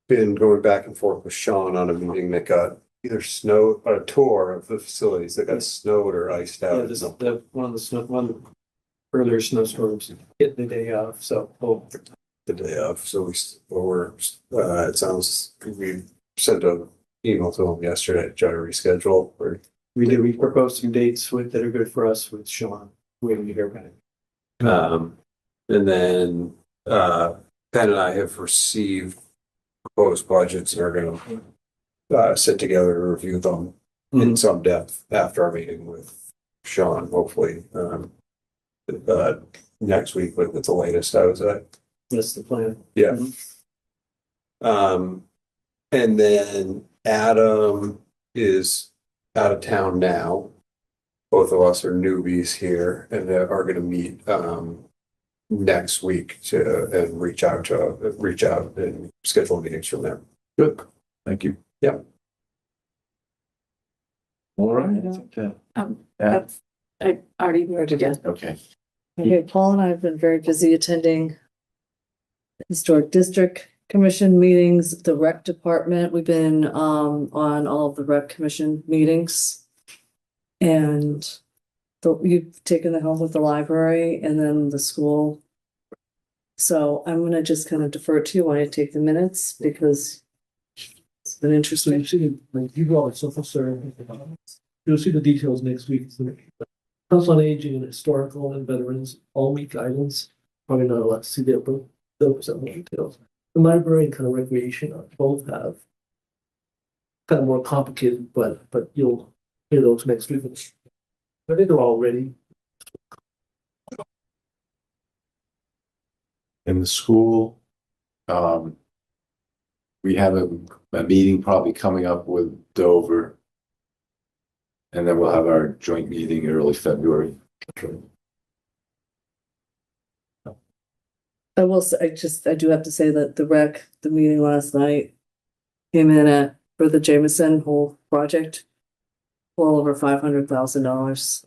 been going back and forth with Sean on a meeting that got either snowed, or a tour of the facilities that got snowed or iced Yeah, out. this is one of the earlier snowstorms hit the day of, so The day of, so it sounds, we sent an email to them yesterday to try to reschedule, or we proposed some dates that are good for us with Sean, waiting to hear back. and then Penn and I have received proposed budgets and are gonna sit together to review them in some depth after our meeting with Sean, hopefully next week, but at the latest, I was at. That's the plan. Yeah. And then Adam is out of town now. Both of us are newbies here and they are gonna meet next week to reach out and schedule meetings from there. Good, thank you. Yeah. All right. I think that- Yeah. That's, I already heard it, yes. Okay. Okay, Paul and I have been very busy attending Historic District Commission meetings, the rec department. We've been on all of the rec commission meetings. And you've taken the helm with the library and then the school. So I'm gonna just kind of defer to you while I take the minutes because it's been So interesting. you see, like, you go on social service. You'll see the details next week. Council on Aging and Historical and Veterans, all week items, probably not allowed to see there, but those are more details. The library and kind of recreation both have kind of more complicated, but you'll hear those next week. I think they're all ready. In the school, we have a meeting probably coming up with Dover. And then we'll have our joint meeting in early February. I will say, I do have to say that the meeting last night came in at, for the Jameson whole project, well over $500,000.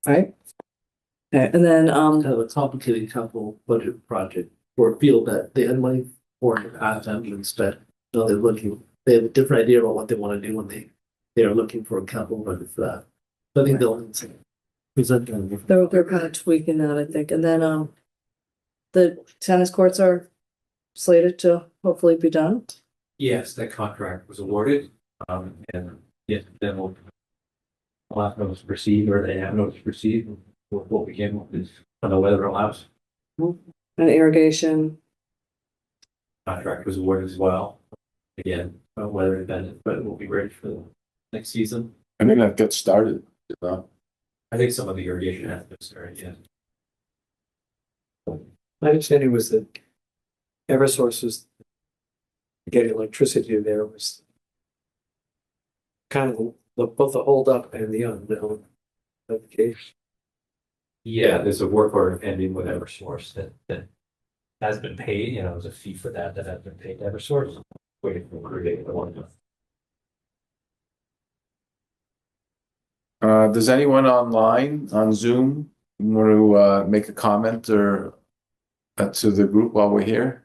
Right? Okay, and then, Kind of a complicated capital budget project for a field that they had money for in the past and spent. So they have a different idea about what they want to do when they are looking for a capital budget for that. So I think they'll present them. they're kind of tweaking that, I think, and then, the tennis courts are slated to hopefully be done. Yes, that contract was awarded, and yeah, then we'll have notice to proceed, or they have notice to proceed. We'll begin with this, when the weather allows. And irrigation, Contract was awarded as well. Again, weather dependent, but we'll be ready for the next season. I think that gets started, I think some of the irrigation has been started, yeah. My understanding was that Eversource was getting electricity there was kind of both the hold up and the unknown of the case. Yeah, there's a work order pending with Eversource that has been paid, there's a fee for that has been paid to Eversource. Waiting for create the one. Does anyone online on Zoom want to make a comment or to the group while we're here?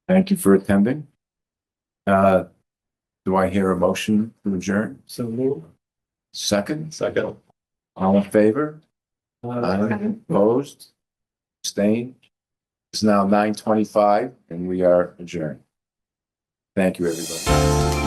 Thank you for attending. Do I hear a motion to adjourn? So move. Second? Second. All in favor? Uh, Opposed? Abstained? It's now 9:25 and we are adjourned. Thank you, everybody.